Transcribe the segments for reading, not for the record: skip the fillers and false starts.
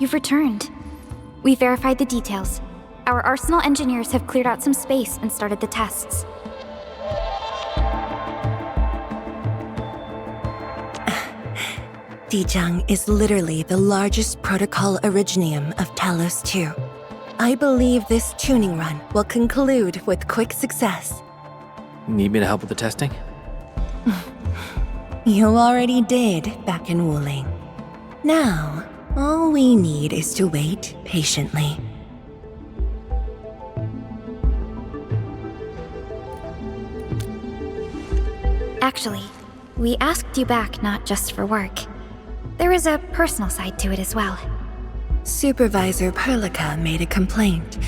you've returned. We verified the details. Our Arsenal engineers have cleared out some space and started the tests. Dijang is literally the largest protocol originium of Talos 2. I believe this tuning run will conclude with quick success. Need me to help with the testing? You already did back in Wuling. Now, all we need is to wait patiently. Actually, we asked you back not just for work. There is a personal side to it as well. Supervisor Perlica made a complaint.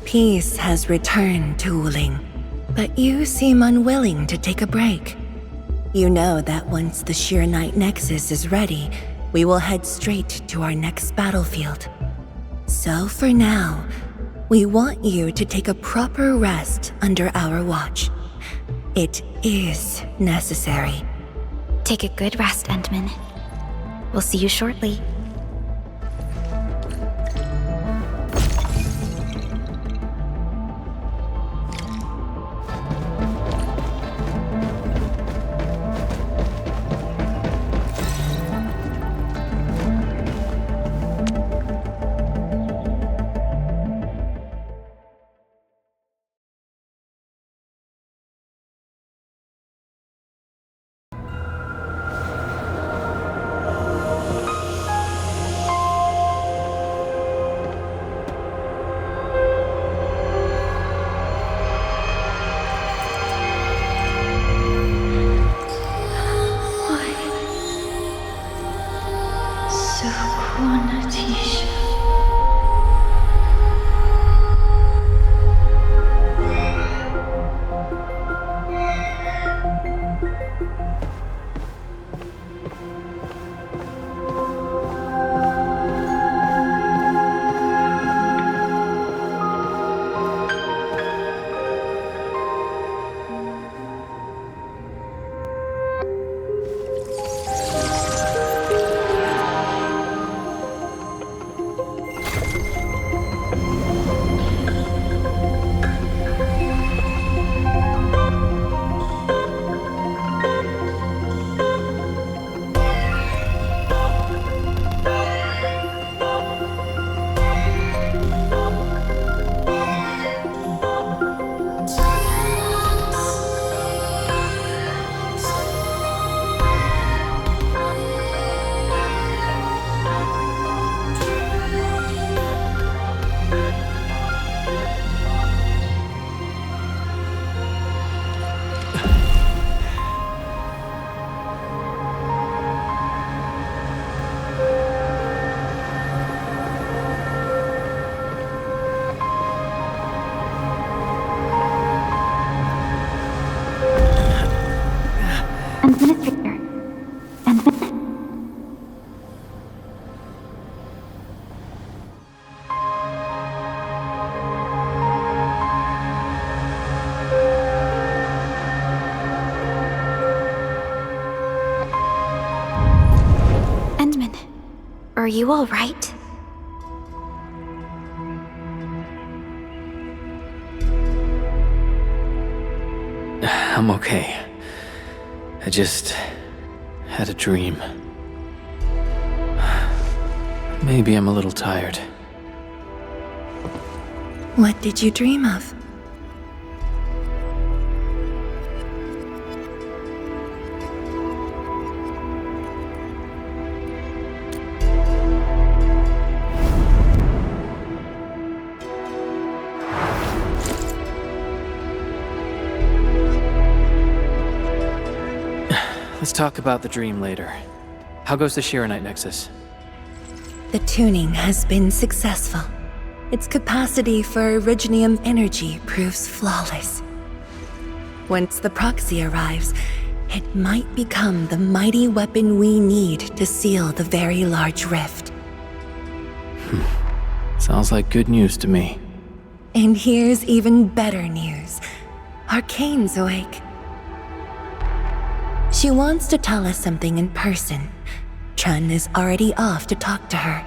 Peace has returned to Wuling, but you seem unwilling to take a break. You know that once the Sheer Knight Nexus is ready, we will head straight to our next battlefield. So for now, we want you to take a proper rest under our watch. It is necessary. Take a good rest, Endman. We'll see you shortly. Administrator. Endman, are you all right? I'm okay. I just had a dream. Maybe I'm a little tired. What did you dream of? Let's talk about the dream later. How goes the Sheer Knight Nexus? The tuning has been successful. Its capacity for originium energy proves flawless. Once the proxy arrives, it might become the mighty weapon we need to seal the very large rift. Sounds like good news to me. And here's even better news. Arcane's awake. She wants to tell us something in person. Chun is already off to talk to her.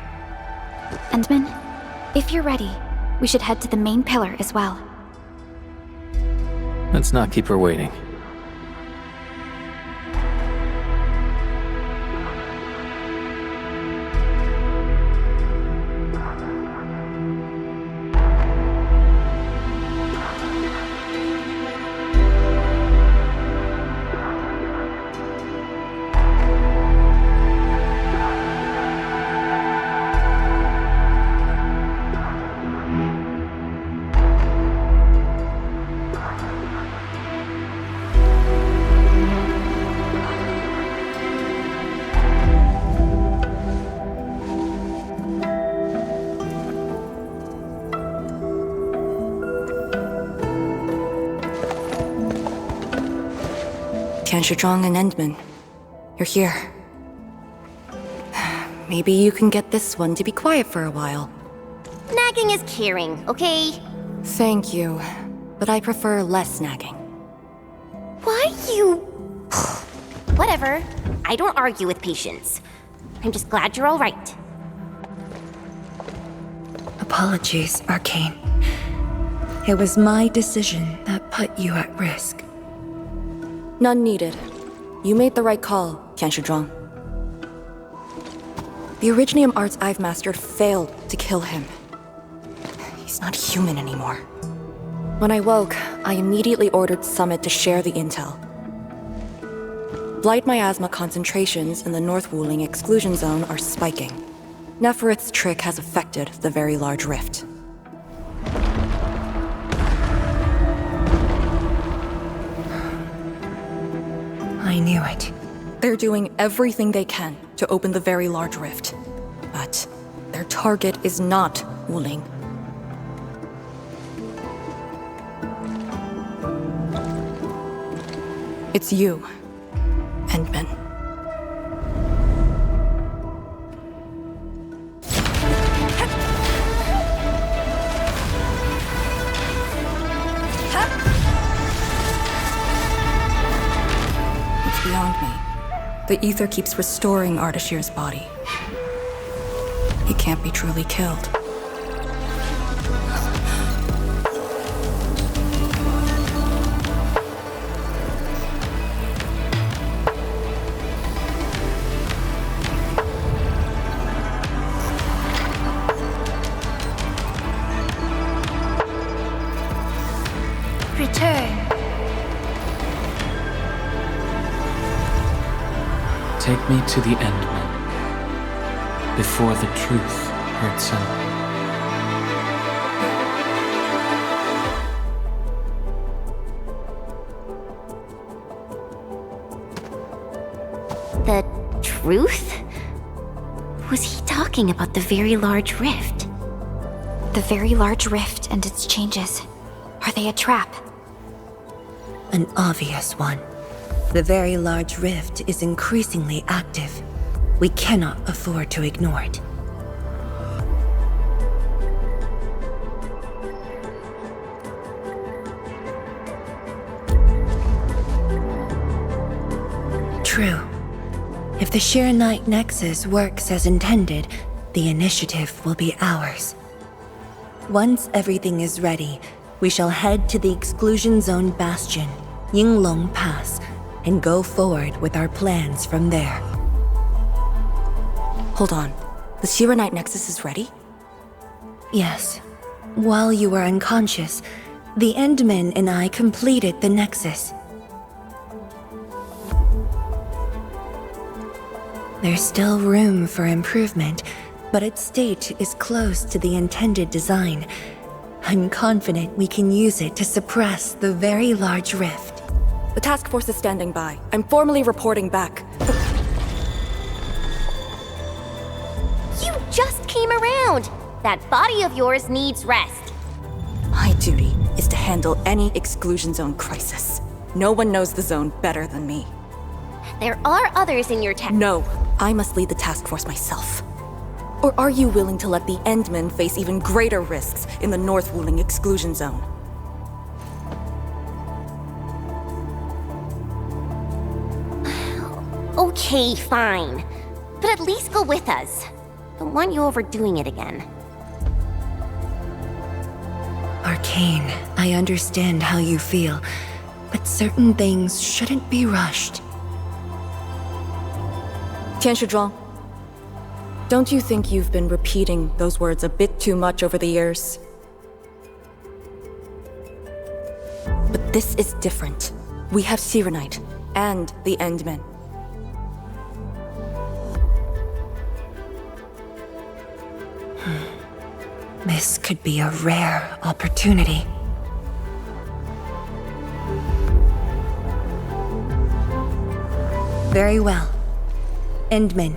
Endman, if you're ready, we should head to the main pillar as well. Let's not keep her waiting. Tianshizhuang and Endman, you're here. Maybe you can get this one to be quiet for a while. Nagging is caring, okay? Thank you, but I prefer less nagging. Why you... Whatever. I don't argue with patience. I'm just glad you're all right. Apologies, Arcane. It was my decision that put you at risk. None needed. You made the right call, Tianshizhuang. The Originium arts I've mastered failed to kill him. He's not human anymore. When I woke, I immediately ordered Summit to share the intel. Blight miasma concentrations in the North Wuling exclusion zone are spiking. Neferith's trick has affected the Very Large Rift. I knew it. They're doing everything they can to open the Very Large Rift. But their target is not Wuling. It's you, Endman. It's beyond me. The ether keeps restoring Ardashir's body. He can't be truly killed. Return. Take me to the Endman, before the truth hurts him. The truth? Was he talking about the Very Large Rift? The Very Large Rift and its changes. Are they a trap? An obvious one. The Very Large Rift is increasingly active. We cannot afford to ignore it. True. If the Sheer Night Nexus works as intended, the initiative will be ours. Once everything is ready, we shall head to the Exclusion Zone Bastion, Yinglong Pass, and go forward with our plans from there. Hold on. The Shira Night Nexus is ready? Yes. While you were unconscious, the Endman and I completed the Nexus. There's still room for improvement, but its state is close to the intended design. I'm confident we can use it to suppress the Very Large Rift. The task force is standing by. I'm formally reporting back. You just came around! That body of yours needs rest. My duty is to handle any exclusion zone crisis. No one knows the zone better than me. There are others in your No, I must lead the task force myself. Or are you willing to let the Endmen face even greater risks in the North Wuling exclusion zone? Okay, fine. But at least go with us. Don't want you overdoing it again. Arcane, I understand how you feel, but certain things shouldn't be rushed. Tianshizhuang, don't you think you've been repeating those words a bit too much over the years? But this is different. We have Sirenite and the Endmen. This could be a rare opportunity. Very well. Endman,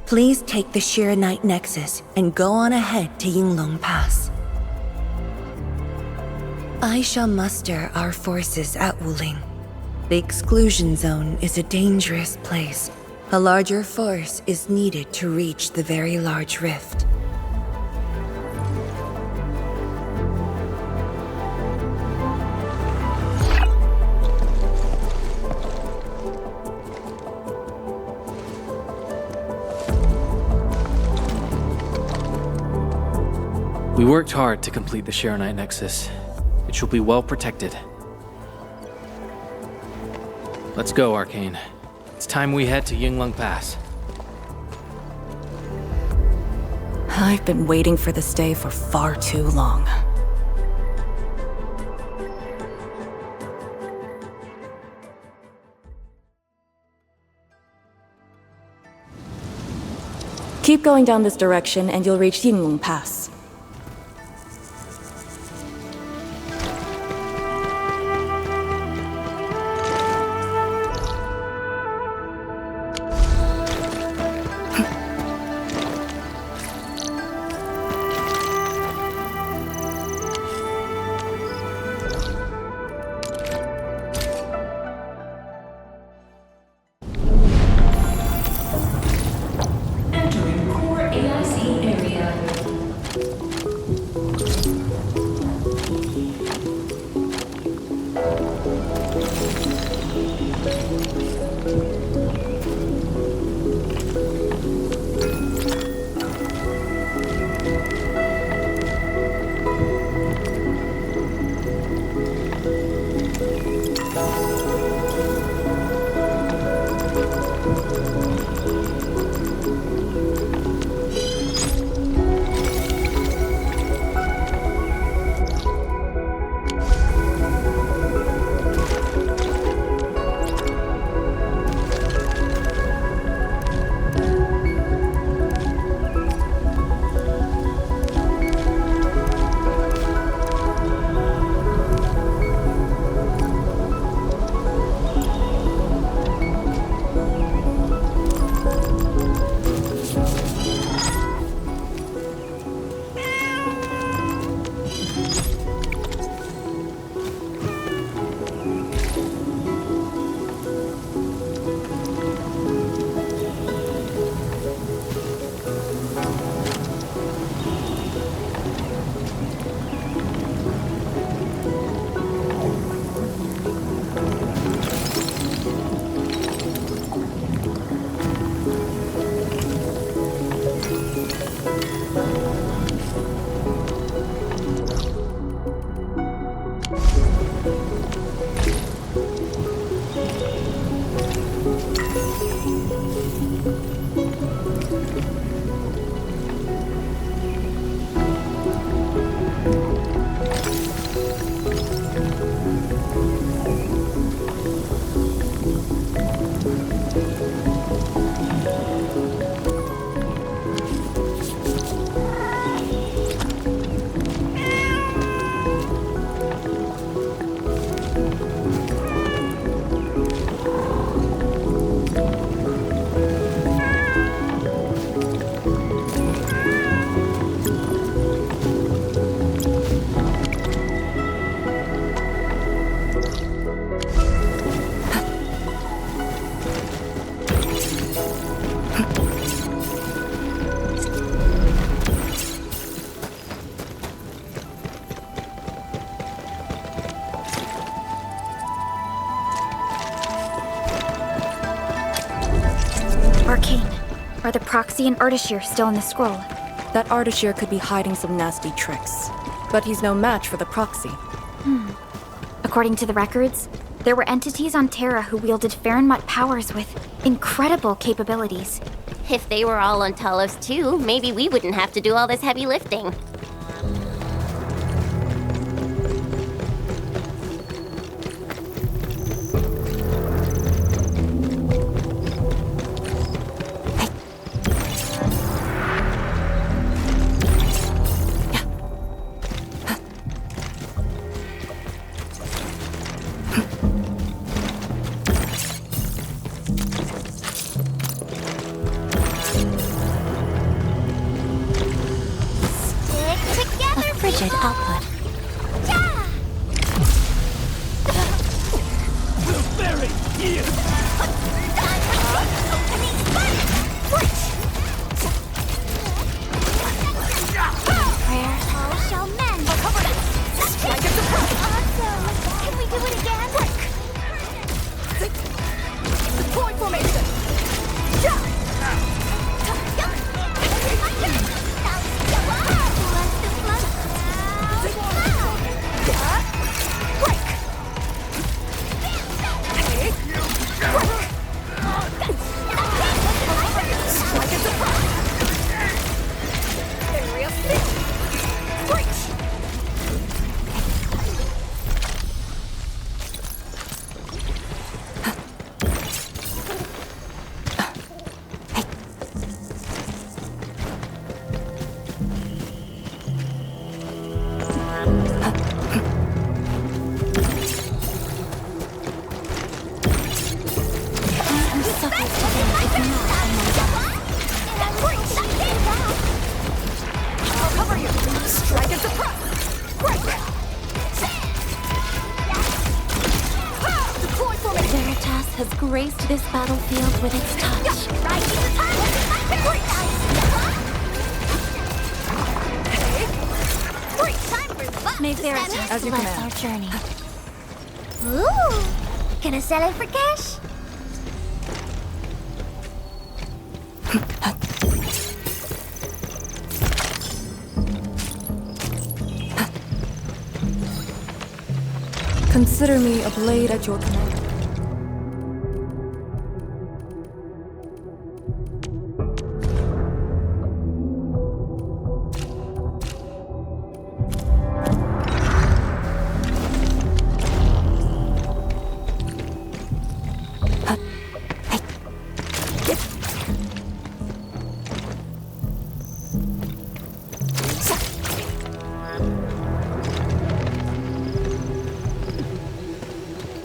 please take the Shiranite Nexus and go on ahead to Yinglong Pass. I shall muster our forces at Wuling. The exclusion zone is a dangerous place. A larger force is needed to reach the very large rift. We worked hard to complete the Shiranite Nexus. It shall be well protected. Let's go, Arcane. It's time we head to Yinglong Pass. I've been waiting for this day for far too long. Keep going down this direction and you'll reach Yinglong Pass. Are the proxy and Ardashir still in the scroll? That Ardashir could be hiding some nasty tricks. But he's no match for the proxy. According to the records, there were entities on Terra who wielded Farenmut powers with incredible capabilities. If they were all on Talos too, maybe we wouldn't have to do all this heavy lifting. Frigid output. Prayers all shall mend. Strike at the front. Awesome. Can we do it again? Deploy formation. Has graced this battlefield with its touch. May Veritas As you bless command. our journey. Ooh. Gonna sell it for cash? Consider me a blade at your command.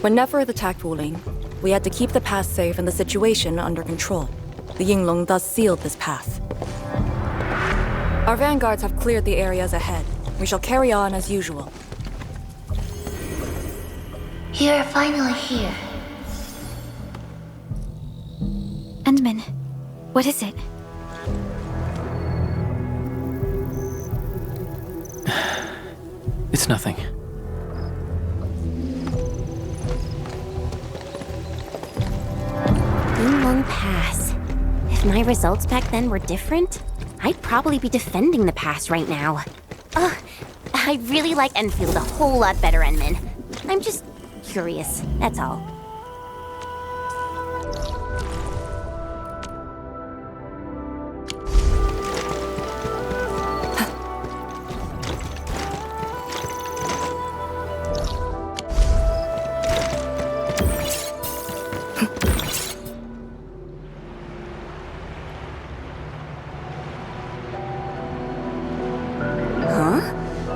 When Neferth attacked Wuling, we had to keep the pass safe and the situation under control. The Yinglong thus sealed this path. Our vanguards have cleared the areas ahead. We shall carry on as usual. You're finally here. Endman, what is it? It's nothing. Yinglong Pass. If my results back then were different, I'd probably be defending the pass right now. Ugh, I really like Endfield a whole lot better, Enman. I'm just curious, that's all.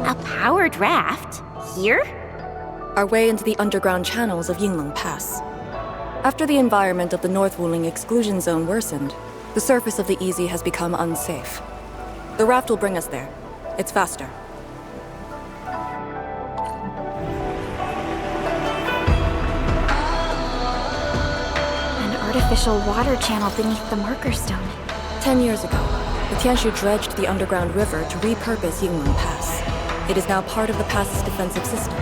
A powered raft? Here? Our way into the underground channels of Yinglong Pass. After the environment of the North Wuling exclusion zone worsened, the surface of the Easy has become unsafe. The raft will bring us there. It's faster. An artificial water channel beneath the marker stone. 10 years ago, the Tianshu dredged the underground river to repurpose Yinglong Pass. It is now part of the pass's defensive system.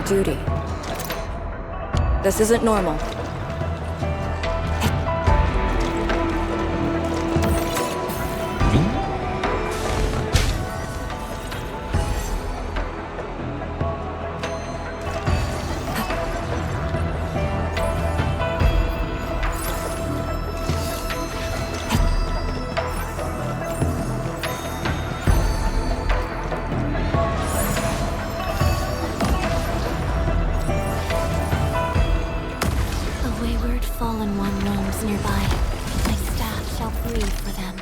on duty. This isn't normal. A wayward fallen one roams nearby. My staff shall breathe for them.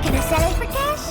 Can I sell it for cash?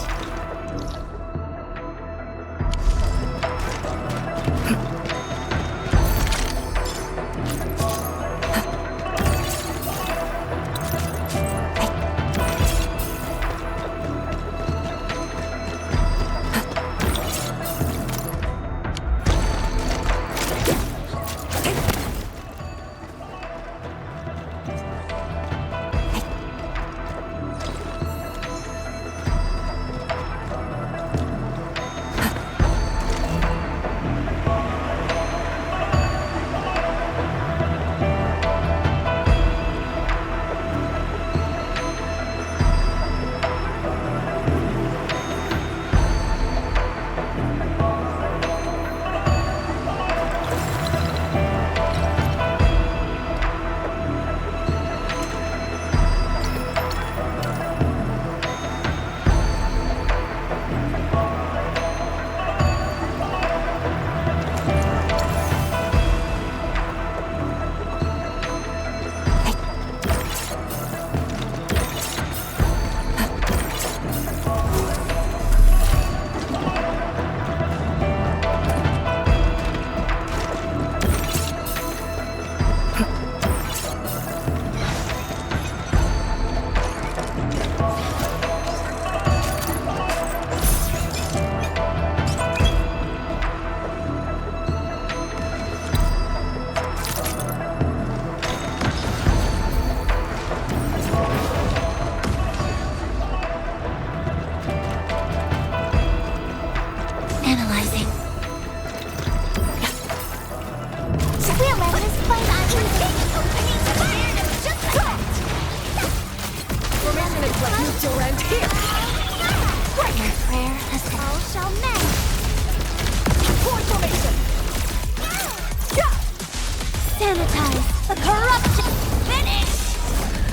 Sanitize the corruption. Finish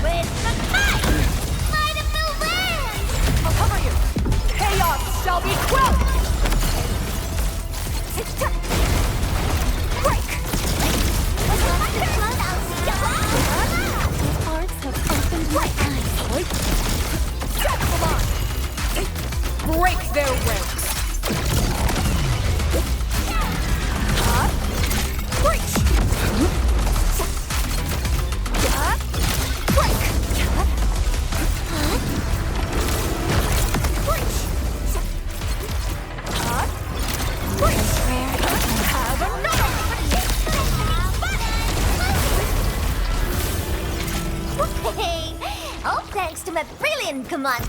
with the might of the wind. shall be quelled! Break! Arts have opened my eyes. Step the line! Break their ranks! Breach! Break! Breach! Have another! Hey, all thanks to my brilliant command.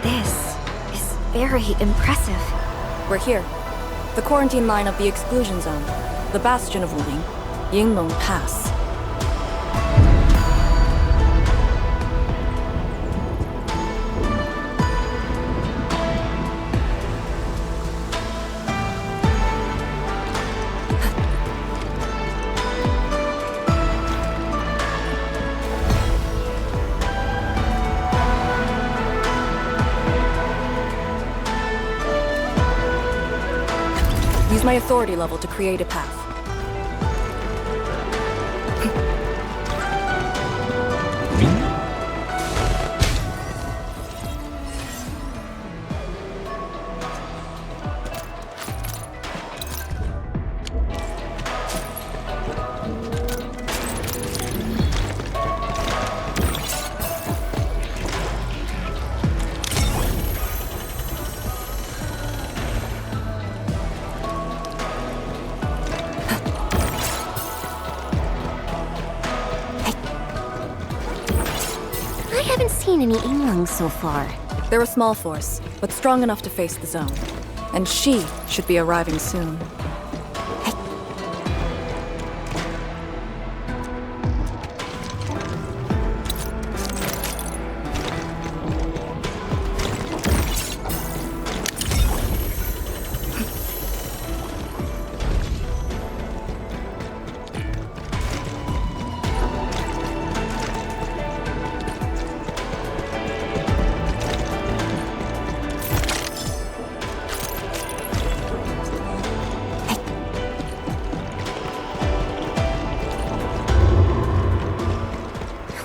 This is very impressive. We're here. The quarantine line of the exclusion zone. The bastion of Wuling. Yinglong Pass. Use my authority level to create a path. I haven't seen any Yinglongs so far. They're a small force, but strong enough to face the zone. And she should be arriving soon.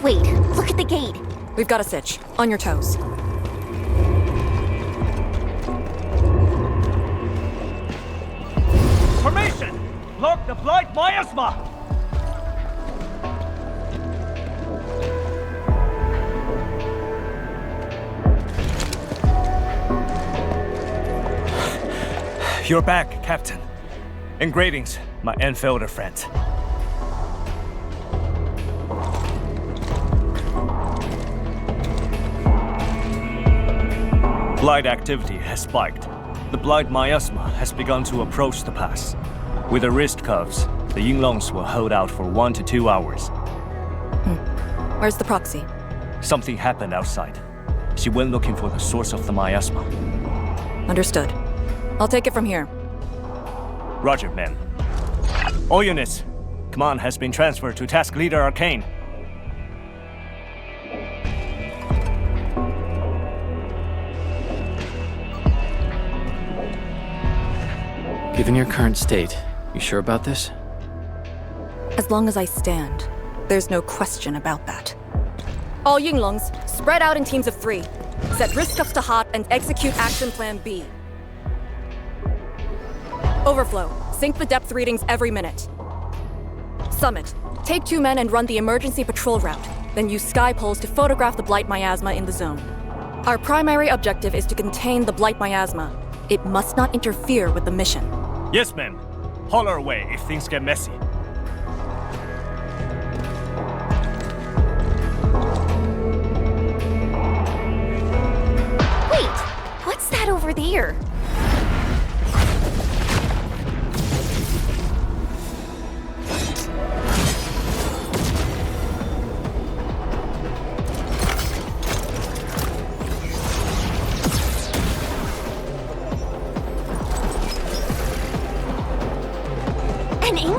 Wait, look at the gate. We've got a sitch. On your toes. Formation! Block the Blight Miasma! You're back, Captain. And greetings, my Endfielder friend. Blight activity has spiked. The Blight miasma has begun to approach the pass. With the wrist cuffs, the Yinglongs will hold out for 1 to 2 hours. Where's the proxy? Something happened outside. She went looking for the source of the miasma. Understood. I'll take it from here. Roger, men. All units, command has been transferred to Task Leader Arcane. Given your current state, you sure about this? As long as I stand, there's no question about that. All Yinglongs, spread out in teams of 3. Set wrist cuffs to hot and execute Action Plan B. Overflow, sync the depth readings every minute. Summit, take 2 men and run the emergency patrol route, then use sky poles to photograph the Blight miasma in the zone. Our primary objective is to contain the Blight miasma. It must not interfere with the mission. Yes, ma'am. Holler away if things get messy. Wait, what's that over there?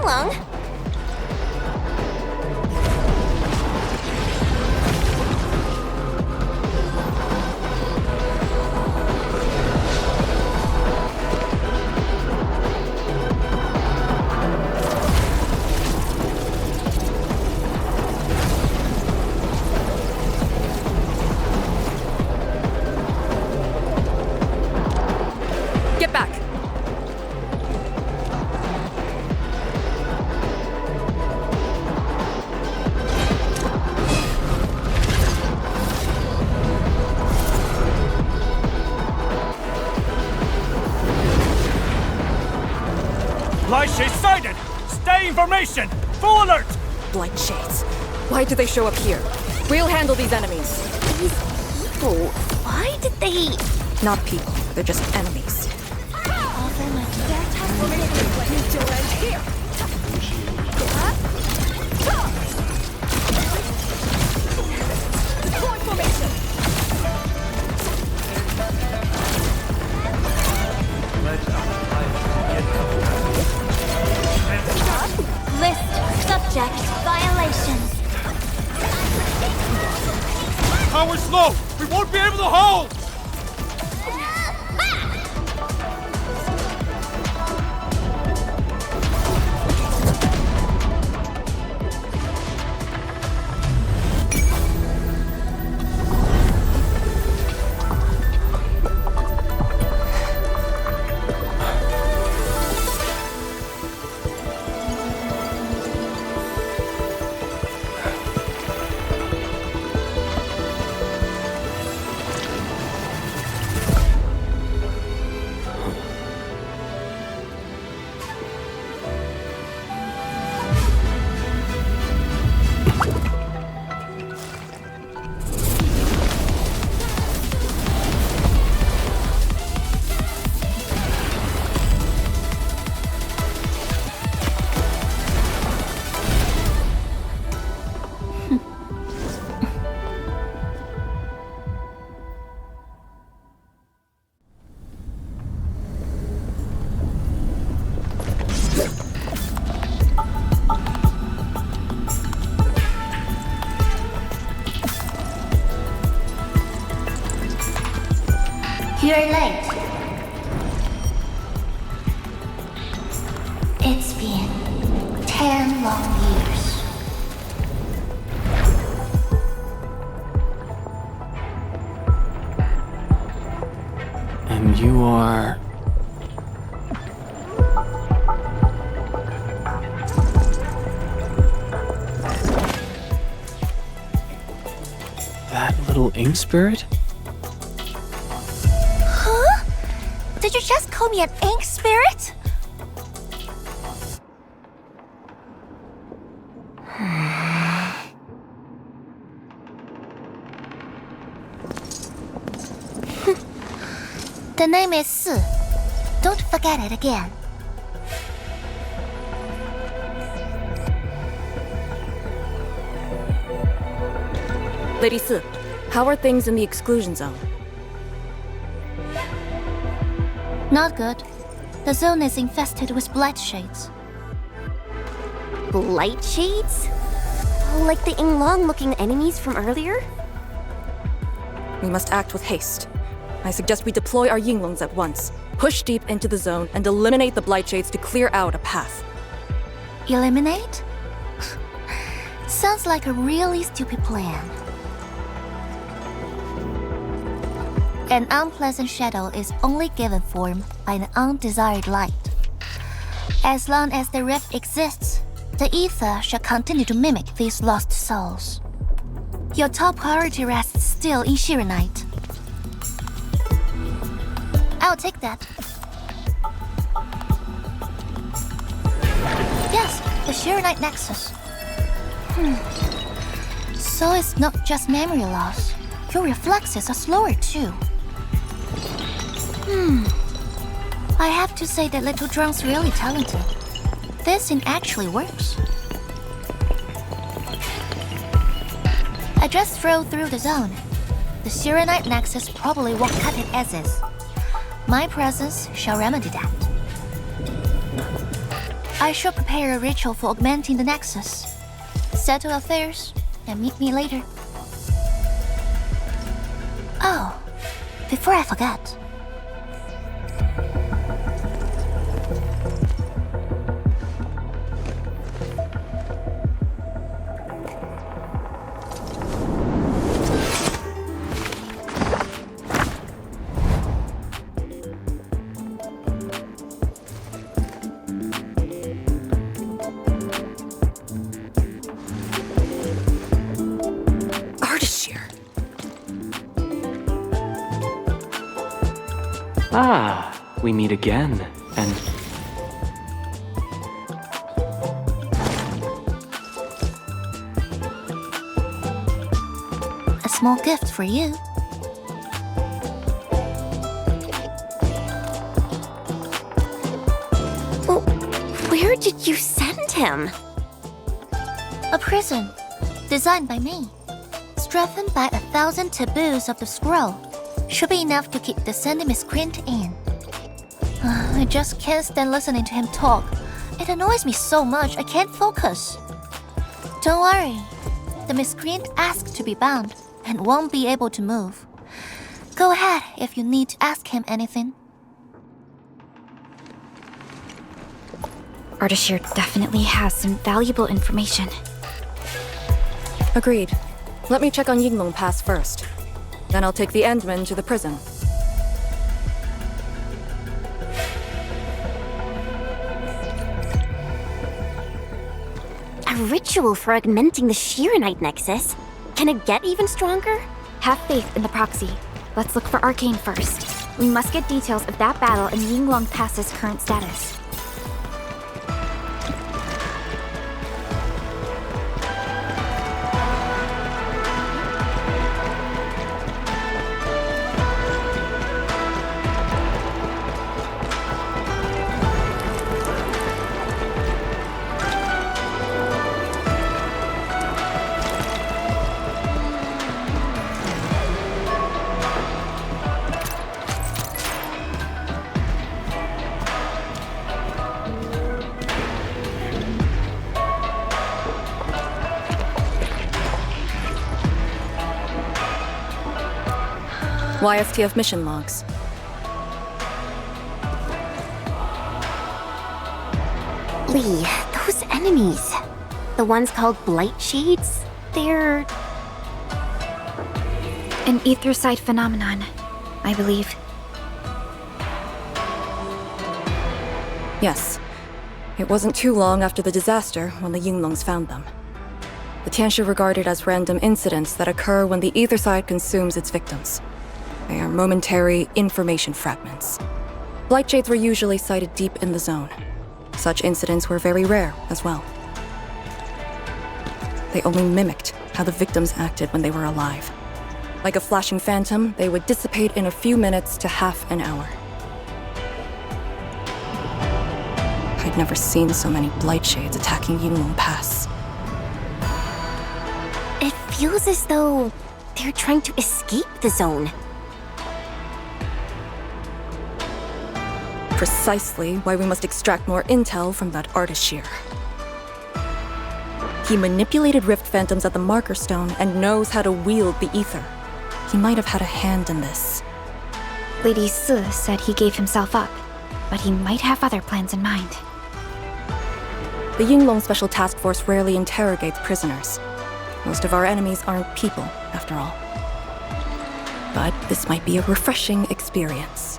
Yinglong. Get back! Light shades sighted! Stay in formation! Full alert! Blight Shades. Why did they show up here? We'll handle these enemies. These people, why did they... Not people, they're just enemies. List subject violations. Power slow! We won't be able to hold! You're late. It's been 10 long years. And you are... that little ink spirit? Huh? Did you just call me an ink spirit? The name is Si. Don't forget it again. Lady Si, how are things in the exclusion zone? Not good. The zone is infested with blight shades. Blight shades? Like the Yinglong-looking enemies from earlier? We must act with haste. I suggest we deploy our Yinglongs at once, push deep into the zone, and eliminate the blight shades to clear out a path. Eliminate? Sounds like a really stupid plan. An unpleasant shadow is only given form by an undesired light. As long as the rift exists, the ether shall continue to mimic these lost souls. Your top priority rests still in Shirenite. I'll take that. Yes, the Shirenite Nexus. So it's not just memory loss. Your reflexes are slower too. I have to say that Little Drone's really talented. This thing actually works. I just throw through the zone. The Shirenite Nexus probably won't cut it as is. My presence shall remedy that. I shall prepare a ritual for augmenting the Nexus. Settle affairs and meet me later. Oh, before I forget. Ah, we meet again, and A small gift for you. Well, where did you send him? A prison, designed by me. Strengthened by 1,000 taboos of the scroll. Should be enough to keep the sending miscreant in. I just can't stand listening to him talk. It annoys me so much I can't focus. Don't worry. The miscreant asked to be bound and won't be able to move. Go ahead if you need to ask him anything. Ardashir definitely has some valuable information. Agreed. Let me check on Yinglong Pass first. Then I'll take the Endman to the prison. A ritual for augmenting the Shiranite Nexus? Can it get even stronger? Have faith in the proxy. Let's look for Arcane first. We must get details of that battle and Yinglong Pass's current status. YSTF mission logs. Lee, those enemies. The ones called Blight Shades? They're... An etherside phenomenon, I believe. Yes. It wasn't too long after the disaster when the Yinglongs found them. The Tianshi are regarded as random incidents that occur when the etherside consumes its victims. They are momentary information fragments. Blight Shades were usually sighted deep in the zone. Such incidents were very rare as well. They only mimicked how the victims acted when they were alive. Like a flashing phantom, they would dissipate in a few minutes to half an hour. I'd never seen so many Blight Shades attacking Yinglong Pass. It feels as though they're trying to escape the zone. Precisely why we must extract more intel from that Ardashir. He manipulated Rift Phantoms at the Marker Stone and knows how to wield the ether. He might have had a hand in this. Lady Si said he gave himself up, but he might have other plans in mind. The Yinglong Special Task Force rarely interrogates prisoners. Most of our enemies aren't people, after all. But this might be a refreshing experience.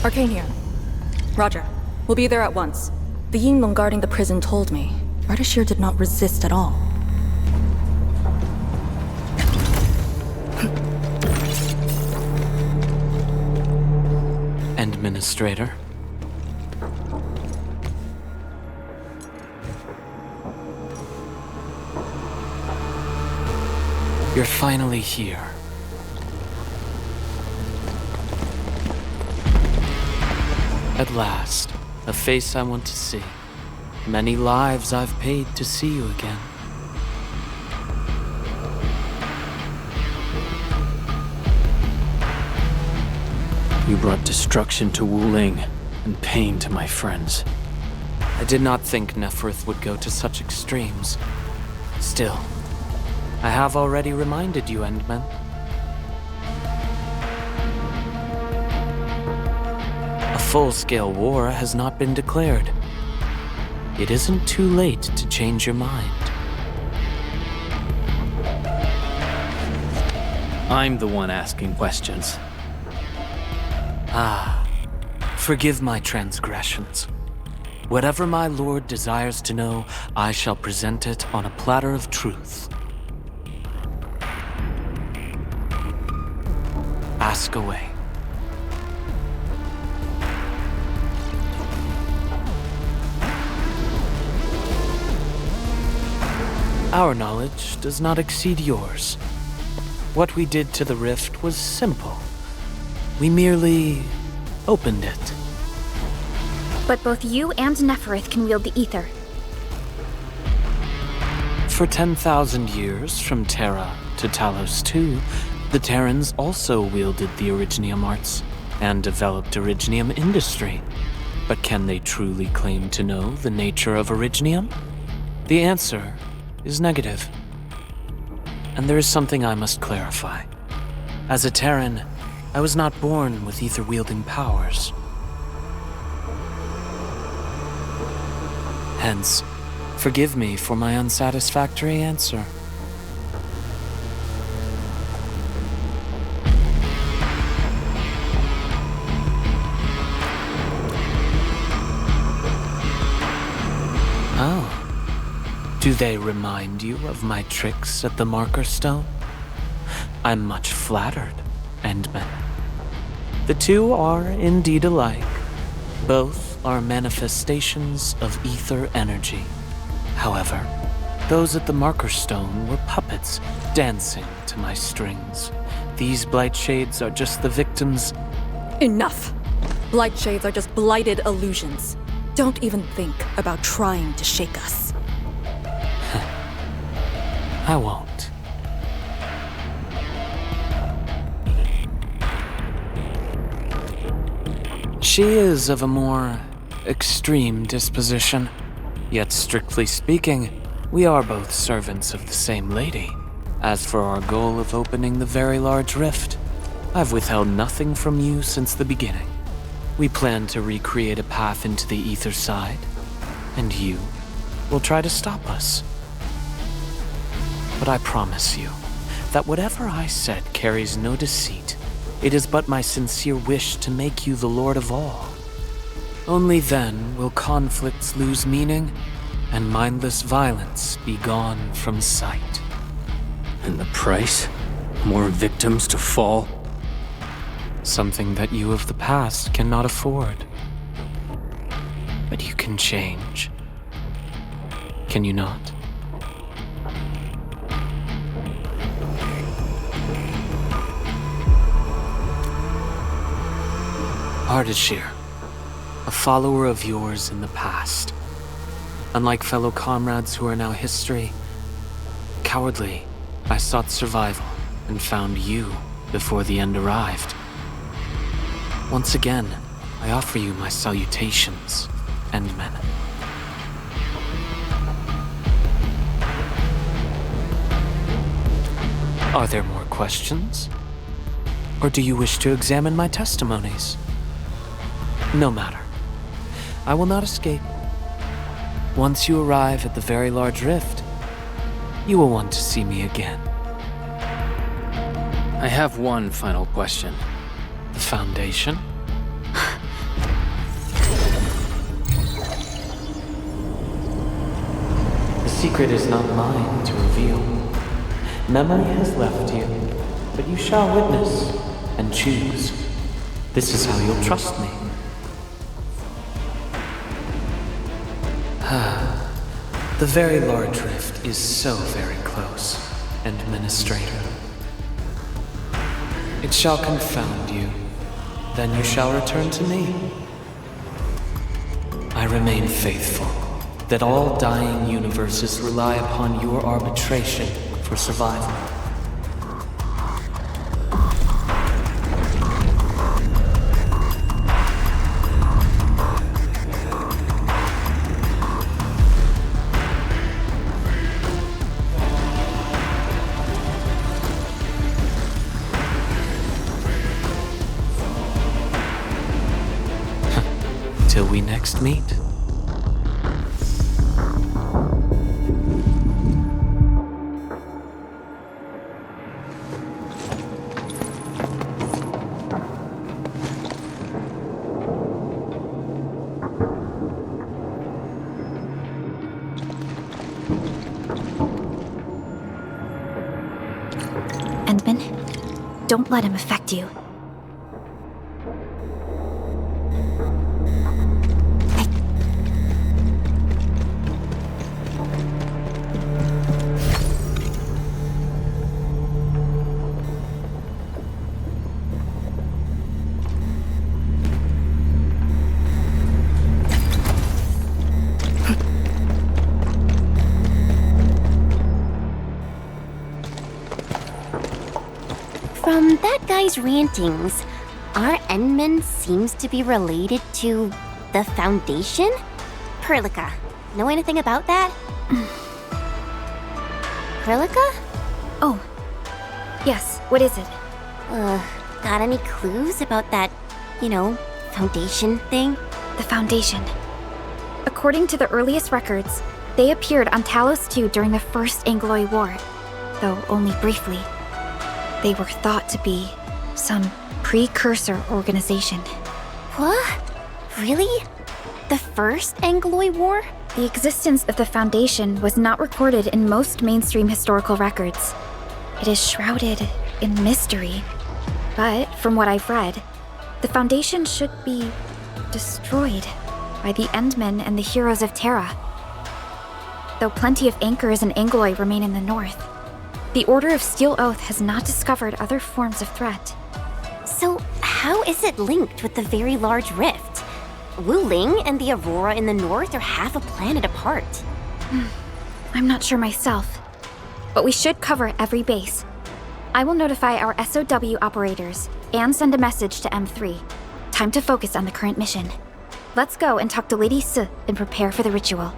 Arcania. Roger. We'll be there at once. The Yinglong guarding the prison told me Ardashir did not resist at all. Administrator. You're finally here. At last, a face I want to see. Many lives I've paid to see you again. You brought destruction to Wuling and pain to my friends. I did not think Neferth would go to such extremes. Still, I have already reminded you, Endmen. A full-scale war has not been declared. It isn't too late to change your mind. I'm the one asking questions. Ah, forgive my transgressions. Whatever my lord desires to know, I shall present it on a platter of truth. Ask away. Our knowledge does not exceed yours. What we did to the rift was simple. We merely opened it. But both you and Neferth can wield the ether. For 10,000 years, from Terra to Talos II, the Terrans also wielded the Originium arts and developed Originium industry. But can they truly claim to know the nature of Originium? The answer is negative. And there is something I must clarify. As a Terran, I was not born with ether-wielding powers. Hence, forgive me for my unsatisfactory answer. Oh. Do they remind you of my tricks at the Marker Stone? I'm much flattered, Endmen. The two are indeed alike. Both are manifestations of ether energy. However, those at the Marker Stone were puppets dancing to my strings. These blight shades are just the victims. Enough! Blight shades are just blighted illusions. Don't even think about trying to shake us. I won't. She is of a more extreme disposition. Yet strictly speaking, we are both servants of the same lady. As for our goal of opening the very large rift, I've withheld nothing from you since the beginning. We plan to recreate a path into the ether side, and you will try to stop us. But I promise you that whatever I said carries no deceit. It is but my sincere wish to make you the Lord of all. Only then will conflicts lose meaning and mindless violence be gone from sight. And the price? More victims to fall? Something that you of the past cannot afford. But you can change. Can you not? Ardashir, a follower of yours in the past. Unlike fellow comrades who are now history, cowardly, I sought survival and found you before the end arrived. Once again, I offer you my salutations, Endmen. Are there more questions? Or do you wish to examine my testimonies? No matter. I will not escape. Once you arrive at the very large rift, you will want to see me again. I have one final question. The Foundation? secret is not mine to reveal. Memory has left you, but you shall witness and choose. This is how you'll trust me. The very large rift is so very close, Administrator. It shall confound you. Then you shall return to me. I remain faithful that all dying universes rely upon your arbitration for survival. Till we next meet. Endman, don't let him affect you. From that guy's rantings, our Endman seems to be related to the Foundation? Perlica, know anything about that? Perlica? Oh, yes, what is it? Got any clues about that, Foundation thing? The Foundation. According to the earliest records, they appeared on Talos II during the First Angloy War, though only briefly. They were thought to be some precursor organization. What? Really? The First Angloy War? The existence of the Foundation was not recorded in most mainstream historical records. It is shrouded in mystery. But, from what I've read, the Foundation should be destroyed by the Endmen and the heroes of Terra. Though plenty of anchors and Angloy remain in the north, the Order of Steel Oath has not discovered other forms of threat. So, how is it linked with the Very Large Rift? Wu Ling and the Aurora in the north are half a planet apart. I'm not sure myself, but we should cover every base. I will notify our SOW operators and send a message to M3. Time to focus on the current mission. Let's go and talk to Lady S and prepare for the ritual.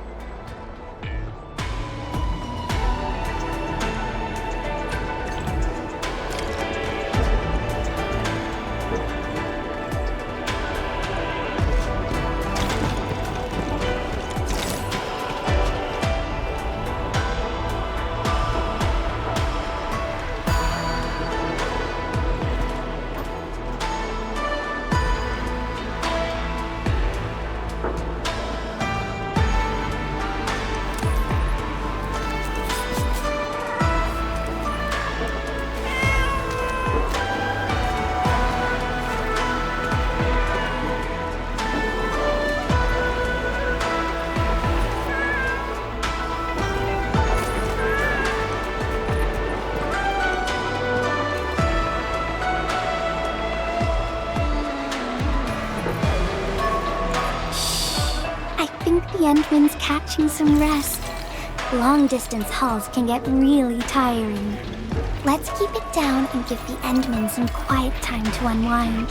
The Endman's catching some rest. Long-distance hauls can get really tiring. Let's keep it down and give the Endman some quiet time to unwind.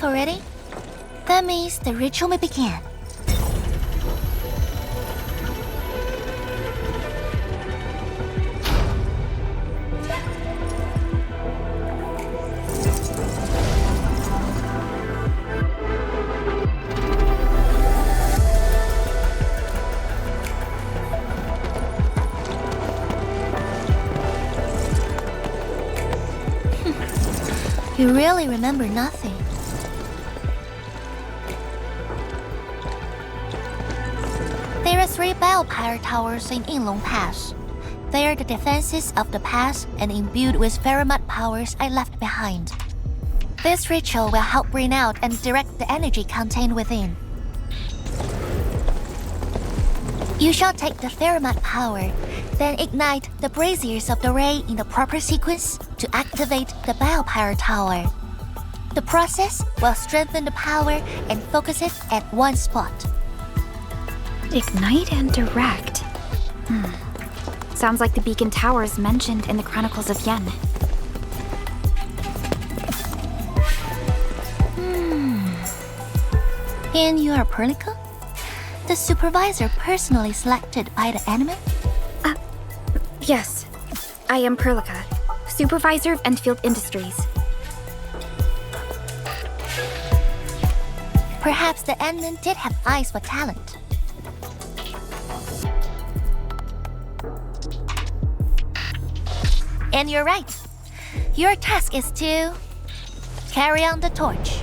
already? That means the ritual may begin. You really remember nothing. There are 3 biopower towers in Yinglong Pass. They are the defenses of the pass and imbued with Pheromat powers I left behind. This ritual will help bring out and direct the energy contained within. You shall take the Pheromat power, then ignite the braziers of the ray in the proper sequence to activate the biopower tower. The process will strengthen the power and focus it at one spot. Ignite and direct. Sounds like the beacon towers mentioned in the Chronicles of Yen. And you are Perlica? The supervisor personally selected by the enemy? Yes. I am Perlica, supervisor of Endfield Industries. Perhaps the Endman did have eyes for talent. And you're right. Your task is to carry on the torch.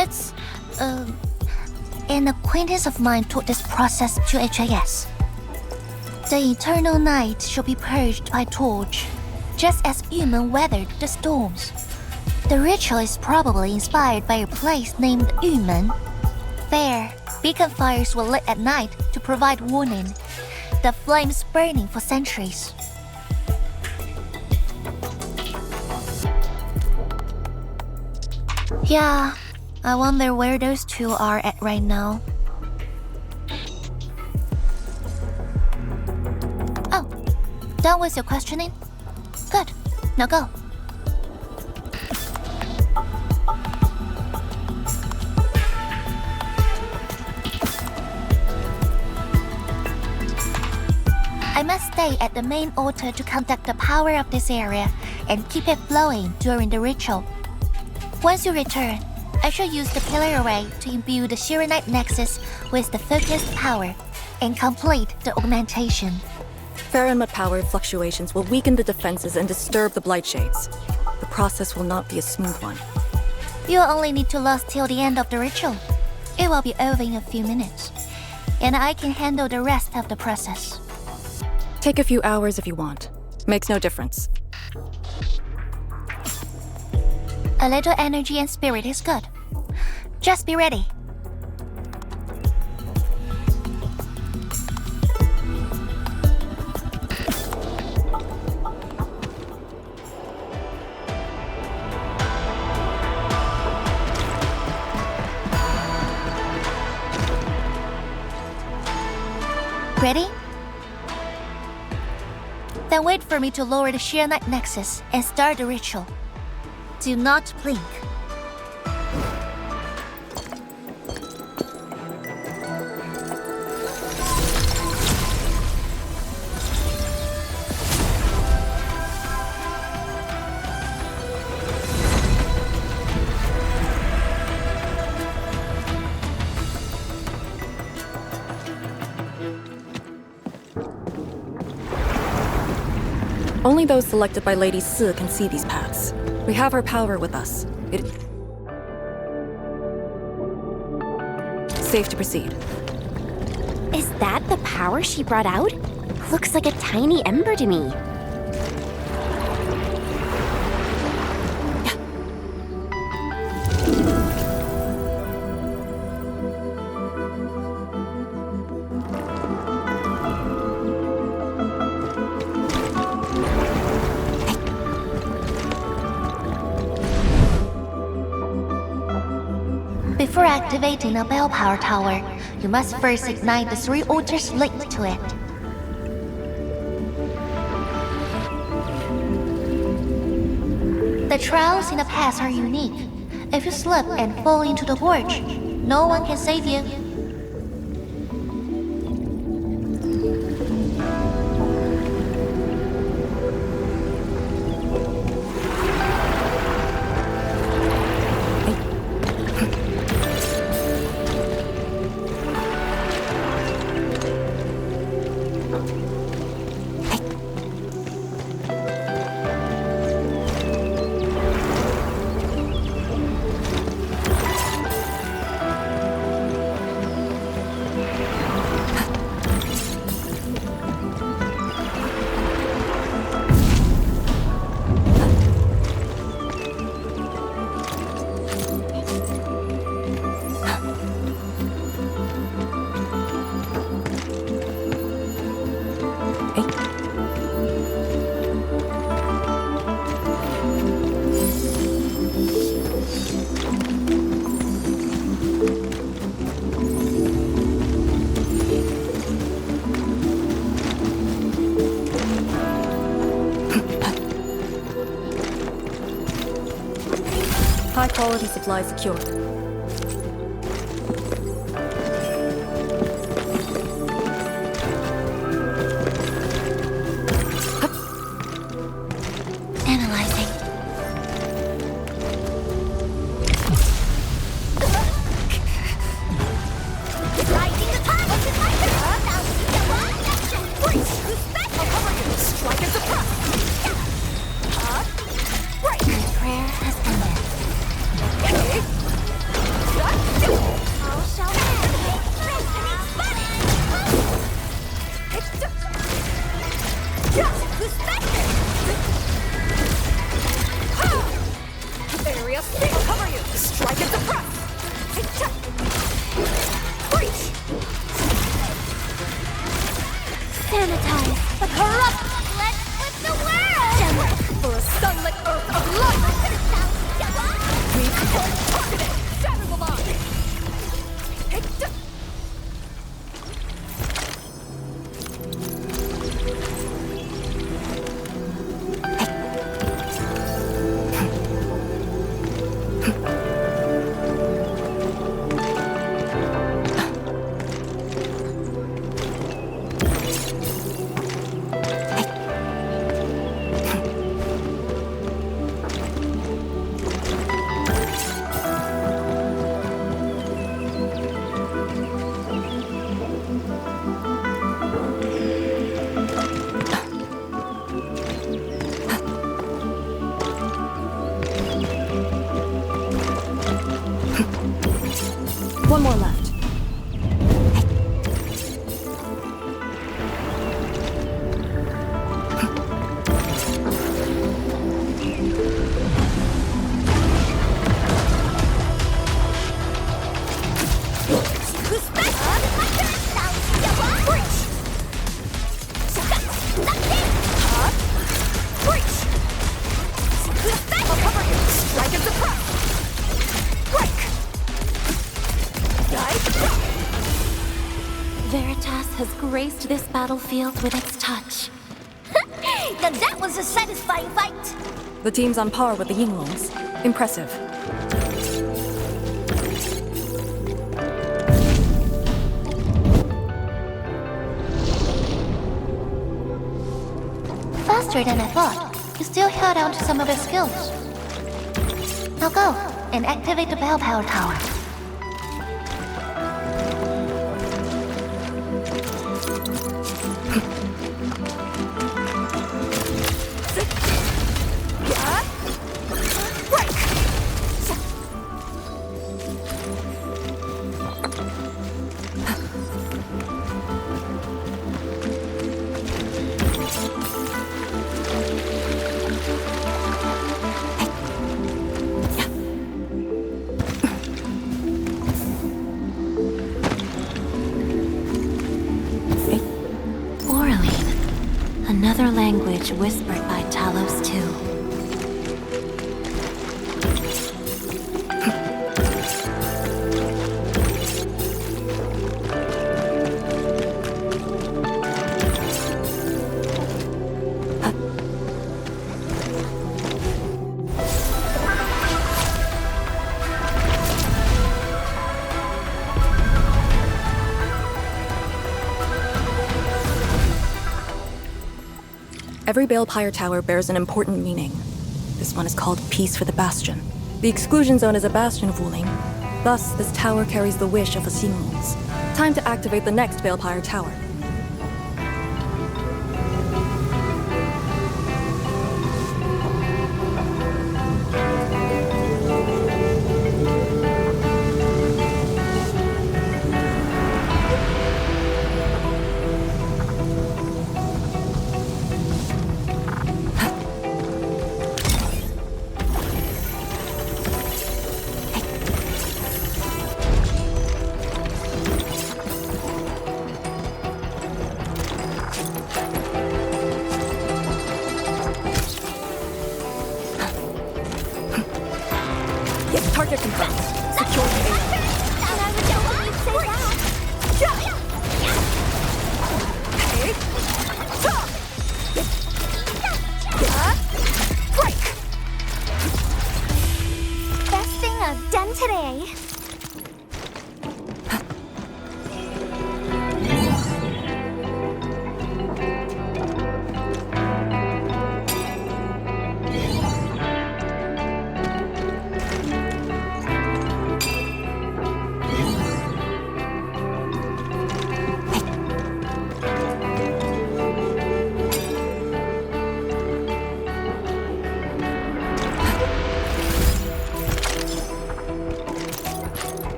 It's, an acquaintance of mine taught this process to HIS. The eternal night shall be purged by torch, just as Yumen weathered the storms. The ritual is probably inspired by a place named Yumen. There, beacon fires were lit at night to provide warning, the flames burning for centuries. Yeah, I wonder where those two are at right now. Oh, done with your questioning? Good, now go. I must stay at the main altar to conduct the power of this area and keep it flowing during the ritual. Once you return, I shall use the pillar array to imbue the Shiranite Nexus with the focused power and complete the augmentation. Pheromat power fluctuations will weaken the defenses and disturb the Blight Shades. The process will not be a smooth one. You'll only need to last till the end of the ritual. It will be over in a few minutes, and I can handle the rest of the process. Take a few hours if you want. Makes no difference. A little energy and spirit is good. Just be ready. Ready? Then wait for me to lower the Shiranite Nexus and start the ritual. Do not blink. Only those selected by Lady Si can see these paths. We have our power with us. Safe to proceed. Is that the power she brought out? Looks like a tiny ember to me. Before activating a bell power tower, you must first ignite the 3 altars linked to it. The trials in the past are unique. If you slip and fall into the gorge, no one can save you. High-quality supply secured. Analyzing. Rising the top! What's it like? Now see the one action! Freeze! Who's back? I'll cover you! Strike and suppress! Break! Prayer has ended. All shall end! Destiny spotted! Who's back there? Area stick! I'll cover you! Strike and suppress! Breach! Sanitize. The corrupt! Let's flip the world! For a sunlit earth of light! We've targeted! Shatter the line! One more left. Who's back? Now see the one! Breach! Nothing! Breach! Who's back? I'll cover you! Strike and suppress! Break! Veritas has graced this battlefield with its touch. Then that was a satisfying fight! The team's on par with the Yinglongs. Impressive. Faster than I thought. You still held on to some of their skills. Now go and activate the bell power tower. Another language whispered by Talos II. Every Balefire tower bears an important meaning. This one is called Peace for the Bastion. The exclusion zone is a bastion of Wuling. Thus, this tower carries the wish of the Xinglongs. Time to activate the next Balefire tower. Target confirmed. Secure the area. Break! Best thing I've done today.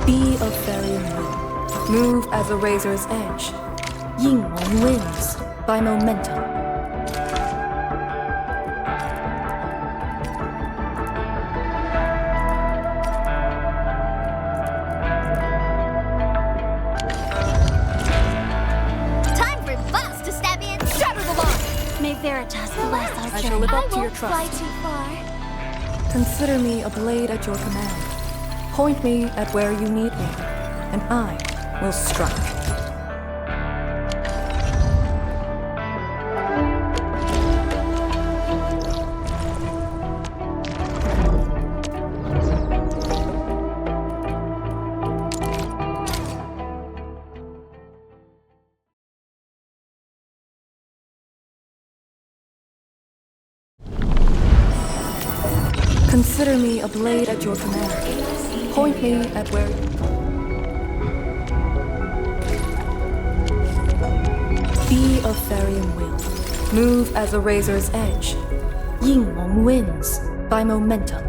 Be of Fairy Moon. Move as a razor's edge. Yinglong wins by momentum. Time for Buzz to step in. Shatter the line. May Veritas bless our I shall journey. live up I to your won't fly trust. too far. Consider me a blade at your command. Point me at where you need me, and I will strike. Consider me a blade at your command. Point me at where... Be of Fairy will. Move as a razor's edge. Yinglong wins by momentum.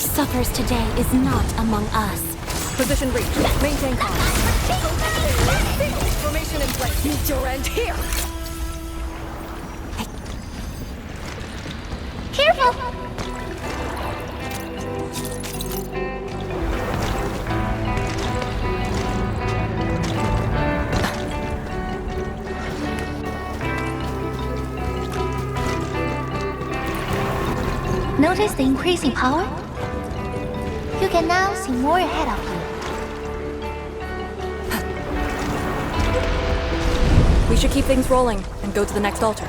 suffers today is not among us. Position reached. Maintain comms. Formation in place. Meet your end here. Careful! Notice the increasing power? You can now see more ahead of you. We should keep things rolling and go to the next altar.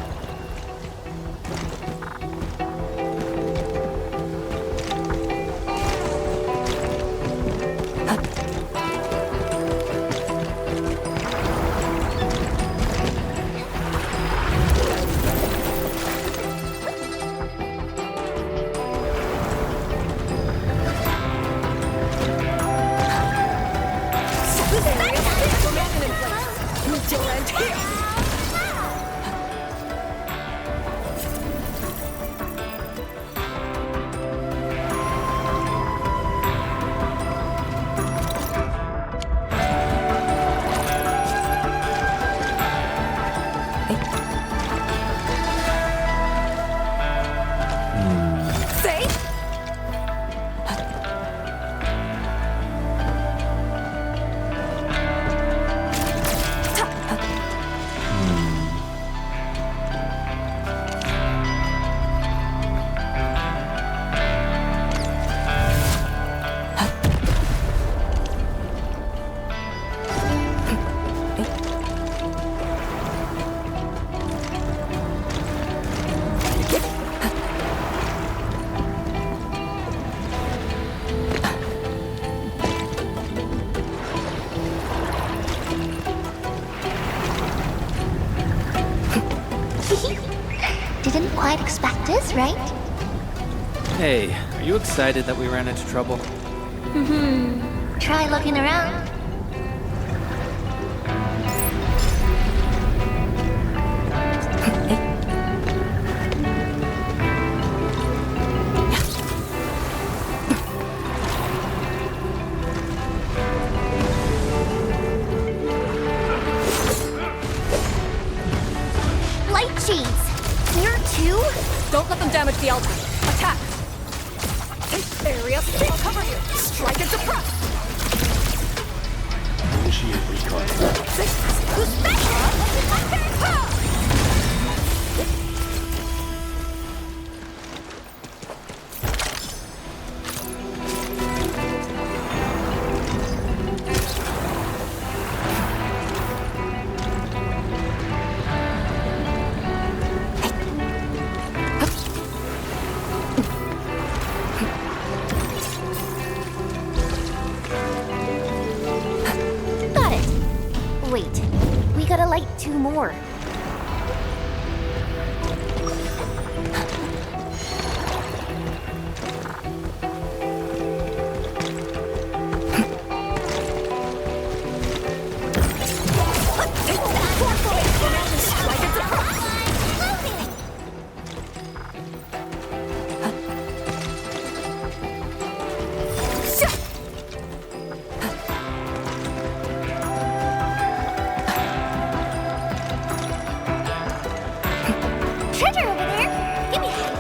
Didn't quite expect this, right? Hey, are you excited that we ran into trouble? Try looking around. Light shades! Here too? Don't let them damage the altar. Attack! Take area, I'll cover you! Strike and suppress! Initiate recon. Who's back? Got it. Wait, we gotta light 2 more. Treasure over there! Give me a hand!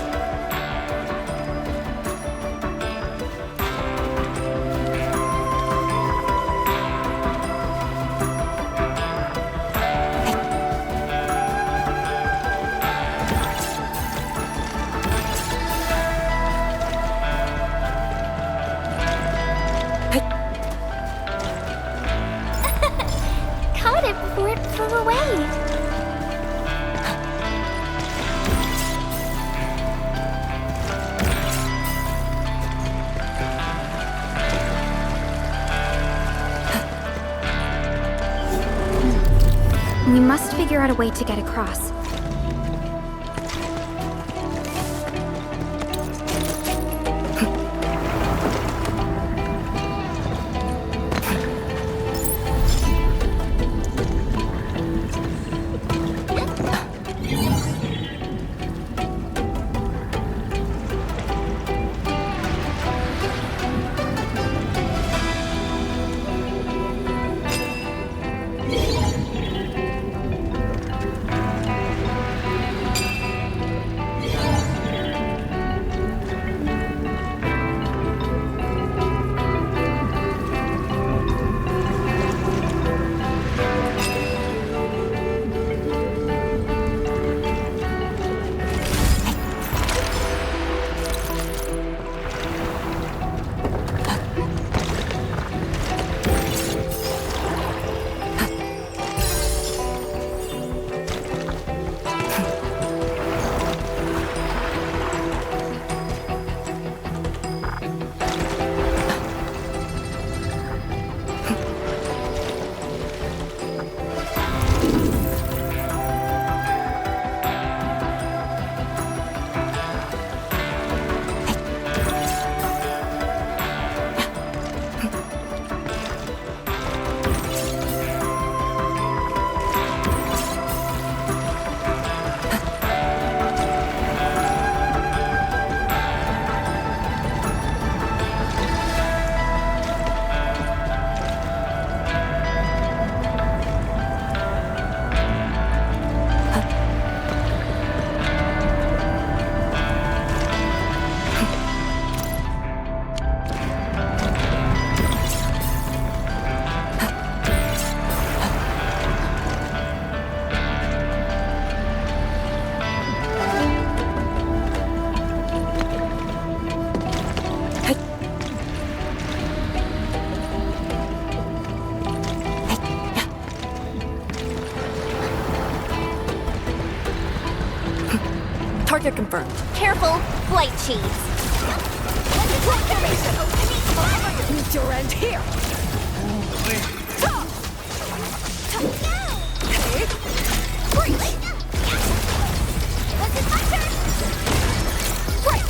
Caught it before it flew away. We must figure out a way to get across. Target confirmed. Careful, flight cheese. Meet your end here! Break! Was it my turn? Break!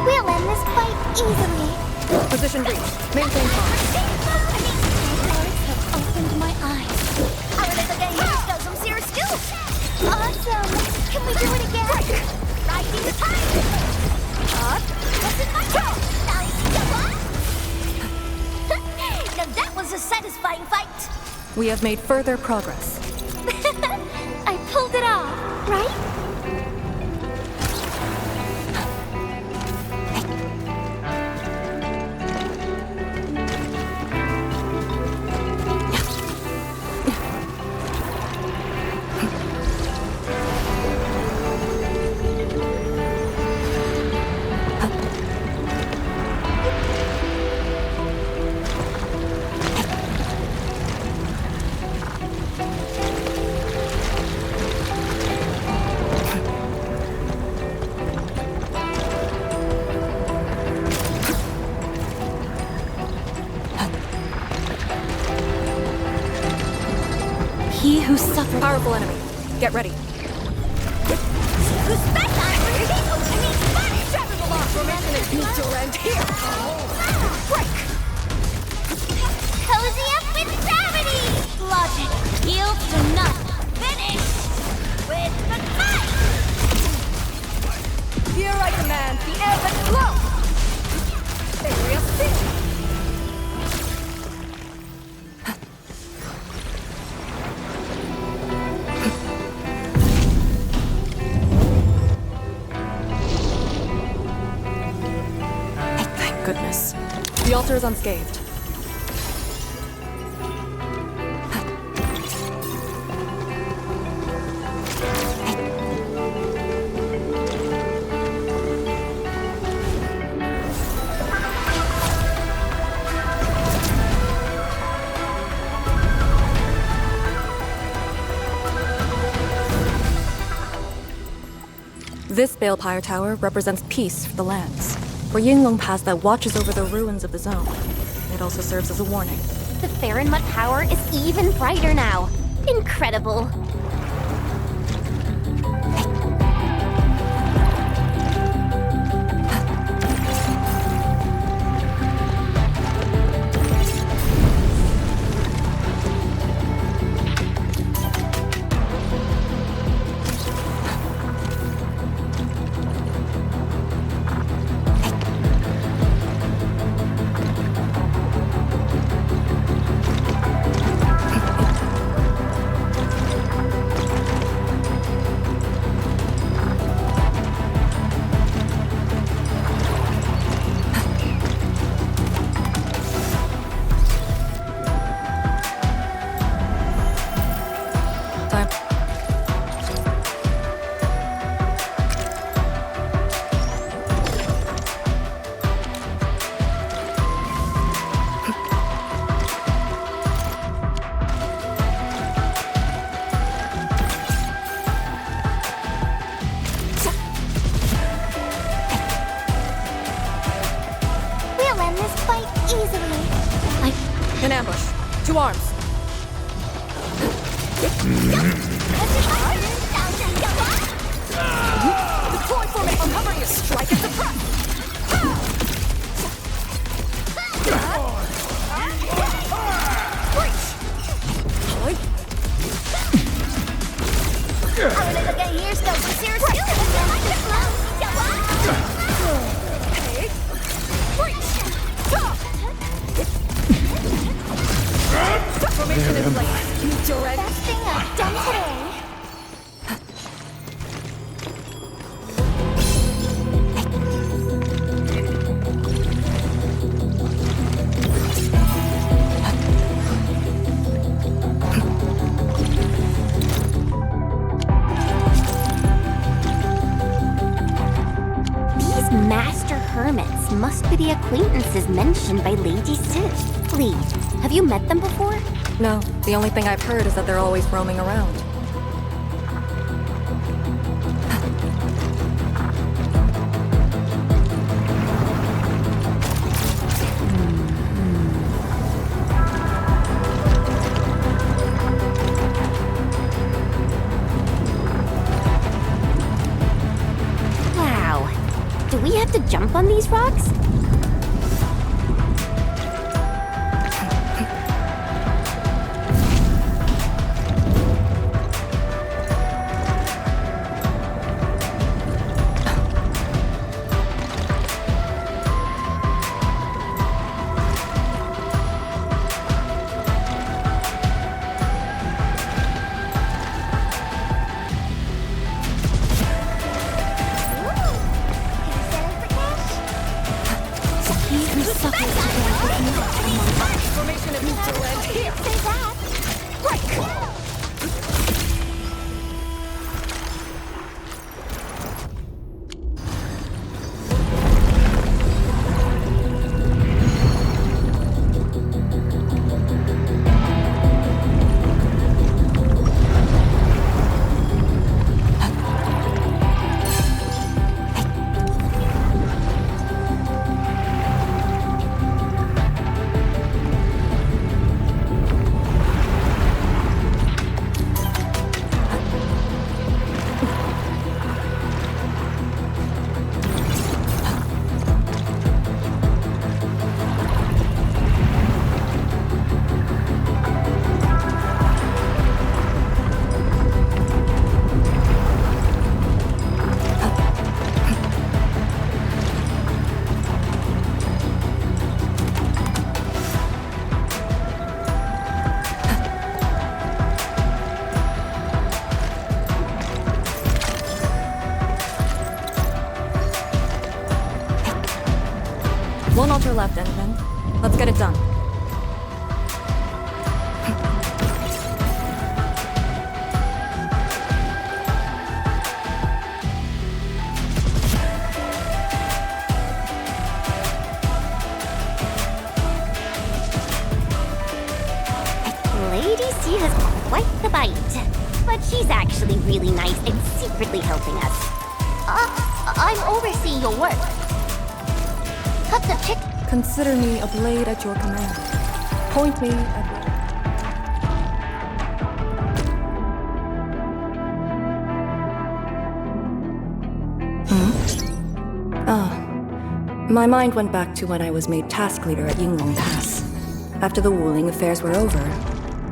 We'll end this fight easily. Position reached. Maintain comms. Arts have opened my eyes. I would the game does some serious skills. Awesome. Can we do it again? Right in the time. Up. What's in my turn? Now that was a satisfying fight. We have made further progress. I pulled it off, right? He who suffered. Powerful enemy. Get ready. Meet your end here! Break! Cozy up with gravity! Logic yields to none. Finish with the fight! Here I command the ebb and flow! Area seal! Thank goodness. The altar is unscathed. This Balepire Tower represents peace for the lands. For Yinglong Pass that watches over the ruins of the zone. It also serves as a warning. The Farinmut power is even brighter now. Incredible. To arms! Deploy formation! I'm covering you! Strike and suppress! Formation in place. You direct. Best thing I've done today. These master hermits must be the acquaintances mentioned by Lady Sif. Lee, have you met them before? No, the only thing I've heard is that they're always roaming around. Wow. Do we have to jump on these rocks? Formation in direct. Here! Say that. One altar left, Endman. Let's get it done. Lady C has quite the bite. But she's actually really nice and secretly helping us. I'm overseeing your work. Cut the chick. Consider me a blade at your command. Point me at... My mind went back to when I was made task leader at Yinglong Pass. After the Wuling affairs were over,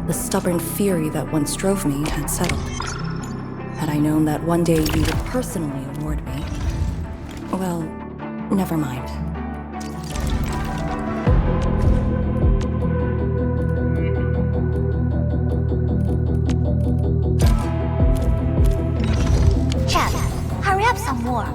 the stubborn fury that once drove me had settled. Had I known that one day you would personally award me... Well, never mind. Chad, hurry up some more.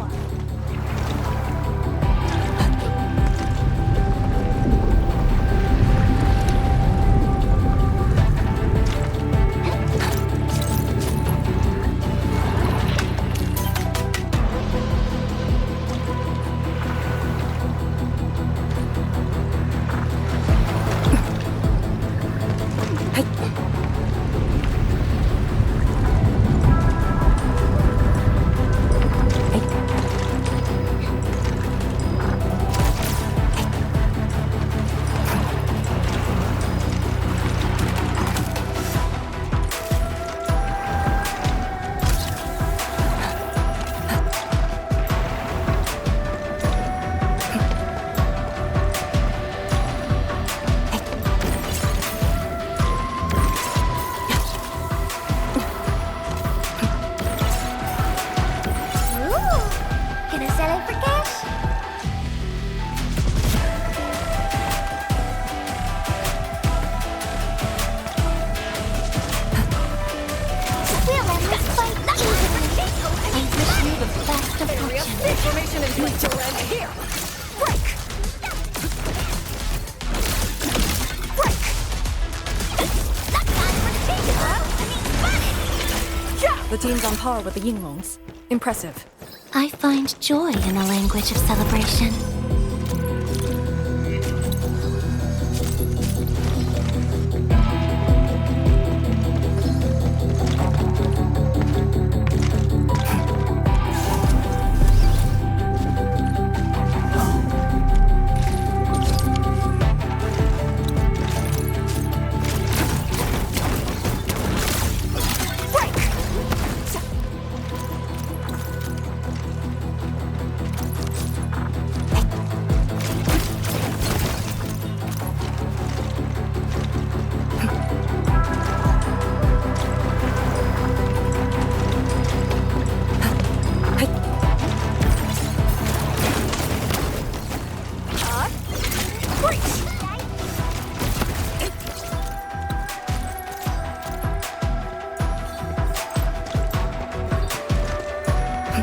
The team's on par with the Yinglongs. Impressive. I find joy in the language of celebration.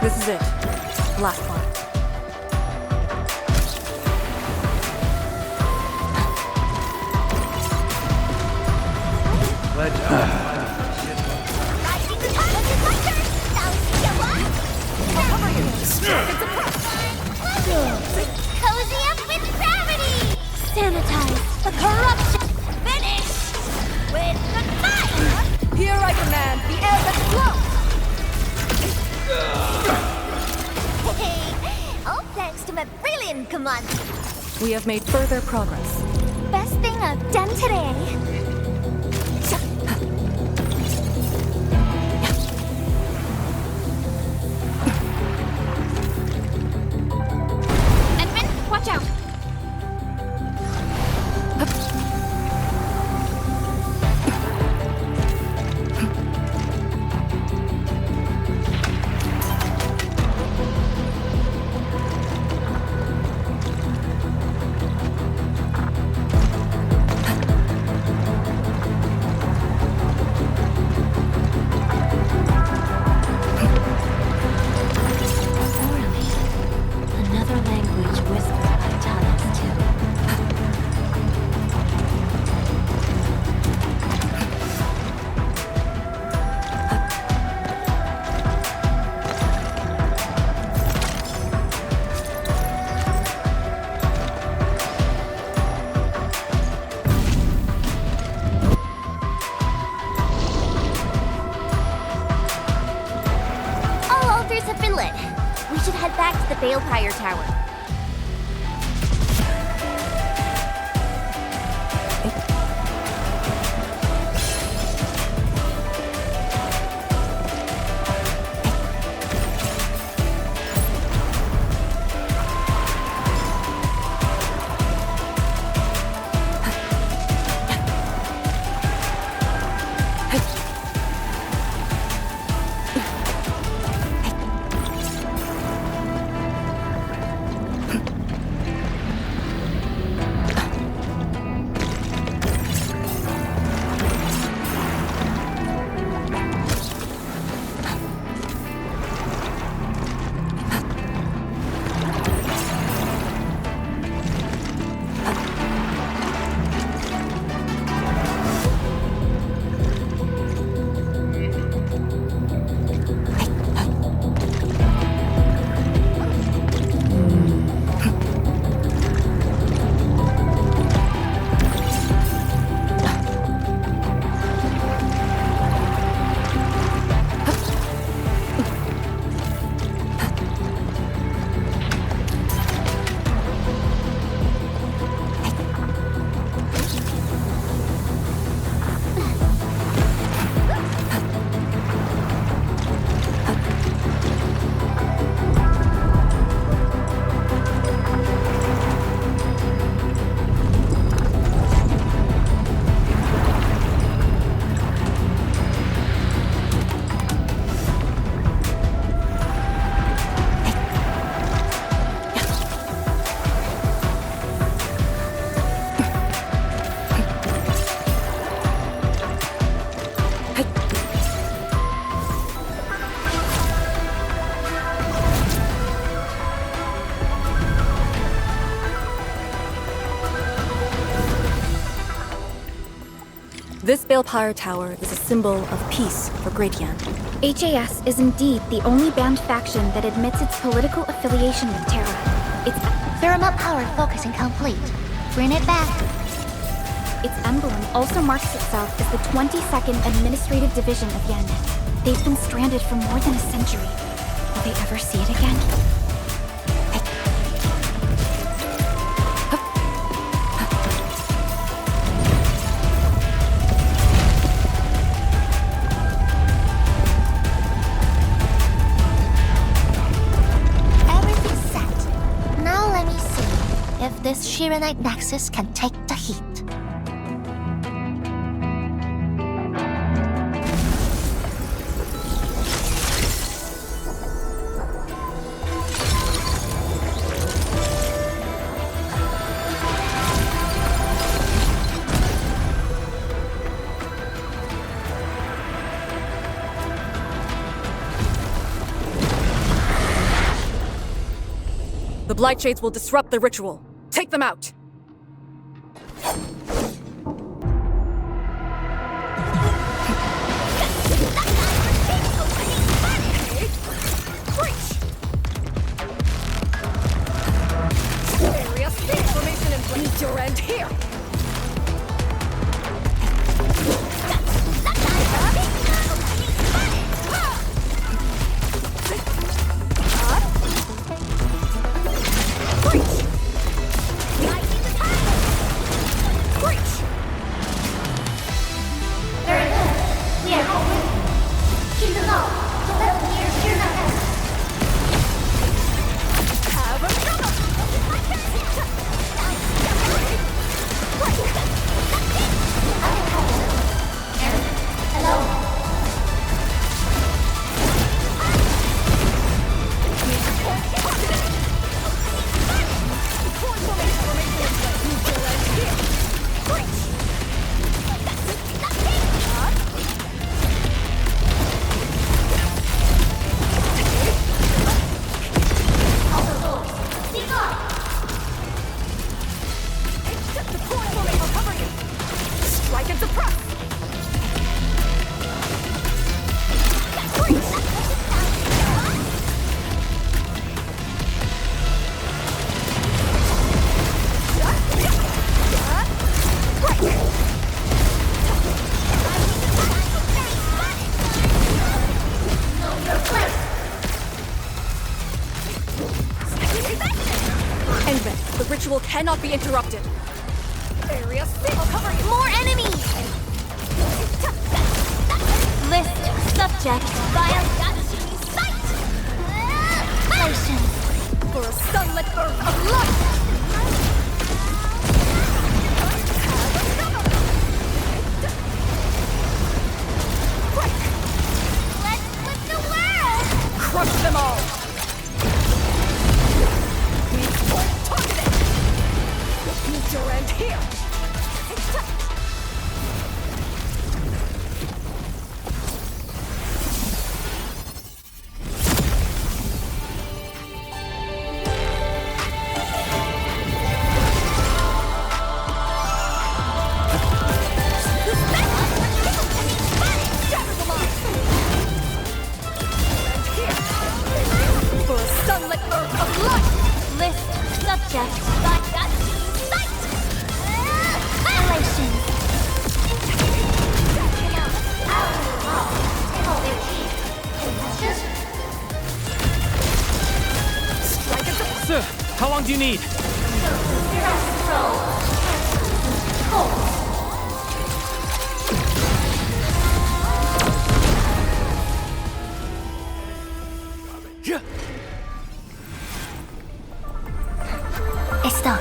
This is it. Last one. Cozy up with gravity! Sanitize the corruption! Finish with the fire! Here I command the air that flows! Hey, all thanks to my brilliant command. We have made further progress. Best thing I've done today. Edmund, watch out! Another language whispered by tongues, too. All altars have been lit. We should head back to the Balefire Tower. This Balefire Tower is a symbol of peace for Great Yan. HAS is indeed the only banned faction that admits its political affiliation with Terra. Its Thermal power focusing complete. Bring it back. Its emblem also marks itself as the 22nd Administrative Division of Yen. They've been stranded for more than a century. Will they ever see it again? Everything's set. Now let me see if this Shiranite Nexus can take the heat. The Blightshades will disrupt the ritual. Take them out! Area C formation in place. Meet your end here. The ritual cannot be interrupted. Area C. I'll cover you. More enemies. List subject. Biology sight. Potions. For a sunlit birth of light. Let's flip the world. Crush them all! Meet your end here. For a sunlit earth of light! List subject. Sight. Violation. Sir, how long do you need? It's done.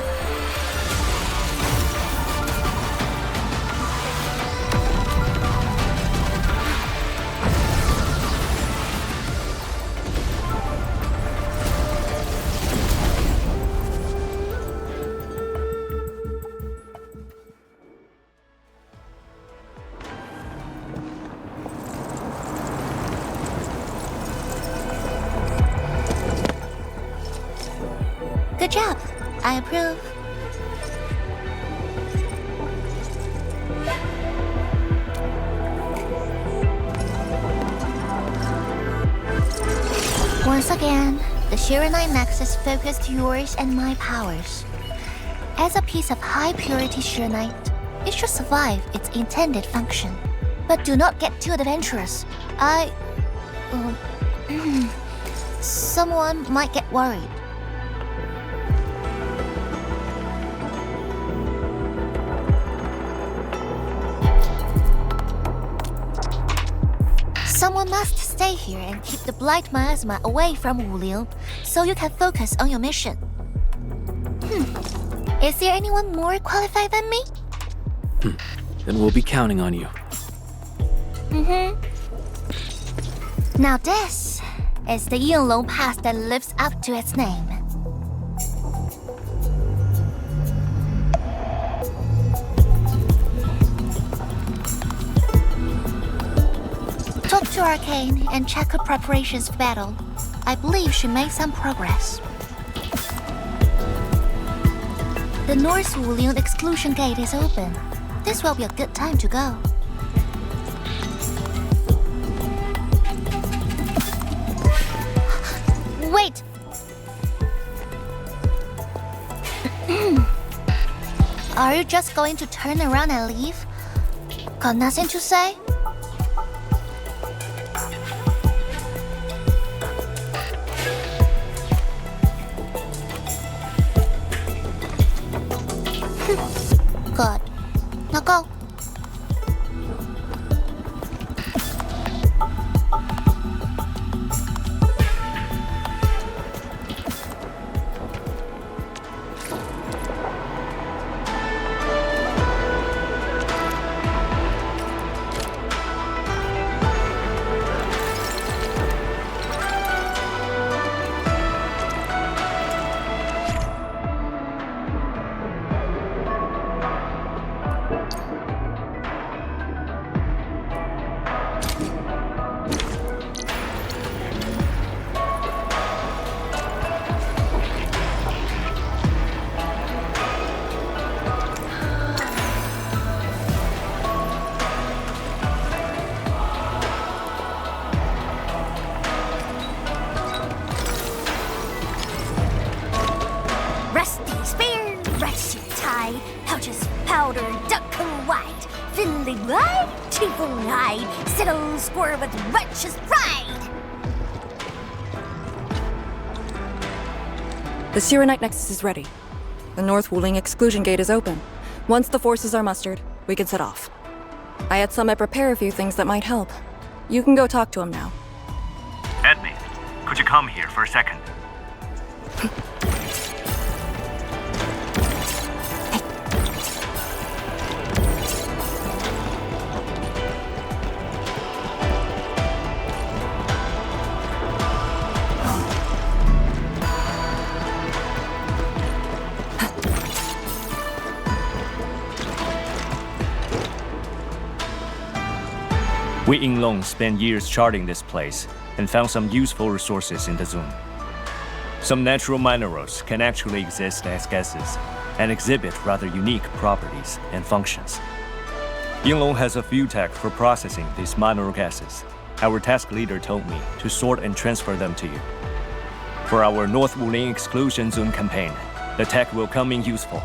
Good job. I approve. Once again, the Shiranite Nexus focused yours and my powers. As a piece of high-purity Shiranite, it should survive its intended function. But do not get too adventurous. Someone might get worried. Someone must stay here and keep the Blight Miasma away from Wuliu, so you can focus on your mission. Is there anyone more qualified than me? Then we'll be counting on you. Now this is the Yinglong Pass that lives up to its name. Talk to Arcane and check her preparations for battle. I believe she made some progress. The North Wulian exclusion gate is open. This will be a good time to go. Wait! Are you just going to turn around and leave? Got nothing to say? Good. Now go. Square with righteous pride! The Shiranite Nexus is ready. The North Wuling exclusion gate is open. Once the forces are mustered, we can set off. I had Summit prepare a few things that might help. You can go talk to him now. Edme, could you come here for a second? We Yinglong spent years charting this place and found some useful resources in the zone. Some natural minerals can actually exist as gases and exhibit rather unique properties and functions. Yinglong has a few tech for processing these mineral gases. Our task leader told me to sort and transfer them to you. For our North Wuling Exclusion Zone campaign, the tech will come in useful.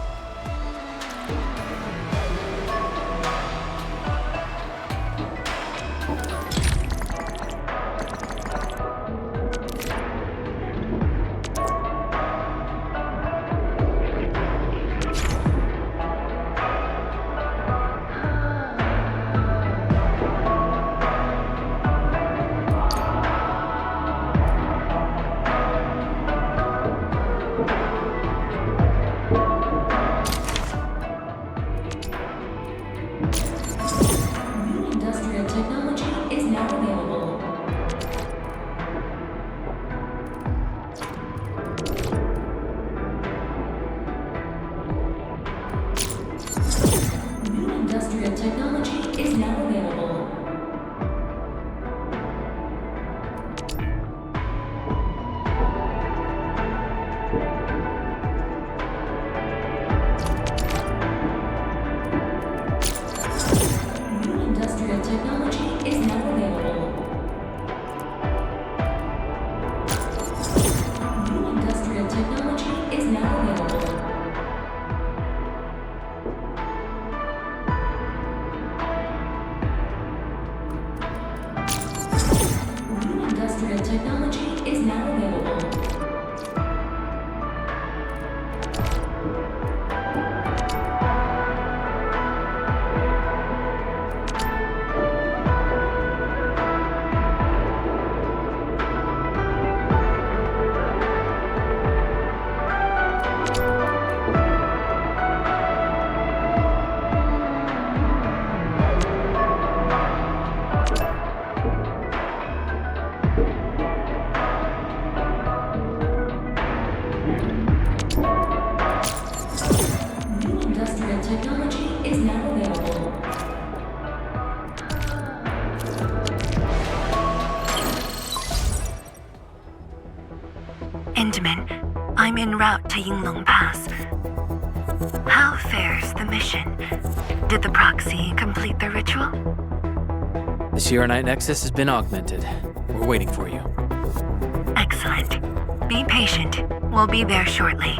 industrial technology is now available. Endman, I'm en route to Yinglong Pass. How fares the mission? Did the proxy complete the ritual? The Shiranite Nexus has been augmented. We're waiting for you. Excellent. Be patient. We'll be there shortly.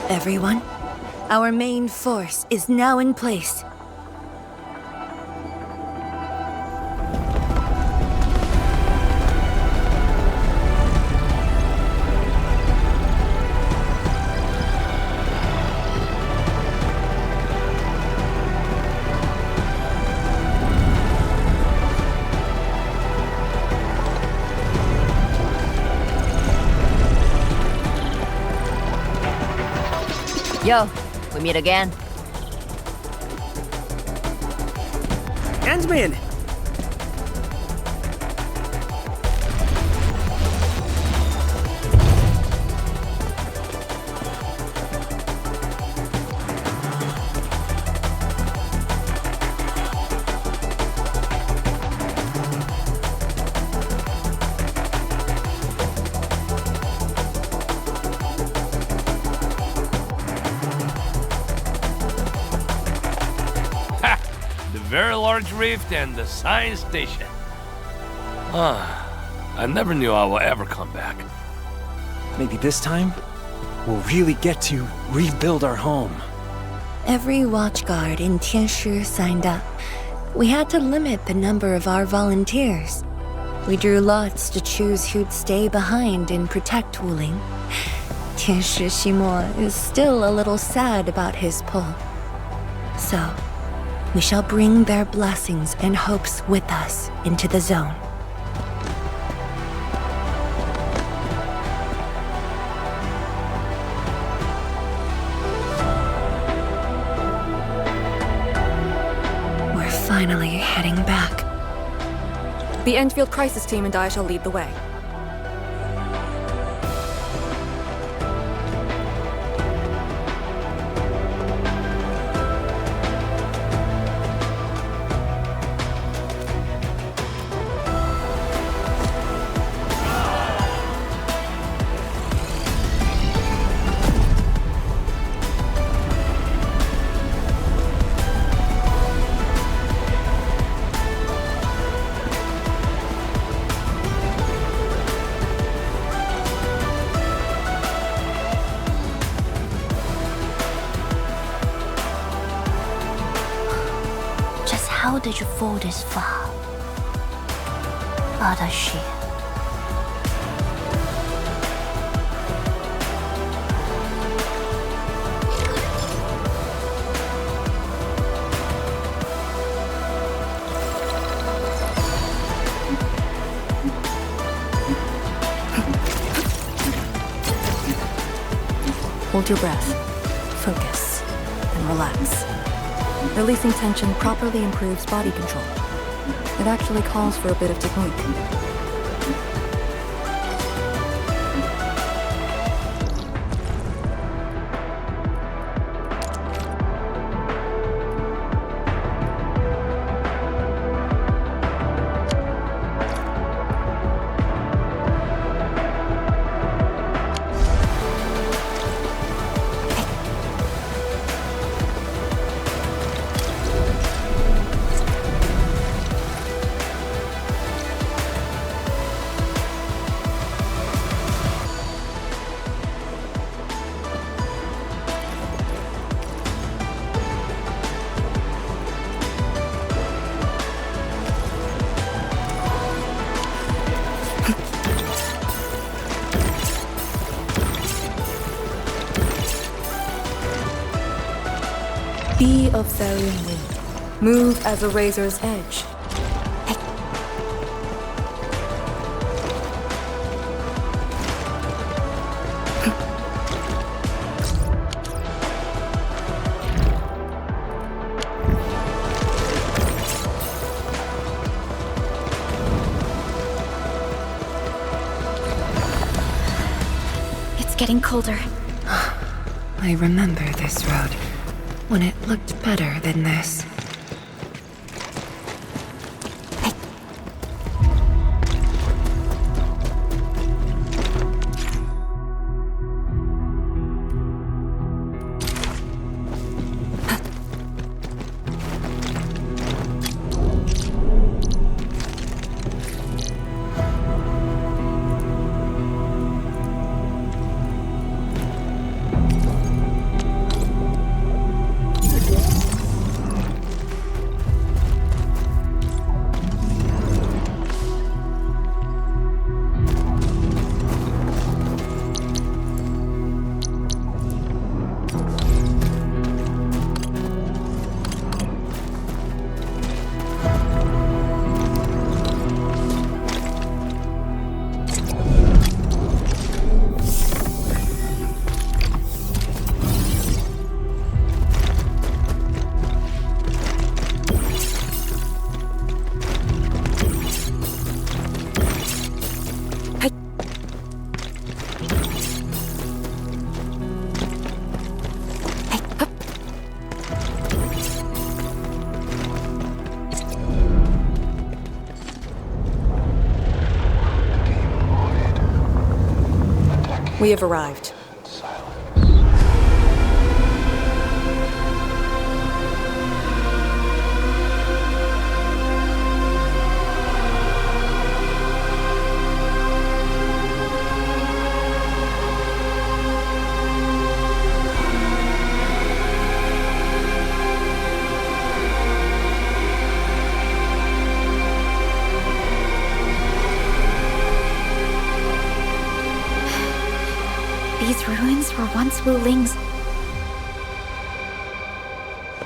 Everyone, our main force is now in place. Yo, we meet again. Endman! Very large rift and the science station. I never knew I would ever come back. Maybe this time, we'll really get to rebuild our home. Every watchguard in Tianshi signed up. We had to limit the number of our volunteers. We drew lots to choose who'd stay behind and protect Wuling. Tianshi Ximo is still a little sad about his pull. So, we shall bring their blessings and hopes with us into the zone. We're finally heading back. The Endfield crisis team and I shall lead the way. How did you fall this far? Adashi. Hold your breath, focus, and relax. Releasing tension properly improves body control. It actually calls for a bit of technique. Be of varying wind. Move as a razor's edge. It's getting colder. I remember this road, when it looked better than this. We have arrived. These ruins were once Wuling's.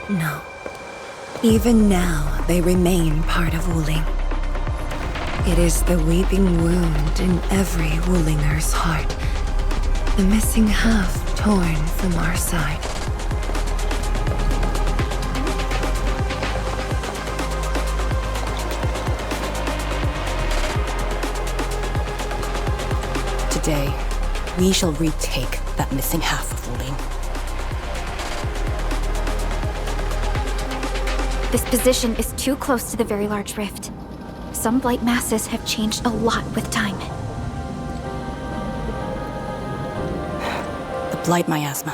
No. Even now, they remain part of Wuling. It is the weeping wound in every Wulinger's heart. The missing half torn from our side. Today, we shall retake that missing half of Wuling. This position is too close to the very large rift. Some blight masses have changed a lot with time. The Blight Miasma.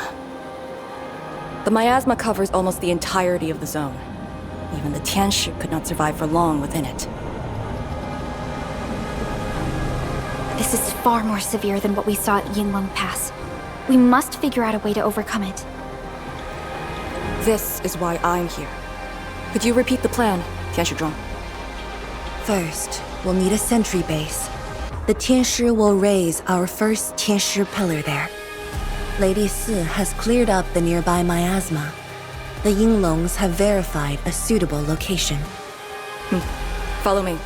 The miasma covers almost the entirety of the zone. Even the Tianshi could not survive for long within it. This is far more severe than what we saw at Yinglong Pass. We must figure out a way to overcome it. This is why I'm here. Could you repeat the plan, Tianshi? First, we'll need a sentry base. The Tianshi will raise our first Tianshi pillar there. Lady Si has cleared up the nearby miasma. The Yinglongs have verified a suitable location. Follow me.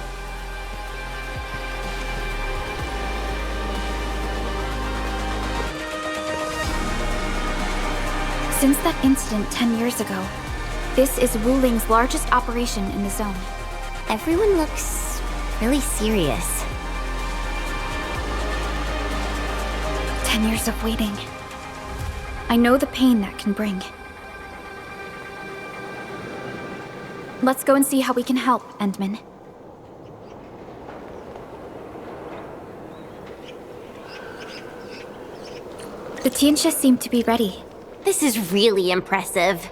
Since that incident 10 years ago, this is Wuling's largest operation in the zone. Everyone looks really serious. 10 years of waiting. I know the pain that can bring. Let's go and see how we can help, Endman. The Tianshi seem to be ready. This is really impressive.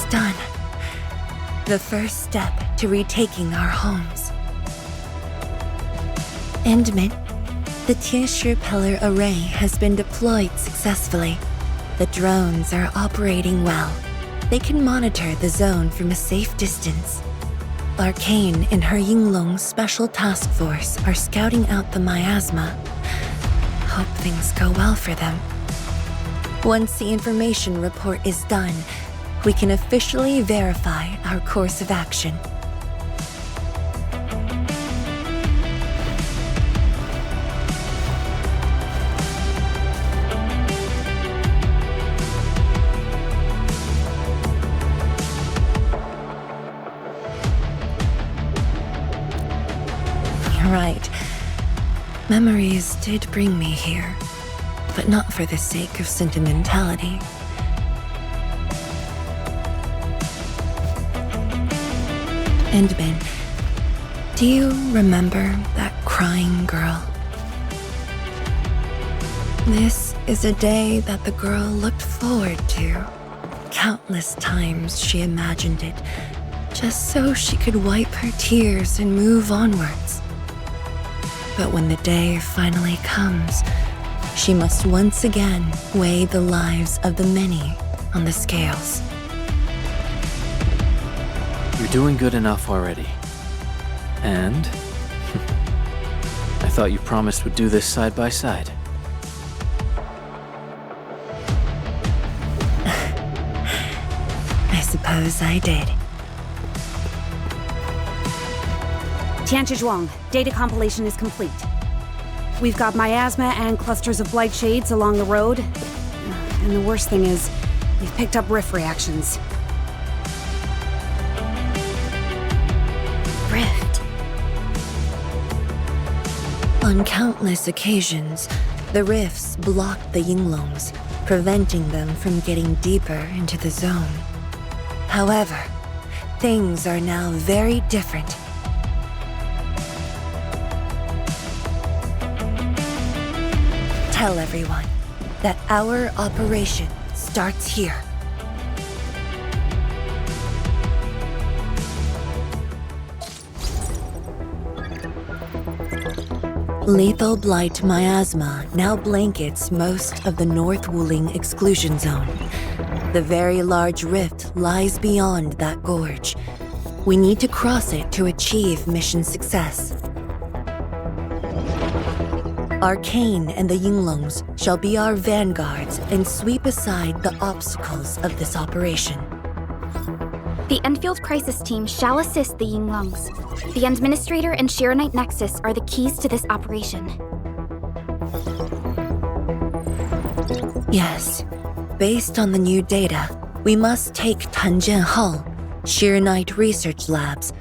almost done. The first step to retaking our homes. Endman, the Tianshi Pillar Array has been deployed successfully. The drones are operating well. They can monitor the zone from a safe distance. Arcane and her Yinglong Special Task Force are scouting out the miasma. Hope things go well for them. Once the information report is done, we can officially verify our course of action. You're right. Memories did bring me here, but not for the sake of sentimentality. Endman, do you remember that crying girl? This is a day that the girl looked forward to. Countless times she imagined it, just so she could wipe her tears and move onwards. But when the day finally comes, she must once again weigh the lives of the many on the scales. You're doing good enough already. And I thought you promised we'd do this side by side. I suppose I did. Tianchi, data compilation is complete. We've got miasma and clusters of blight shades along the road. And the worst thing is, we've picked up rift reactions. Rift. On countless occasions, the rifts blocked the Yinglongs, preventing them from getting deeper into the zone. However, things are now very different. Tell everyone that our operation starts here. Lethal blight miasma now blankets most of the North Wuling exclusion zone. The very large rift lies beyond that gorge. We need to cross it to achieve mission success. Arcane and the Yinglongs shall be our vanguards and sweep aside the obstacles of this operation. The Endfield Crisis Team shall assist the Yinglongs. The Administrator and Shiranite Nexus are the keys to this operation. Yes. Based on the new data, we must take Tanjian Hall, Shiranite Research Labs,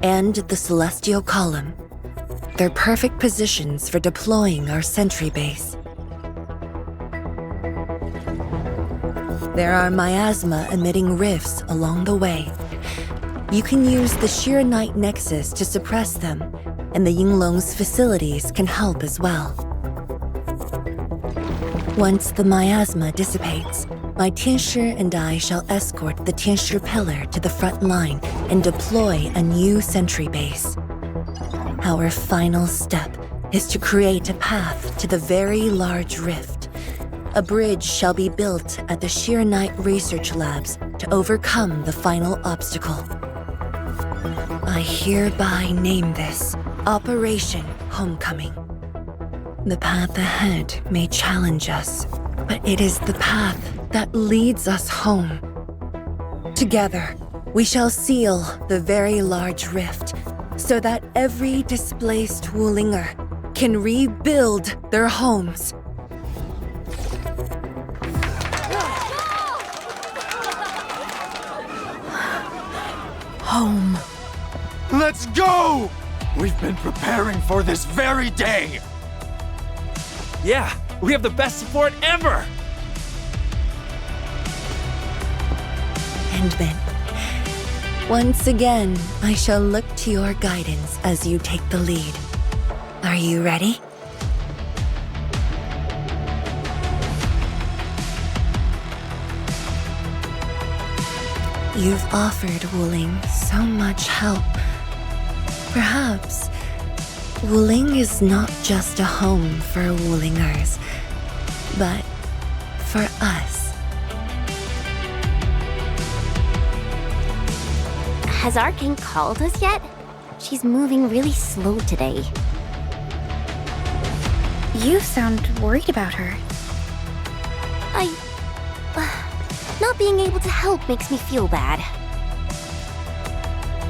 and the Celestial Column. They're perfect positions for deploying our sentry base. There are miasma-emitting rifts along the way. You can use the Shiranite Nexus to suppress them, and the Yinglong's facilities can help as well. Once the miasma dissipates, my Tianshi and I shall escort the Tianshi Pillar to the front line and deploy a new sentry base. Our final step is to create a path to the very large rift. A bridge shall be built at the Shiranite Research Labs to overcome the final obstacle. I hereby name this Operation Homecoming. The path ahead may challenge us, but it is the path that leads us home. Together, we shall seal the very large rift so that every displaced Wulinger can rebuild their homes. Home. Let's go! We've been preparing for this very day! Yeah, we have the best support ever! Endman, once again, I shall look to your guidance as you take the lead. Are you ready? You've offered Wuling so much help. Perhaps Wuling is not just a home for Wulingers, but for us. Has Arcane called us yet? She's moving really slow today. You sound worried about her. Not being able to help makes me feel bad.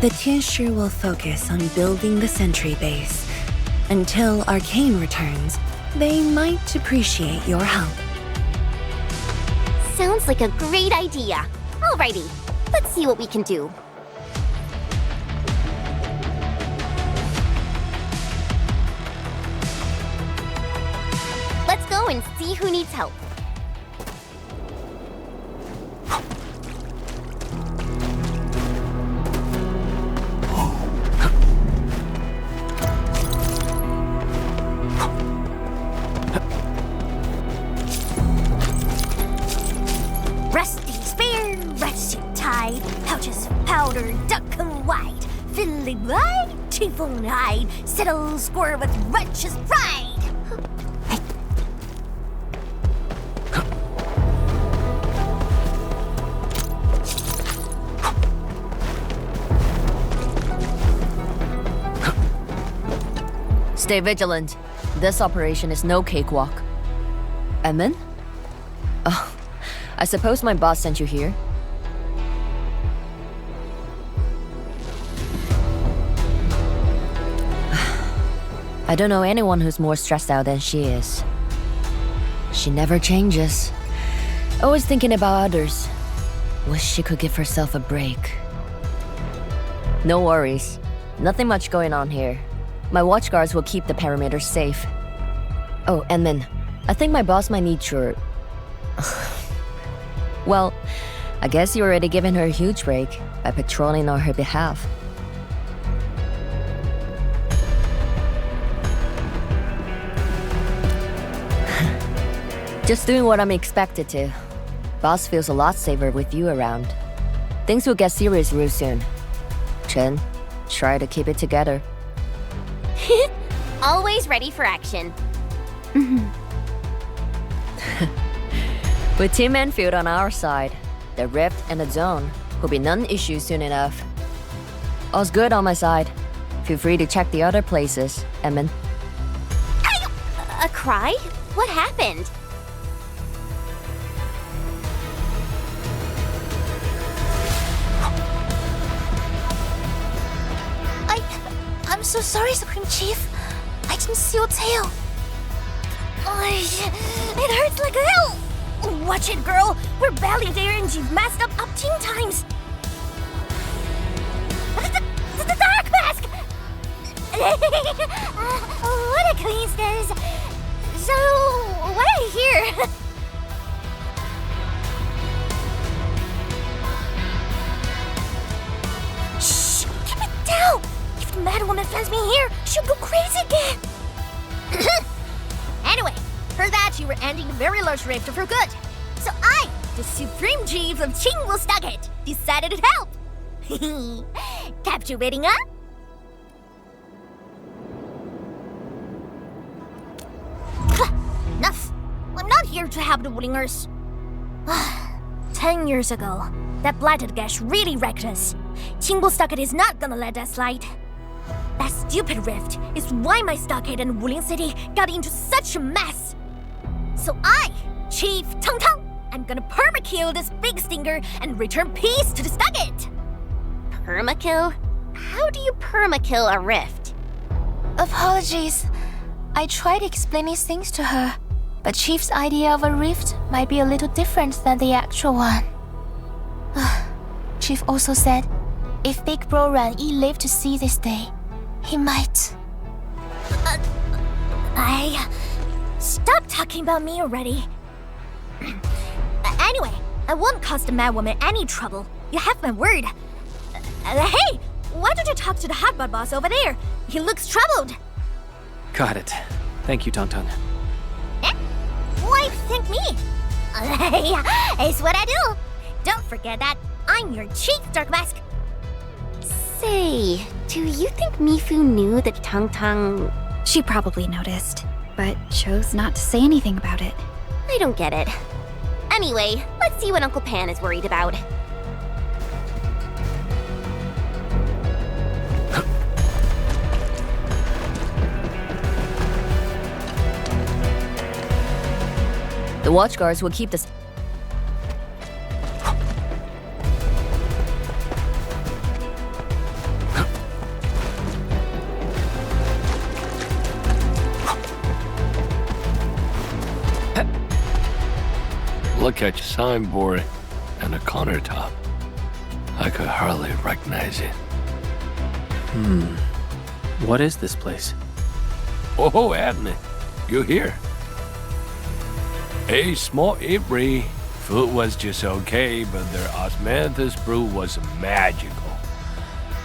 The Tianshu will focus on building the sentry base. Until Arcane returns, they might appreciate your help. Sounds like a great idea. Alrighty, let's see what we can do. Let's go and see who needs help. Rusty spear, rusty tide, pouches of powder, duck and white, fiddly blind, chief on hide, settle score with righteous pride. Stay vigilant. This operation is no cakewalk. Edmund? Oh, I suppose my boss sent you here? I don't know anyone who's more stressed out than she is. She never changes. Always thinking about others. Wish she could give herself a break. No worries. Nothing much going on here. My watch guards will keep the perimeter safe. Oh, and then, I think my boss might need your... Well, I guess you already given her a huge break by patrolling on her behalf. Just doing what I'm expected to. Boss feels a lot safer with you around. Things will get serious real soon. Chen, try to keep it together. Always ready for action. With Team Endfield on our side, the rift and the zone will be non-issue soon enough. All's good on my side. Feel free to check the other places, Emin. A cry? What happened? I'm so sorry, Supreme Chief. I didn't see your tail. It hurts like hell. Watch it, girl. We're barely there and you've messed up 10 times. The dark mask! What a coincidence. So, why are you here? Shh! Keep it down! If the mad woman finds me here, she'll go crazy again! Anyway, heard that you were ending the very large rift for good. So I, the Supreme Chief of Qingwu, decided to help! Captivating, huh? Enough! I'm not here to help the Wulingers. 10 years ago, that blighted gash really wrecked us. Qingwu is not gonna let that slide. That stupid rift is why my stockade and Wuling City got into such a mess. So I, Chief Tong Tong, I'm gonna permakill this big stinger and return peace to the stockade. Permakill? How do you permakill a rift? Apologies. I tried explaining things to her, but Chief's idea of a rift might be a little different than the actual one. Chief also said, if Big Bro Ran Yi lived to see this day, he might. Stop talking about me already. Anyway, I won't cause the mad woman any trouble. You have my word. Hey, why don't you talk to the hotbot boss over there? He looks troubled. Got it. Thank you, Tonton. Eh? Why thank me? It's what I do. Don't forget that I'm your chief, Dark Mask. Say, do you think Mifu knew that Tang Tang... She probably noticed, but chose not to say anything about it. I don't get it. Anyway, let's see what Uncle Pan is worried about. The watchguards will keep this. Look at your signboard and the countertop. I could hardly recognize it. What is this place? Oh, Admin, you're here. A small April. Food was just okay, but their osmanthus brew was magical.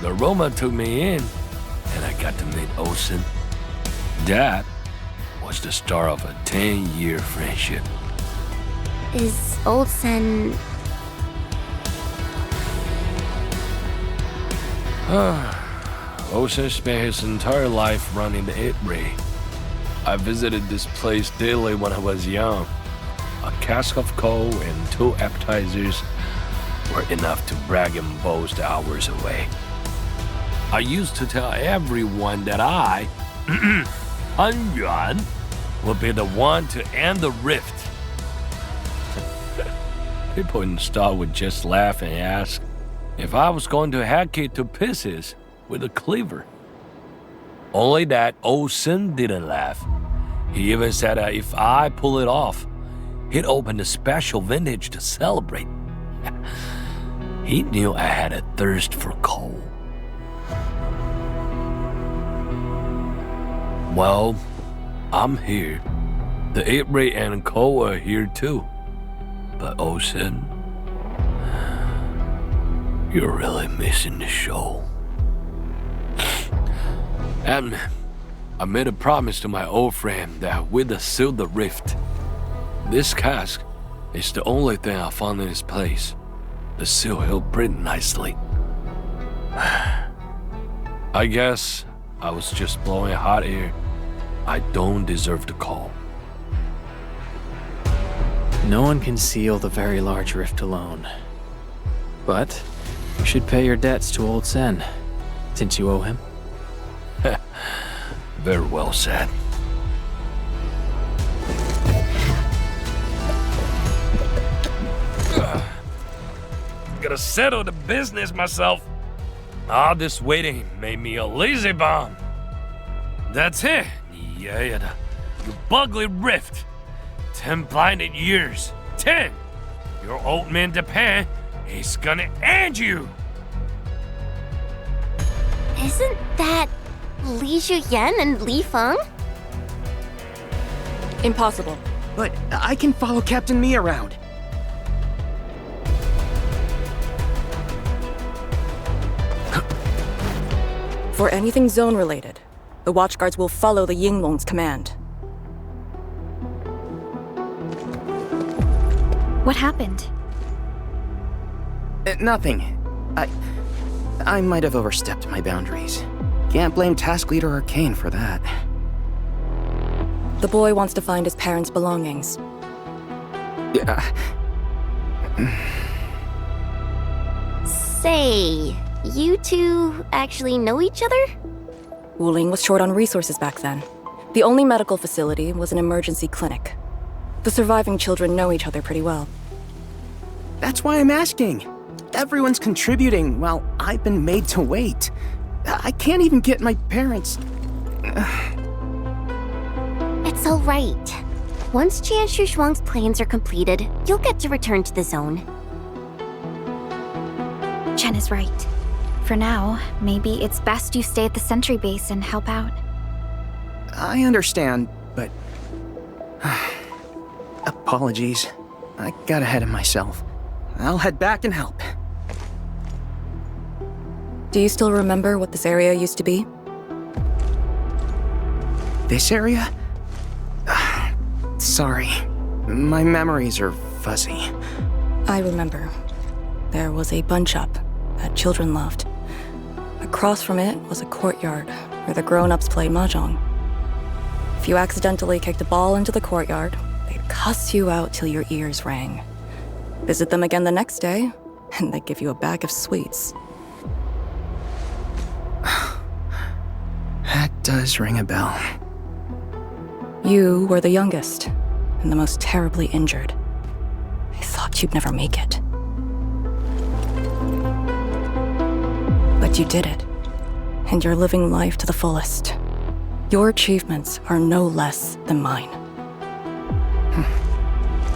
The aroma took me in, and I got to meet Olsen. That was the start of a 10-year friendship. Is Old Sen... Olsen spent his entire life running the April. I visited this place daily when I was young. A cask of coal and 2 appetizers were enough to brag and boast hours away. I used to tell everyone that I, Han Yuan, would be the one to end the rift. People in the store would just laugh and ask if I was going to hack it to pieces with a cleaver. Only that old Sin didn't laugh. He even said that if I pull it off, he'd open a special vintage to celebrate. He knew I had a thirst for coal. Well, I'm here. The April and coal are here too. But Osen, you're really missing the show. And I made a promise to my old friend that we'd seal the rift. This cask is the only thing I found in this place. The seal held pretty nicely. I guess I was just blowing hot air. I don't deserve the call. No one can seal the very large rift alone. But you should pay your debts to Old Sen, since you owe him. Very well said. Gotta settle the business myself. All this waiting made me a lazy bum. That's it. Yeah, you bugly rift. 10 blinded years. 10! Your old man Japan is gonna end you! Isn't that Li Zhuyan and Li Feng? Impossible. But I can follow Captain Mi around. For anything zone-related, the watchguards will follow the Yinglong's command. What happened? Nothing. I might have overstepped my boundaries. Can't blame Task Leader Arcane for that. The boy wants to find his parents' belongings. Yeah. Say, you two actually know each other? Wuling was short on resources back then. The only medical facility was an emergency clinic. The surviving children know each other pretty well. That's why I'm asking. Everyone's contributing while I've been made to wait. I can't even get my parents... It's all right. Once Jian Shuang plans are completed, you'll get to return to the zone. Chen is right. For now, maybe it's best you stay at the sentry base and help out. I understand, but... Apologies. I got ahead of myself. I'll head back and help. Do you still remember what this area used to be? This area? Sorry. My memories are fuzzy. I remember. there was a bun shop that children loved. Across from it was a courtyard where the grown-ups played mahjong. If you accidentally kicked a ball into the courtyard, they'd cuss you out till your ears rang. Visit them again the next day, and they'd give you a bag of sweets. That does ring a bell. You were the youngest, and the most terribly injured. I thought you'd never make it. But you did it, and you're living life to the fullest. Your achievements are no less than mine.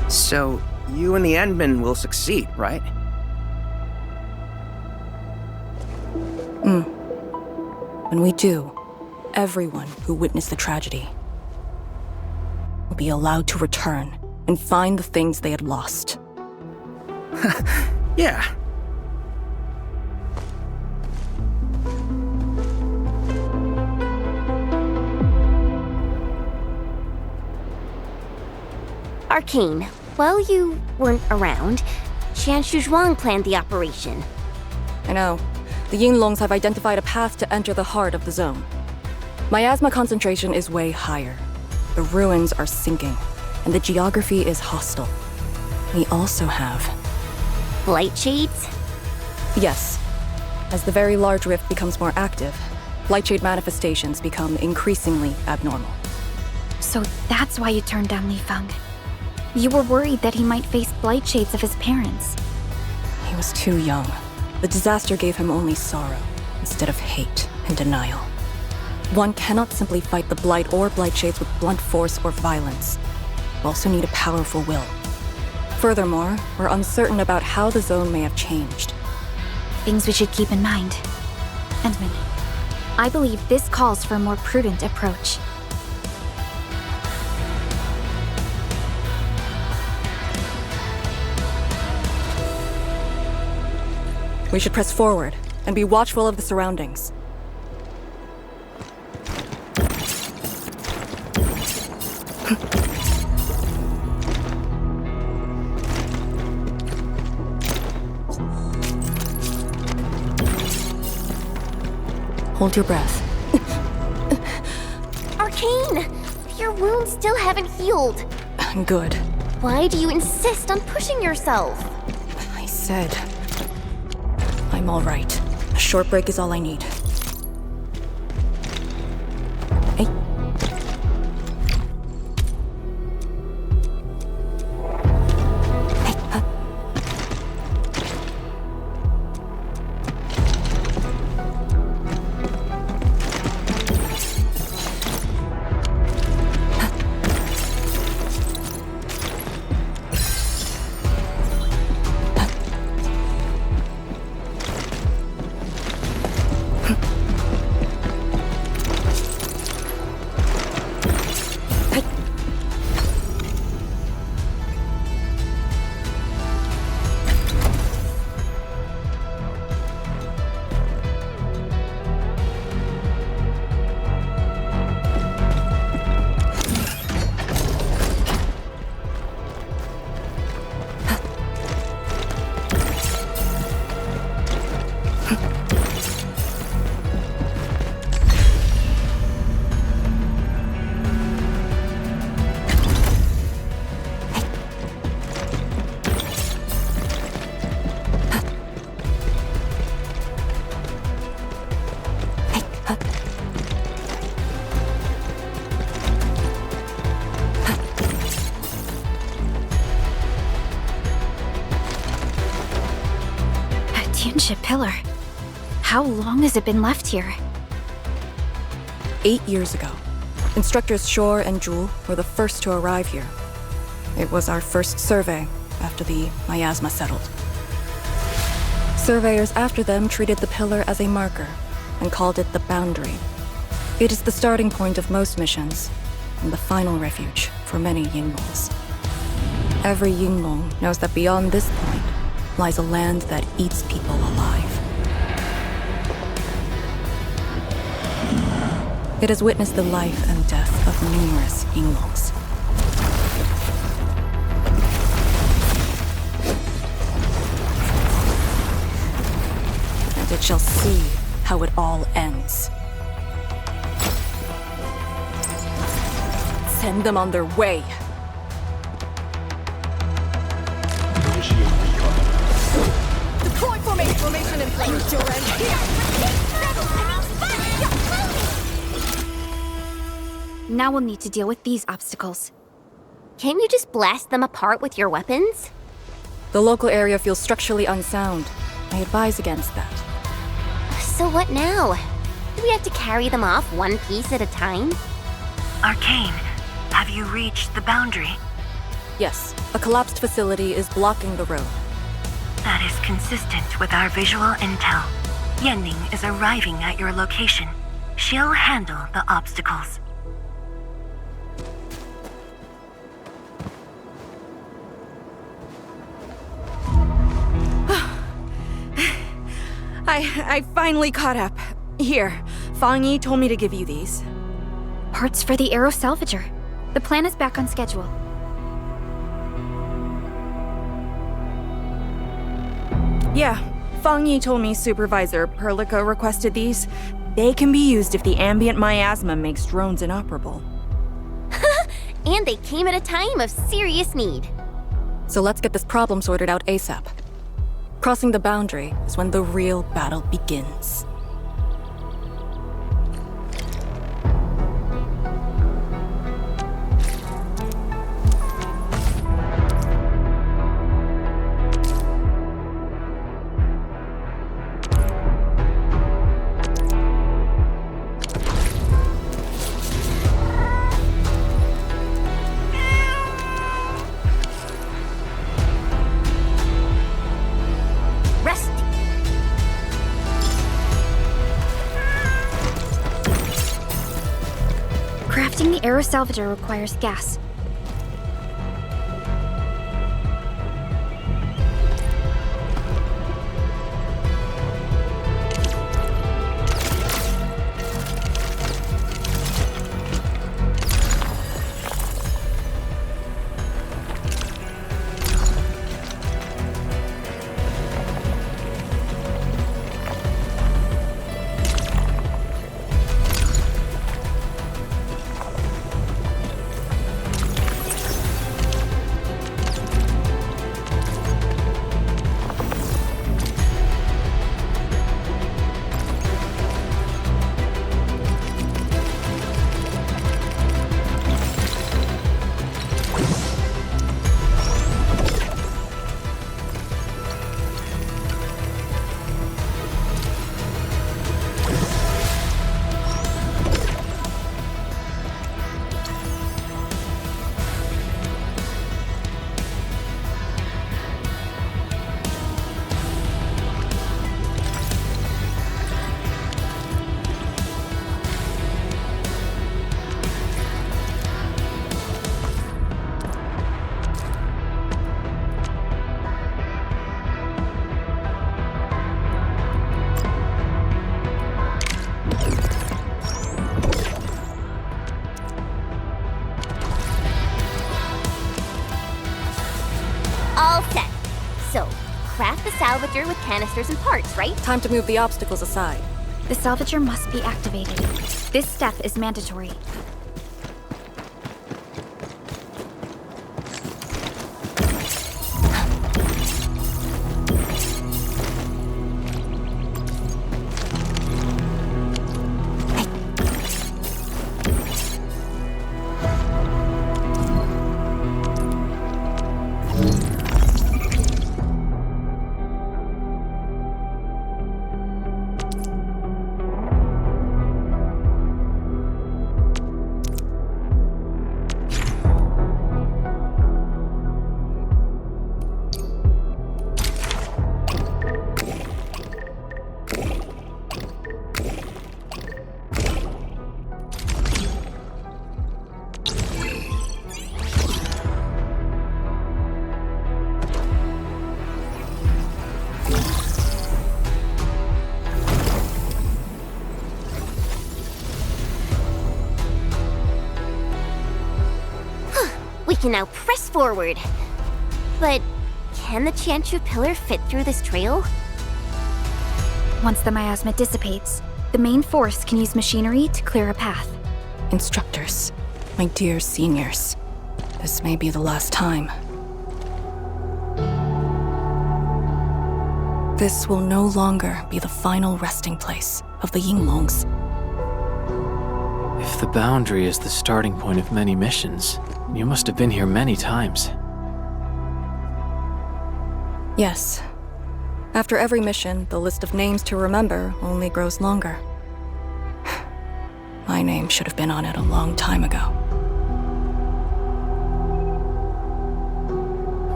So, you and the Endmen will succeed, right? When we do, everyone who witnessed the tragedy will be allowed to return and find the things they had lost. Yeah. Arcane, while you weren't around, Qian Shuzhuang planned the operation. I know. The Yinglongs have identified a path to enter the heart of the zone. Miasma concentration is way higher. The ruins are sinking, and the geography is hostile. We also have... Blight shades? Yes. As the very large rift becomes more active, Blightshade manifestations become increasingly abnormal. So that's why you turned down Li Feng. You were worried that he might face blight shades of his parents. He was too young. The disaster gave him only sorrow, instead of hate and denial. One cannot simply fight the blight or blight shades with blunt force or violence. You also need a powerful will. Furthermore, we're uncertain about how the zone may have changed. Things we should keep in mind. Endman, I believe this calls for a more prudent approach. We should press forward and be watchful of the surroundings. Hold your breath. Arcane! Your wounds still haven't healed. Good. Why do you insist on pushing yourself? I said... I'm all right. A short break is all I need. Hey. Pillar. How long has it been left here? 8 years ago, instructors Shore and Jewel were the first to arrive here. It was our first survey after the miasma settled. Surveyors after them treated the pillar as a marker and called it the boundary. It is the starting point of most missions and the final refuge for many Yinglongs. Every Yinglong knows that beyond this point lies a land that eats people alive. It has witnessed the life and death of numerous Yinglongs. shall see how it all ends. Send them on their way. Deploy formation in place. Now we'll need to deal with these obstacles. Can't you just blast them apart with your weapons? The local area feels structurally unsound. I advise against that. So what now? Do we have to carry them off one piece at a time? Arcane, have you reached the boundary? Yes, a collapsed facility is blocking the road. That is consistent with our visual intel. Yenning is arriving at your location. She'll handle the obstacles. I finally caught up. Here, Fang Yi told me to give you these. Parts for the Aero Salvager. The plan is back on schedule. Yeah, Fang Yi told me Supervisor Perlica requested these. They can be used if the ambient miasma makes drones inoperable. And they came at a time of serious need. So let's get this problem sorted out ASAP. Crossing the boundary is when the real battle begins. Crafting the Aero Salvager requires gas. All set. So, craft the Salvager with canisters and parts, right? Time to move the obstacles aside. The Salvager must be activated. This step is mandatory. We can now press forward. But can the Chantru pillar fit through this trail? Once the miasma dissipates, the main force can use machinery to clear a path. Instructors, my dear seniors, this may be the last time. This will no longer be the final resting place of the Yinglongs. If the boundary is the starting point of many missions, you must have been here many times. Yes. After every mission, the list of names to remember only grows longer. My name should have been on it a long time ago.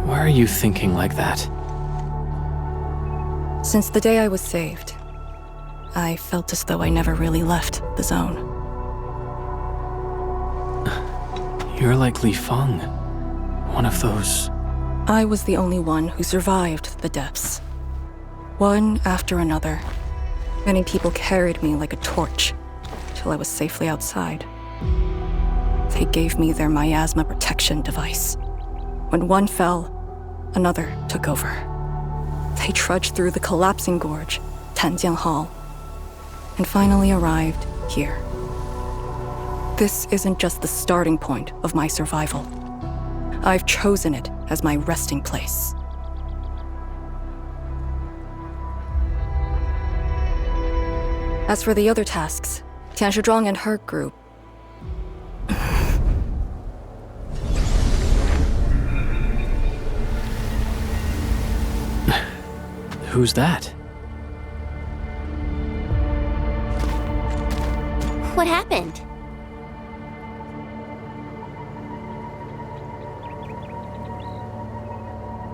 Why are you thinking like that? Since the day I was saved, I felt as though I never really left the zone. You're like Li Feng, one of those... I was the only one who survived the depths. One after another, many people carried me like a torch till I was safely outside. They gave me their miasma protection device. When one fell, another took over. They trudged through the collapsing gorge, Tanjiang Hall, and finally arrived here. This isn't just the starting point of my survival. I've chosen it as my resting place. As for the other tasks, Tian Shizhuang and her group... Who's that? What happened?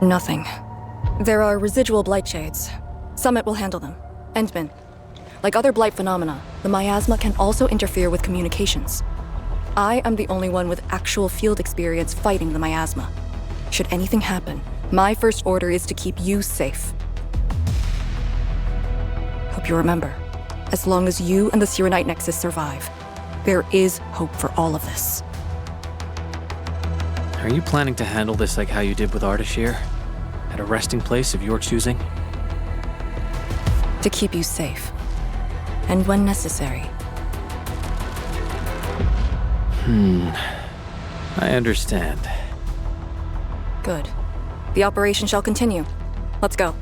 Nothing. There are residual blight shades. Summit will handle them. Endman. Like other blight phenomena, the miasma can also interfere with communications. I am the only one with actual field experience fighting the miasma. Should anything happen, my first order is to keep you safe. Hope you remember, as long as you and the Sirenite Nexus survive, there is hope for all of this. Are you planning to handle this like how you did with Ardashir? At a resting place of your choosing? To keep you safe. And when necessary. I understand. Good. The operation shall continue. Let's go.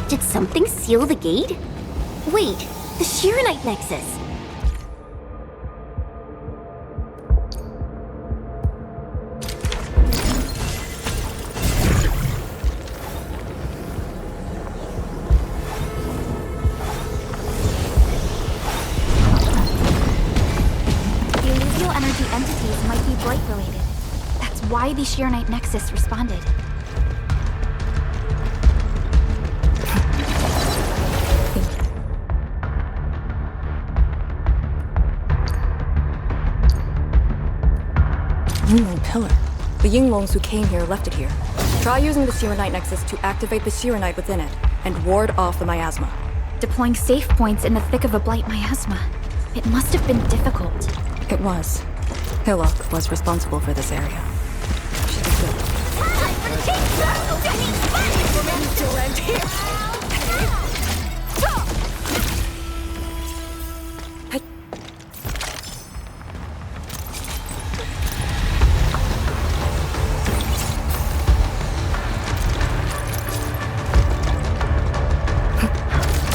Did something seal the gate? Wait, the Shirenite Nexus. The alluvial energy entities might be blight related. That's why the Shirenite Nexus responded. Yinglong pillar. The Yinglongs who came here left it here. Try using the Sirenite Nexus to activate the Sirenite within it and ward off the miasma. Deploying safe points in the thick of a blight miasma. It must have been difficult. It was. Hillock was responsible for this area. She did good.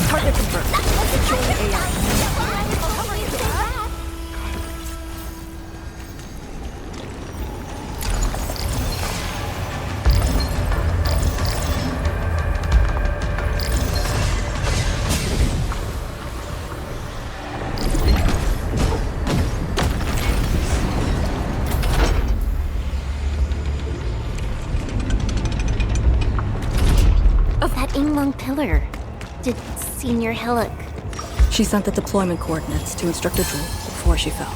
Target confirmed. Secure the AI. pillar? Did Senior Hillock... She sent the deployment coordinates to Instructor Drool before she fell.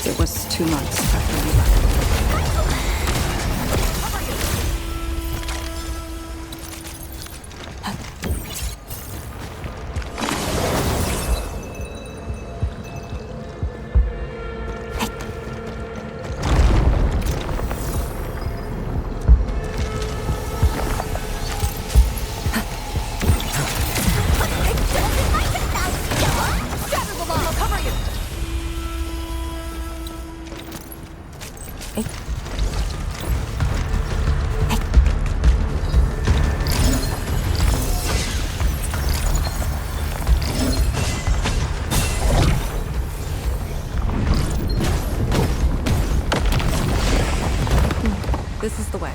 It was 2 months after we left. This is the way.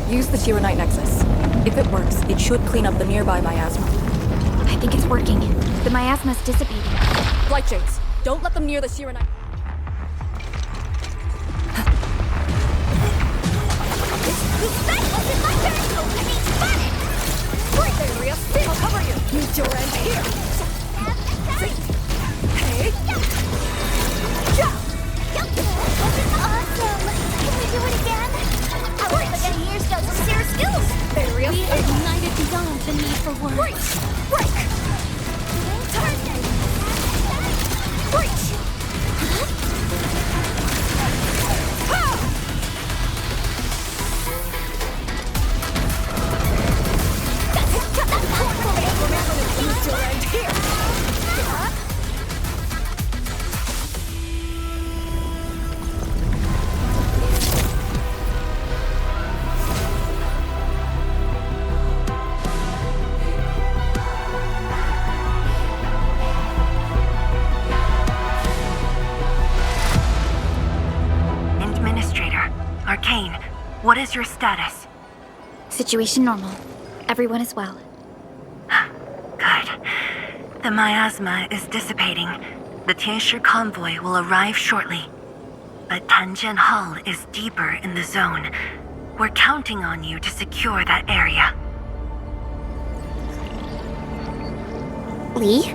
Use the Tyranite Nexus. If it works, it should clean up the nearby miasma. I think it's working. The miasma's dissipating. Blight Shades, don't let them near the Tyranite. Right there, Rios. I'll cover you. Meet your end here. Hey. Awesome! Can we do it again? I was like 10 years ago from Sarah Skills! There, Rios. We ignited beyond the need for words. Break! Turn it! Breach! What is your status? Situation normal. Everyone is well. Good. The miasma is dissipating. The Tianshi convoy will arrive shortly. But Tanjian Hull is deeper in the zone. We're counting on you to secure that area. Lee?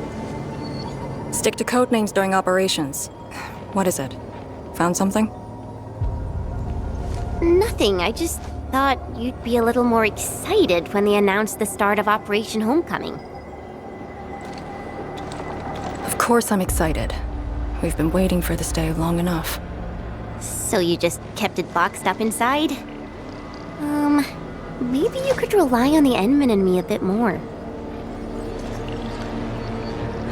Stick to code names during operations. What is it? Found something? Nothing. I just thought you'd be a little more excited when they announced the start of Operation Homecoming. Of course I'm excited. We've been waiting for this day long enough. So you just kept it boxed up inside? Maybe you could rely on the Endman and me a bit more.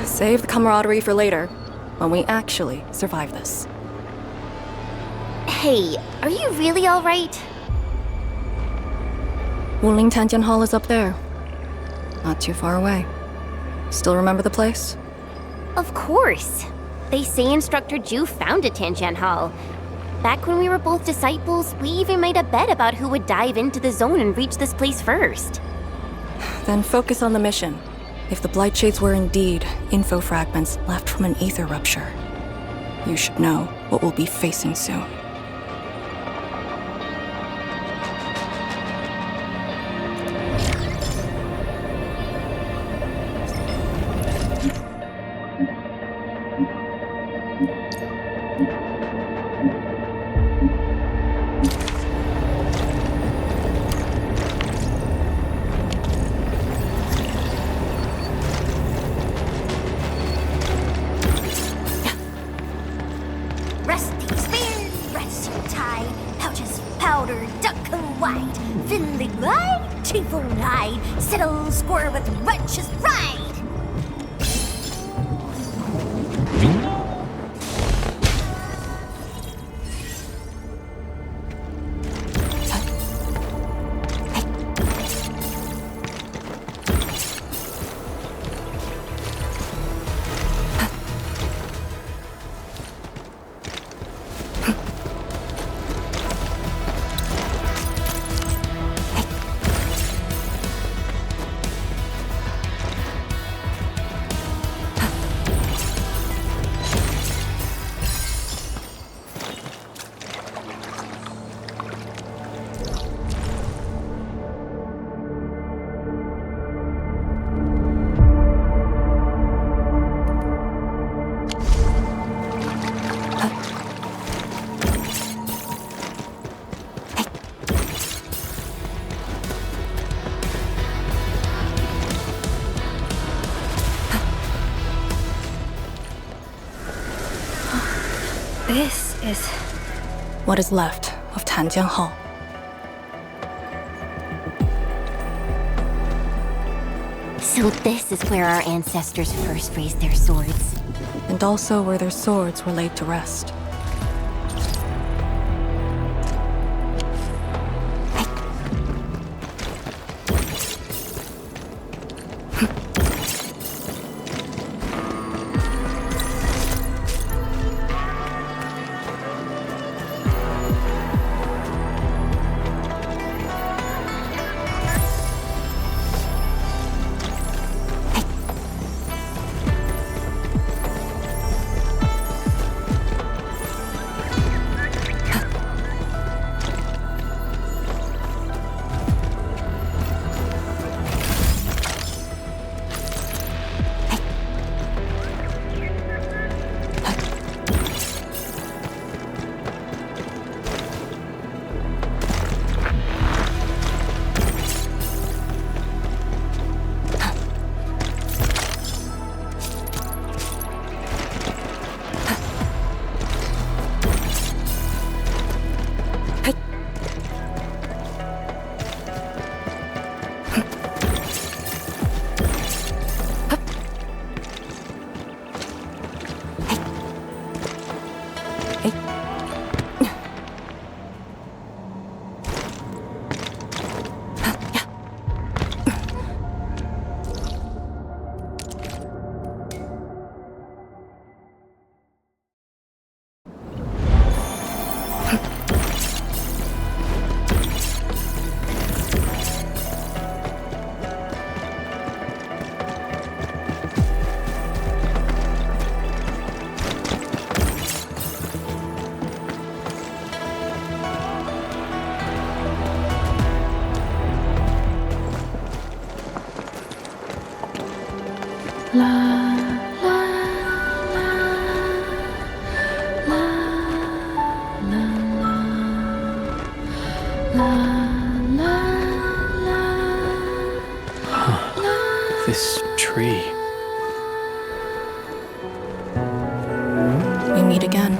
Save the camaraderie for later, when we actually survive this. Hey, are you really alright? Wuling Tantian Hall is up there. Not too far away. Still remember the place? Of course. They say Instructor Ju founded Tianjian Hall. Back when we were both disciples, we even made a bet about who would dive into the zone and reach this place first. Then focus on the mission. If the Blight Shades were indeed info fragments left from an ether rupture, you should know what we'll be facing soon. Rusty spear, rusty tie, pouches, powder, duck white, Finley light, Chiefo hide, settle square with righteous pride. This is what is left of Tanjiang Hall. So this is where our ancestors first raised their swords. And also where their swords were laid to rest. This tree. We meet again.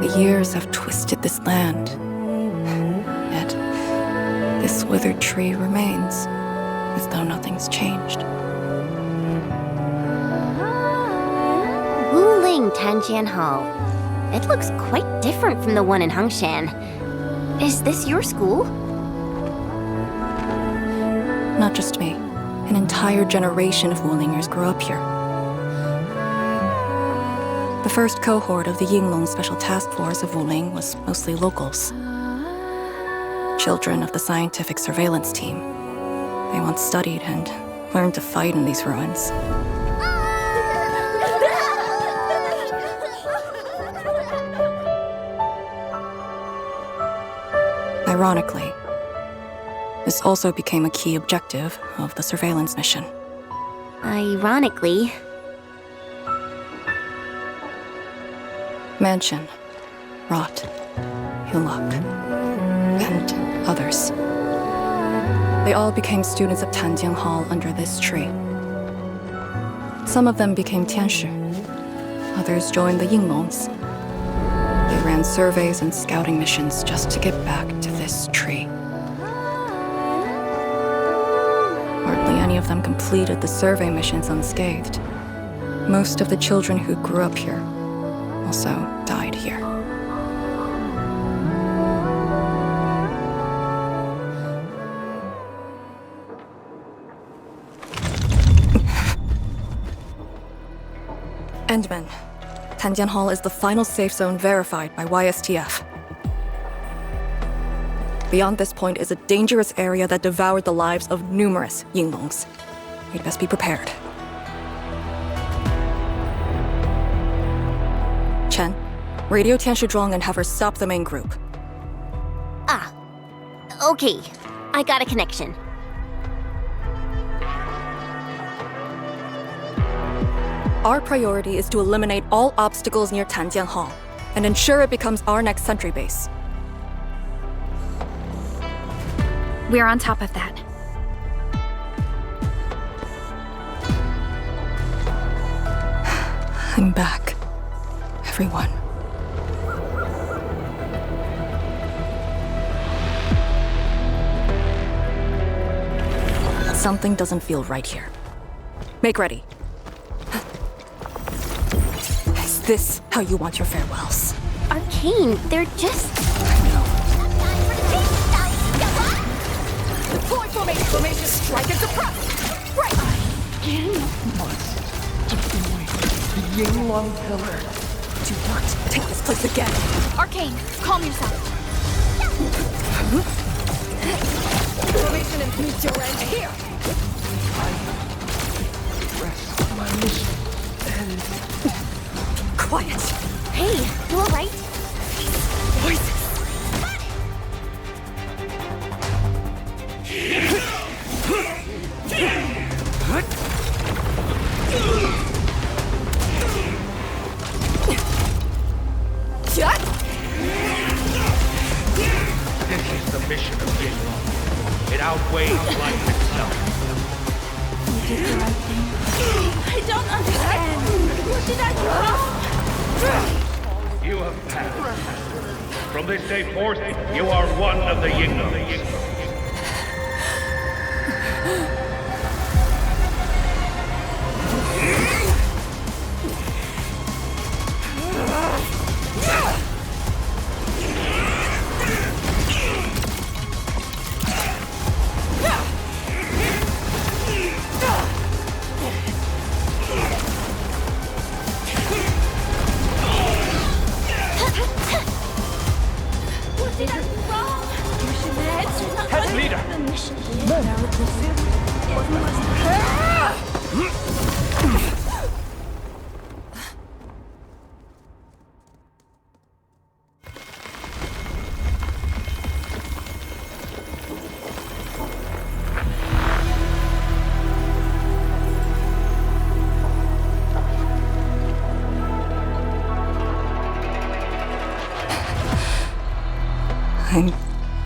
The years have twisted this land. Yet, this withered tree remains, as though nothing's changed. Wuling Tanjian Hall. It looks quite different from the one in Hangshan. Is this your school? Not just me. An entire generation of Wulingers grew up here. The first cohort of the Yinglong Special Task Force of Wuling was mostly locals. Children of the scientific surveillance team. They once studied and learned to fight in these ruins. Ironically, this also became a key objective of the surveillance mission. Ironically. Mansion, Rot, Hillock, and others. They all became students at Tanjiang Hall under this tree. Some of them became Tianshi. Others joined the Yinglongs. They ran surveys and scouting missions just to get back to this tree. Hardly any of them completed the survey missions unscathed. Most of the children who grew up here also died here. Endman, Tanjian Hall is the final safe zone verified by YSTF. Beyond this point is a dangerous area that devoured the lives of numerous Yinglongs. We'd best be prepared. Chen, radio Tianshi Zhuang and have her stop the main group. Ah. Okay. I got a connection. Our priority is to eliminate all obstacles near Tanjian Hall and ensure it becomes our next sentry base. We're on top of that. I'm back. Everyone. Something doesn't feel right here. Make ready. Is this how you want your farewells? Arcane, they're just... Formation, strike and suppress! Right! I must deploy the Yinglong pillar. Do not take this place again. Arcane, calm yourself. Formation and your end here! Rest my mission and... Quiet! Hey, you alright? Voices! This is the mission of Yinglong. It outweighs life itself. You did the right thing. I don't understand. What did I do? You have passed. From this day forth, you are one of the Yinglong. What did I do wrong? Mission heads. Head leader! The mission What was I'm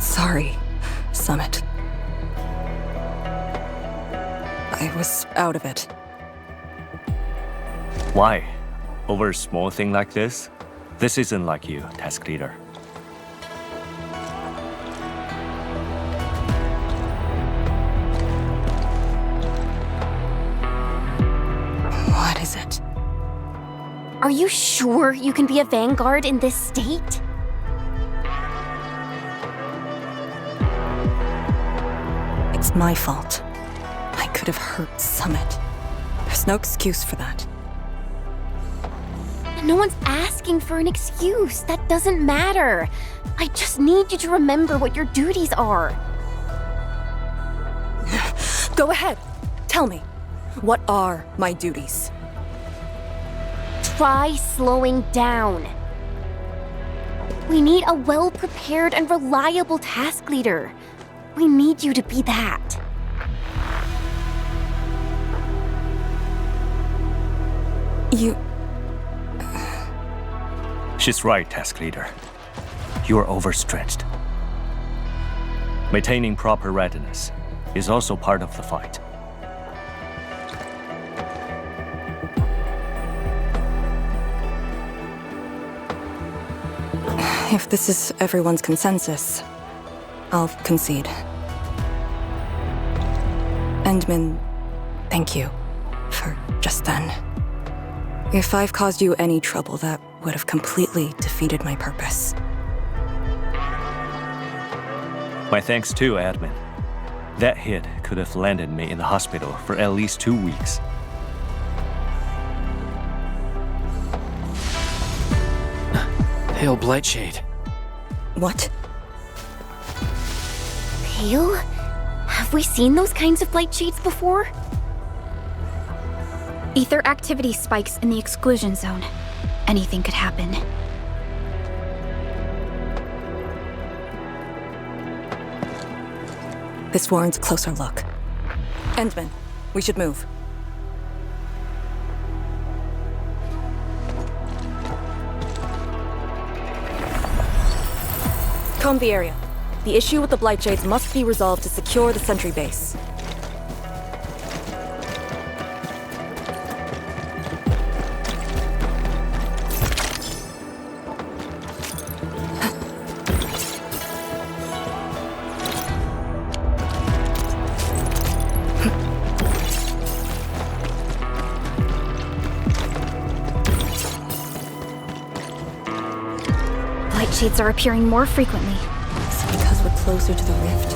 sorry, Summit. I was out of it. Why? Over a small thing like this? This isn't like you, task leader. What is it? Are you sure you can be a vanguard in this state? It's my fault. I could have hurt Summit. There's no excuse for that. No one's asking for an excuse. That doesn't matter. I just need you to remember what your duties are. Go ahead. Tell me. What are my duties? Try slowing down. We need a well-prepared and reliable task leader. We need you to be that. You... She's right, task leader. You are overstretched. Maintaining proper readiness is also part of the fight. If this is everyone's consensus, I'll concede. Endman, thank you for just then. If I've caused you any trouble, that would have completely defeated my purpose. My thanks too, Admin. That hit could have landed me in the hospital for at least 2 weeks. Hail Blightshade. What? Pale? Have we seen those kinds of light shades before? Ether activity spikes in the exclusion zone. Anything could happen. This warrants a closer look. Endman, we should move. Comb the area. The issue with the Blightshades must be resolved to secure the sentry base. Shades are appearing more frequently. Is it because we're closer to the rift?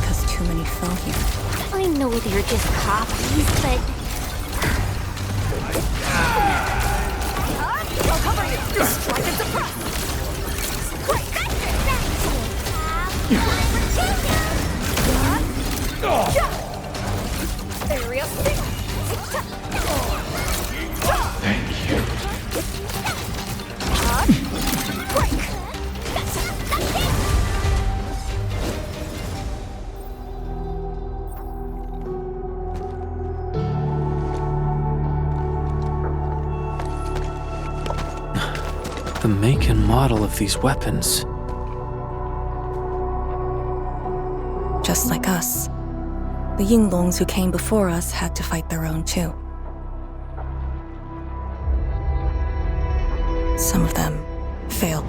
Because too many fell here? I know they're just copies, but... I'll cover you! Strike and suppress! Great! Area Thank you. The make and model of these weapons. Just like us. The Yinglongs who came before us had to fight their own too. Some of them failed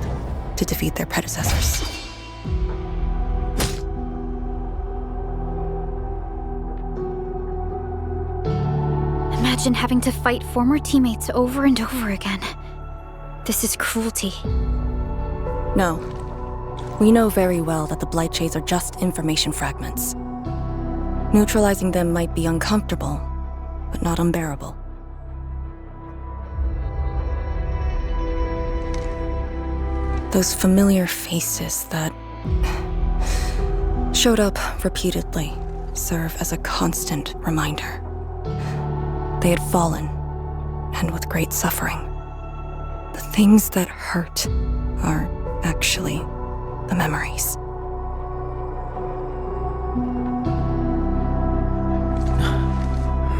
to defeat their predecessors. Imagine having to fight former teammates over and over again. This is cruelty. No. We know very well that the Blightshades are just information fragments. Neutralizing them might be uncomfortable, but not unbearable. Those familiar faces that showed up repeatedly serve as a constant reminder. They had fallen, and with great suffering. The things that hurt are actually the memories.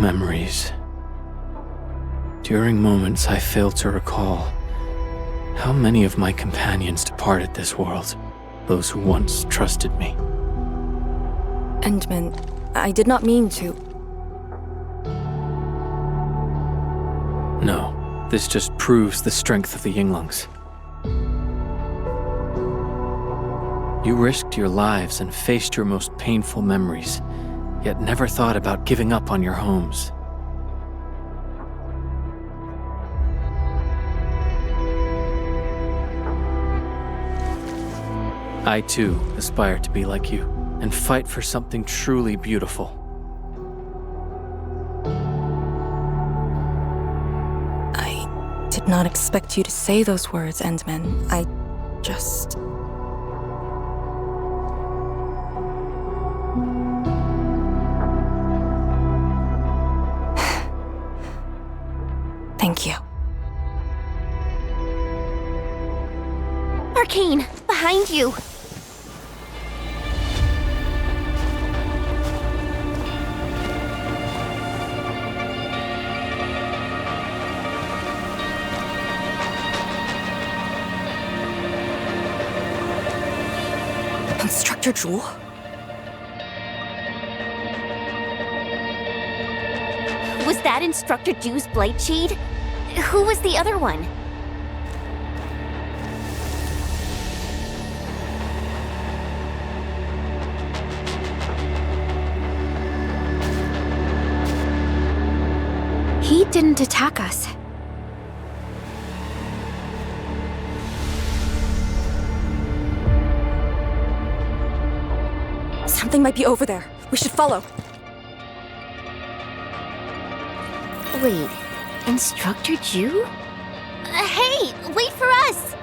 Memories. During moments I fail to recall, how many of my companions departed this world, those who once trusted me. Endman, I did not mean to. No. This just proves the strength of the Yinglongs. You risked your lives and faced your most painful memories, yet never thought about giving up on your homes. I too aspire to be like you and fight for something truly beautiful. I did not expect you to say those words, Endman. I just... Thank you. Arcane, behind you! Instructor Jewel? Was that Instructor Jew's Blight Shade? Who was the other one? He didn't attack us. Something might be over there. We should follow. Wait, Instructor Jew? Hey, wait for us!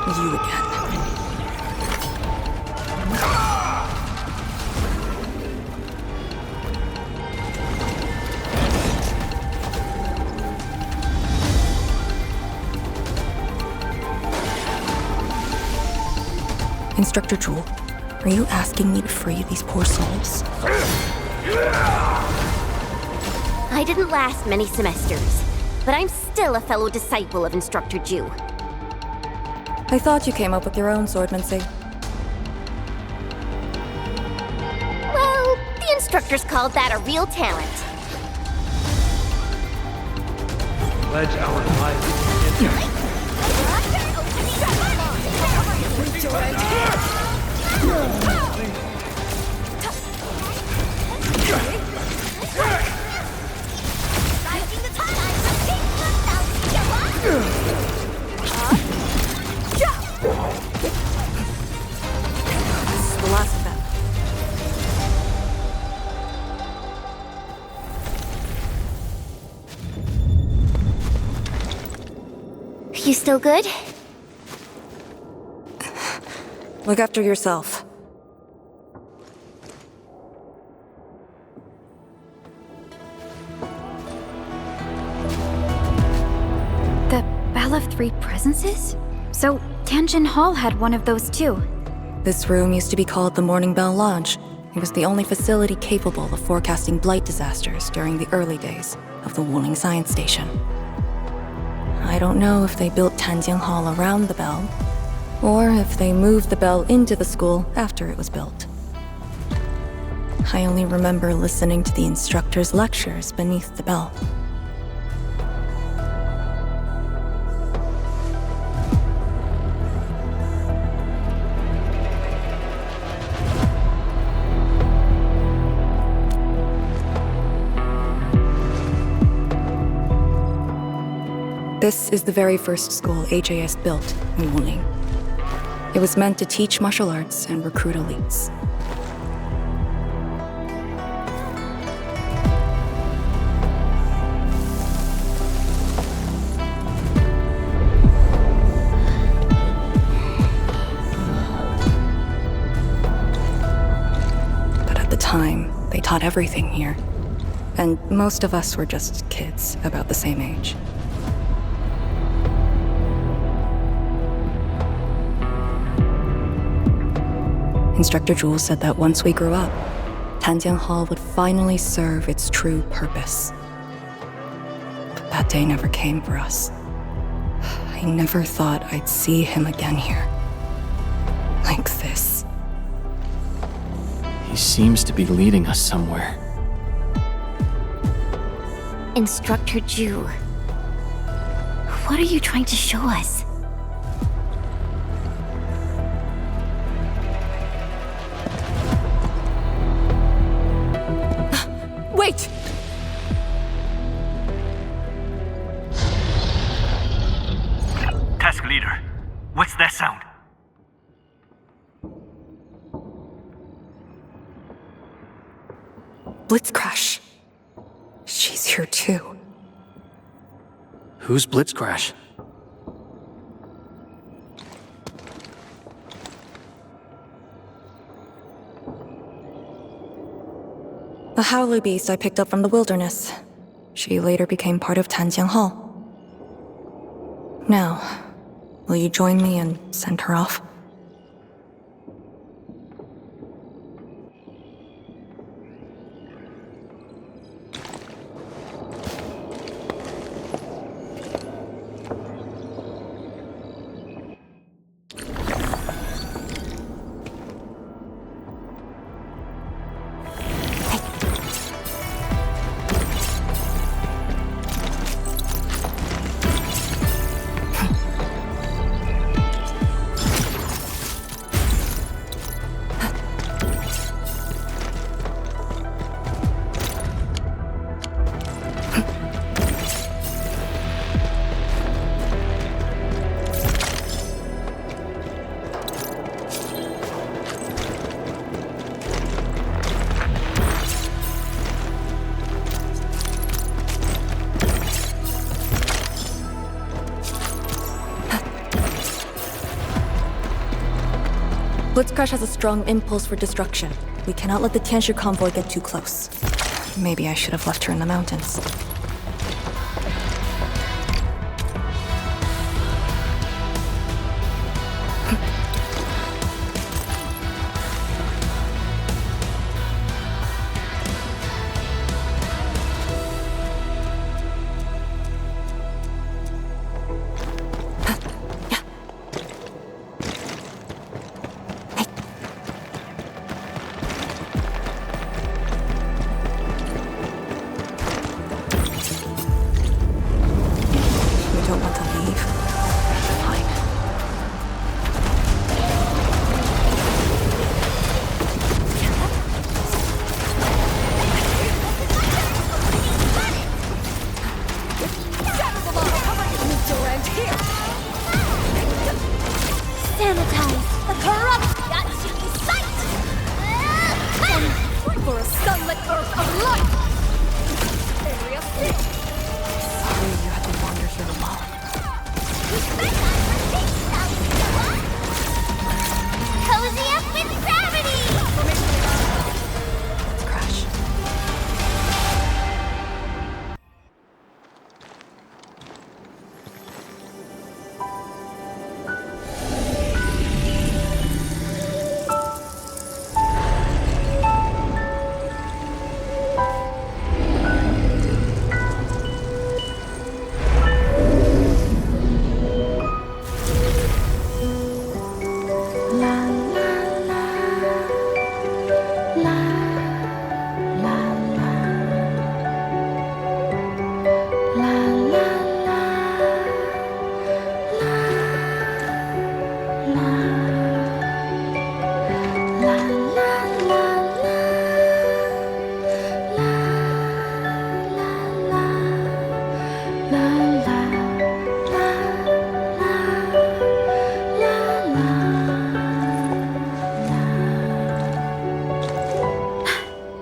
You again. Instructor Jewel, are you asking me to free these poor souls? I didn't last many semesters, but I'm still a fellow disciple of Instructor Jew. I thought you came up with your own swordmancy. Well, the instructors called that a real talent. Pledge our life. This is the last of them. You still good? Look after yourself. The Bell of Three Presences? So, Tanjin Hall had one of those too. This room used to be called the Morning Bell Lodge. It was the only facility capable of forecasting blight disasters during the early days of the Wuling Science Station. I don't know if they built Tanjin Hall around the bell, or if they moved the bell into the school after it was built. I only remember listening to the instructor's lectures beneath the bell. This is the very first school HAS built in Wuling. It was meant to teach martial arts and recruit elites. But at the time, they taught everything here. And most of us were just kids about the same age. Instructor Jules said that once we grew up, Tanjian Hall would finally serve its true purpose. But that day never came for us. I never thought I'd see him again here. Like this. He seems to be leading us somewhere. Instructor Ju, what are you trying to show us? Wait! Task leader, what's that sound? Blitzcrash. She's here too. Who's Blitzcrash? A howler beast I picked up from the wilderness. She later became part of Tanjian Hall. Now, will you join me and send her off? Blitzcrash has a strong impulse for destruction. We cannot let the Tianshu convoy get too close. Maybe I should have left her in the mountains.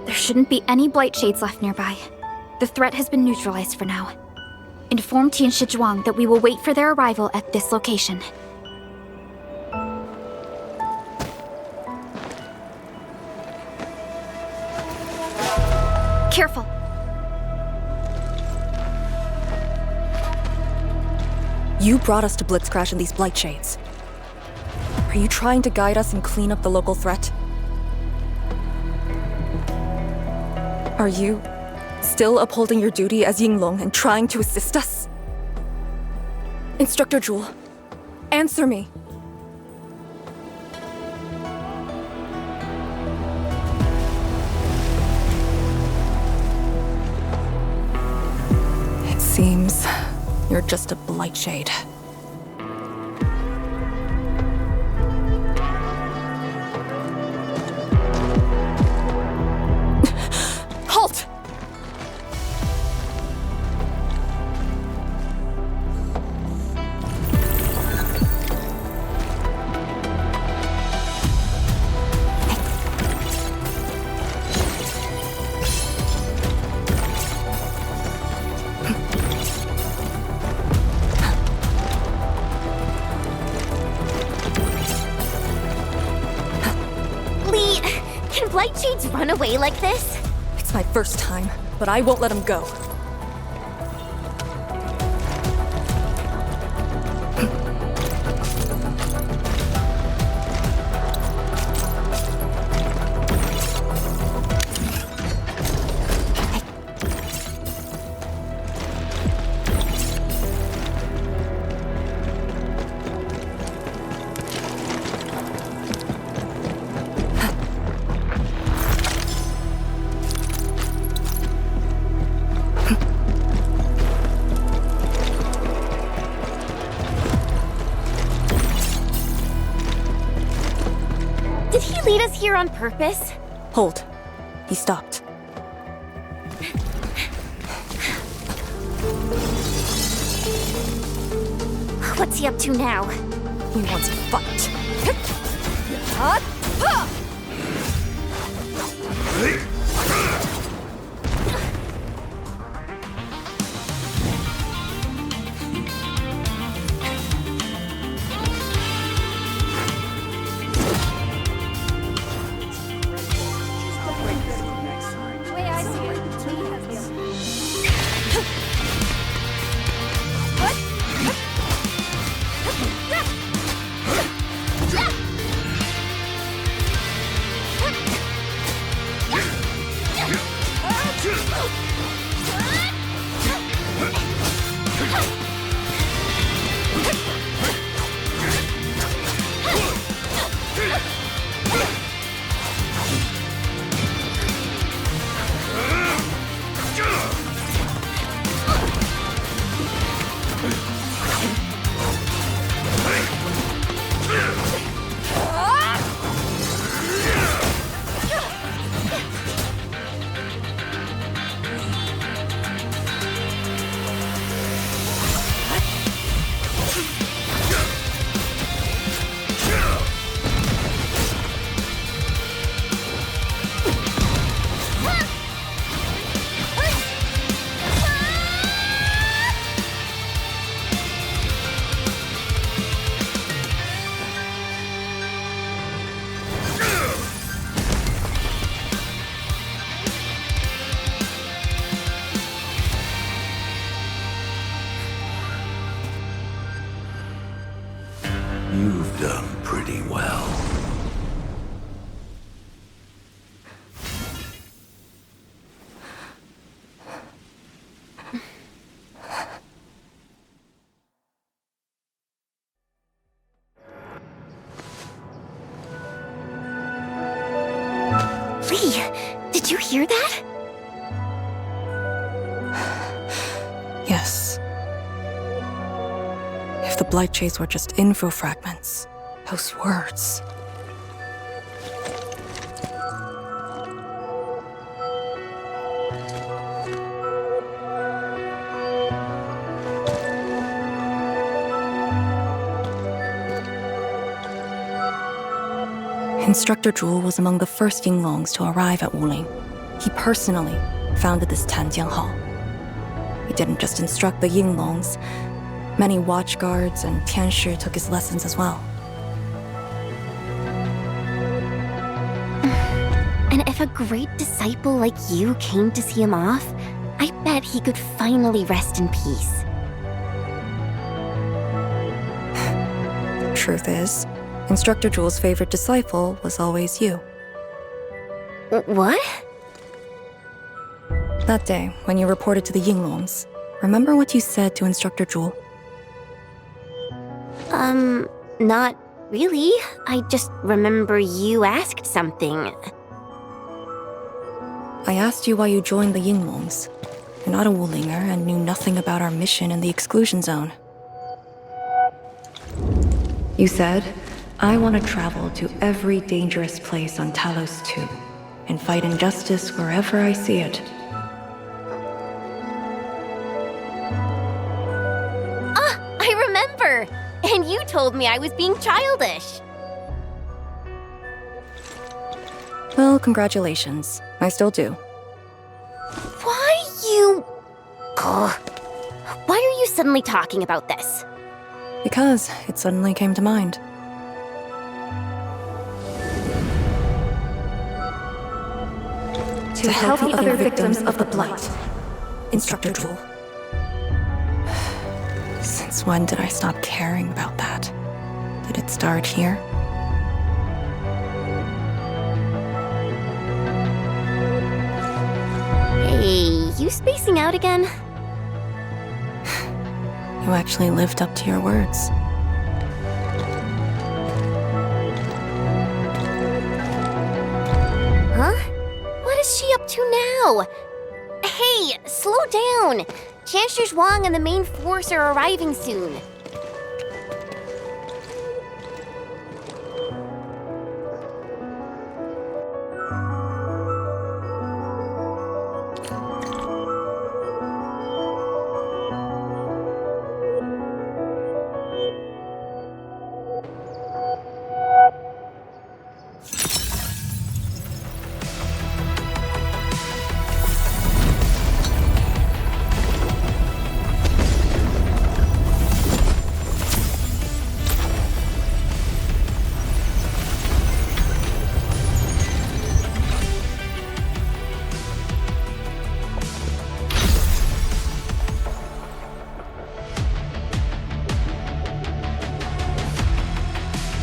There shouldn't be any blight shades left nearby. The threat has been neutralized for now. Inform Tian Shizhuang that we will wait for their arrival at this location. Careful. You brought us to Blitzcrash in these blight shades. Are you trying to guide us and clean up the local threat? Are you still upholding your duty as Yinglong and trying to assist us? Instructor Jewel, answer me. It seems you're just a blight shade. Halt! Lee, can blight shades run away like this? It's my first time, but I won't let him go. Did he lead us here on purpose? Hold. He stopped. What's he up to now? He wants to fight. Blight Shades were just info fragments. Those words. Instructor Zhu was among the first Yinglongs to arrive at Wuling. He personally founded this Tanjiang Hall. He didn't just instruct the Yinglongs. Many watchguards and Tianshi took his lessons as well. And if a great disciple like you came to see him off, I bet he could finally rest in peace. Truth is, Instructor Zhu's favorite disciple was always you. What? That day, when you reported to the Yinglongs, remember what you said to Instructor Zhu? Not really. I just remember you asked something. I asked you why you joined the Yinglongs. You're not a Wulinger and knew nothing about our mission in the exclusion zone. You said, I want to travel to every dangerous place on Talos 2 and fight injustice wherever I see it. I remember! And you told me I was being childish. Well, congratulations. I still do. Why you... Ugh. Why are you suddenly talking about this? Because it suddenly came to mind. To help the other victims of the Blight. Instructor Zhu. Since when did I stop caring about that? Did it start here? Hey, you spacing out again? You actually lived up to your words. Huh? What is she up to now? Hey, slow down! Chancellor Zhuang and the main force are arriving soon.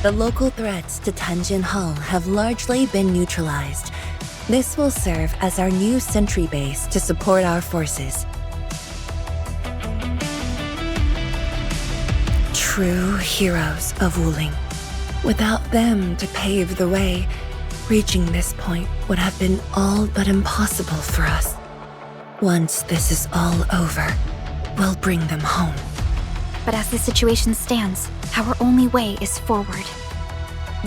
The local threats to Tanjin Hall have largely been neutralized. This will serve as our new sentry base to support our forces. True heroes of Wuling. Without them to pave the way, reaching this point would have been all but impossible for us. Once this is all over, we'll bring them home. But as the situation stands, our only way is forward.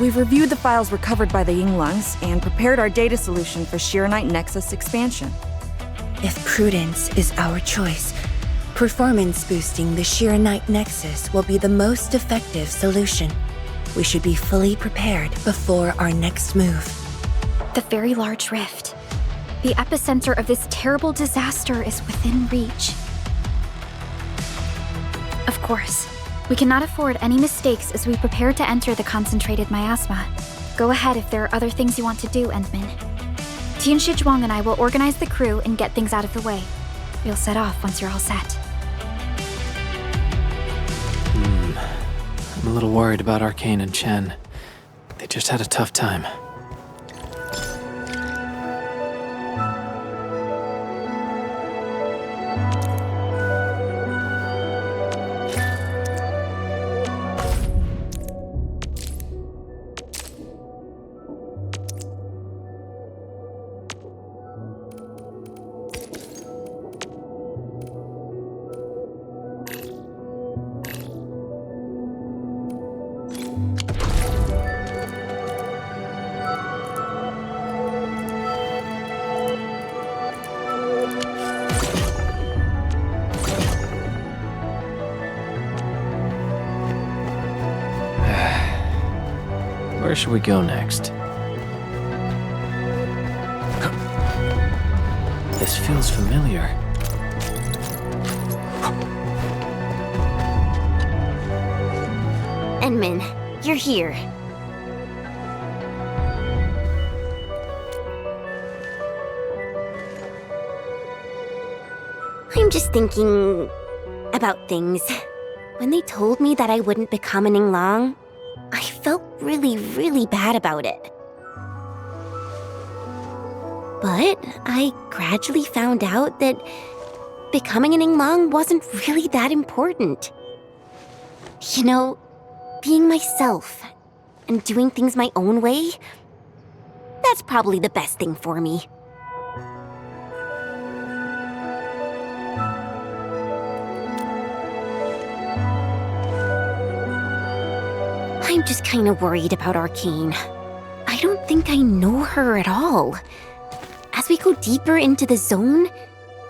We've reviewed the files recovered by the Yinglongs and prepared our data solution for Shiranite Nexus expansion. If prudence is our choice, performance boosting the Shiranite Nexus will be the most effective solution. We should be fully prepared before our next move. The very large rift. The epicenter of this terrible disaster is within reach. Of course, we cannot afford any mistakes as we prepare to enter the concentrated miasma. Go ahead if there are other things you want to do, Endman. Tianshi Zhuang and I will organize the crew and get things out of the way. We'll set off once you're all set. I'm a little worried about Arcane and Chen. They just had a tough time. should we go next? This feels familiar. Enmin, you're here. I'm just thinking about things. When they told me that I wouldn't become an Yinglong, I felt really, really bad about it. But I gradually found out that becoming an Yinglong wasn't really that important. You know, being myself and doing things my own way, that's probably the best thing for me. I'm just kind of worried about Arcane. I don't think I know her at all. As we go deeper into the zone,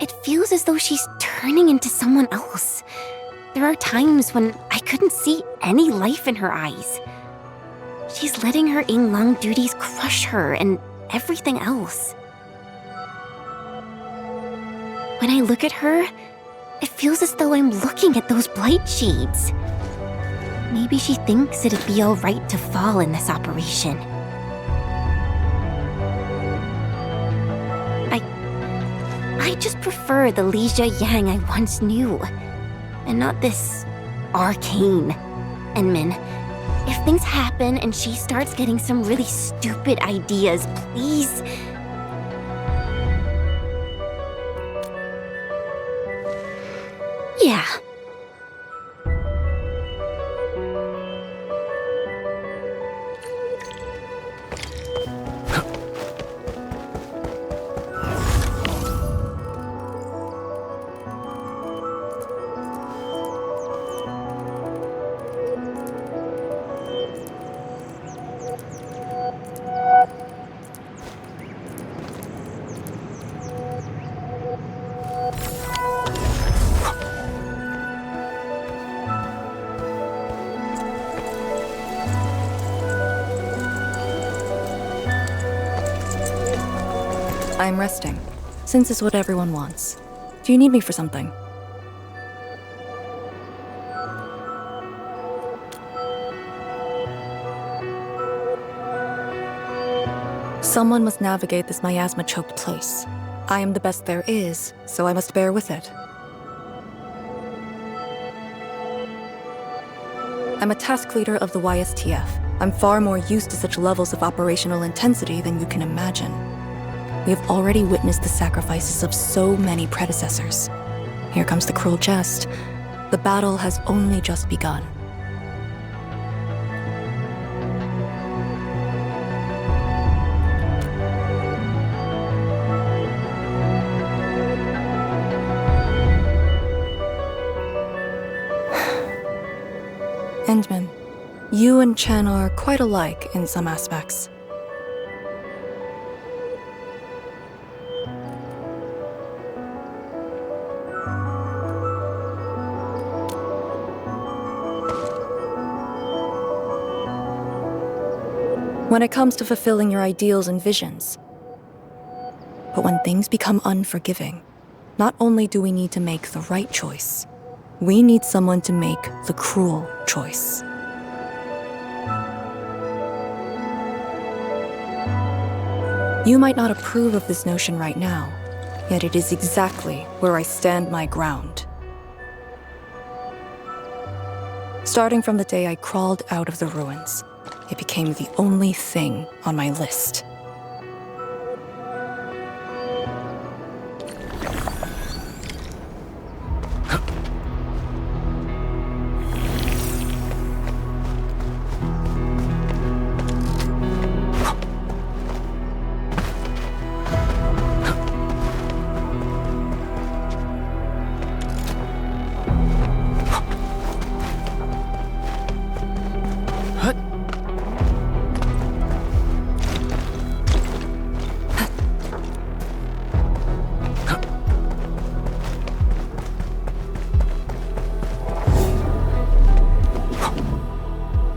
it feels as though she's turning into someone else. There are times when I couldn't see any life in her eyes. She's letting her Yinglong duties crush her and everything else. When I look at her, it feels as though I'm looking at those blight shades. Maybe she thinks it'd be alright to fall in this operation. I just prefer the Lija Yang I once knew, and not this Arcane. Enmin, if things happen and she starts getting some really stupid ideas, please. Yeah. I'm resting, since it's what everyone wants. Do you need me for something? Someone must navigate this miasma-choked place. I am the best there is, so I must bear with it. I'm a task leader of the YSTF. I'm far more used to such levels of operational intensity than you can imagine. We have already witnessed the sacrifices of so many predecessors. Here comes the cruel jest. The battle has only just begun. Endman, you and Chen are quite alike in some aspects. When it comes to fulfilling your ideals and visions. But when things become unforgiving, not only do we need to make the right choice, we need someone to make the cruel choice. You might not approve of this notion right now, yet it is exactly where I stand my ground. Starting from the day I crawled out of the ruins, it became the only thing on my list.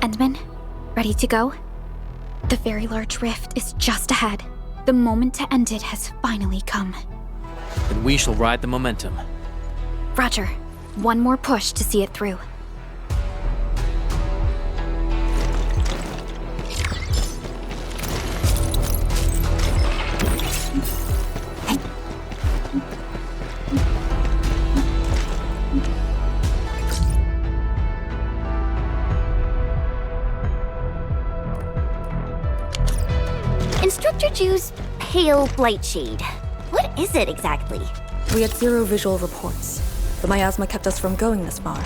Endman, ready to go? The very large rift is just ahead. The moment to end it has finally come. Then we shall ride the momentum. Roger. One more push to see it through. Instructor Ju's pale blight shade. What is it exactly? We had 0 visual reports. The miasma kept us from going this far.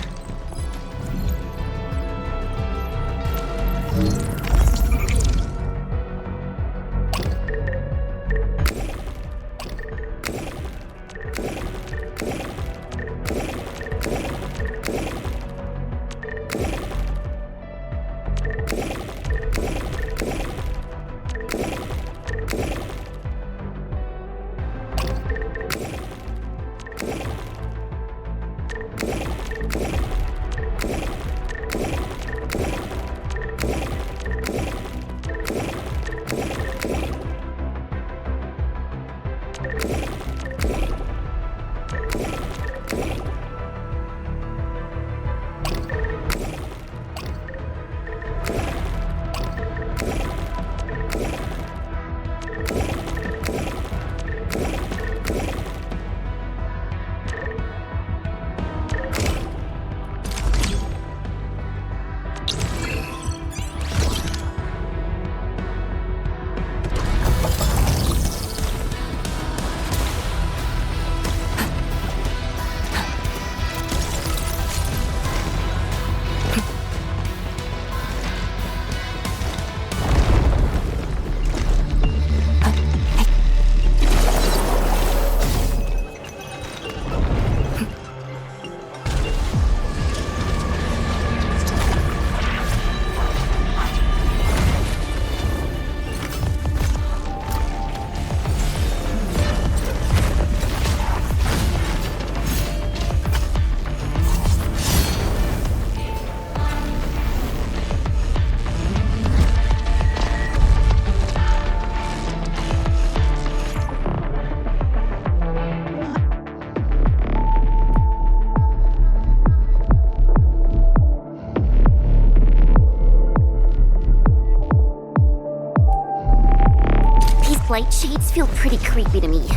Blight shades feel pretty creepy to me.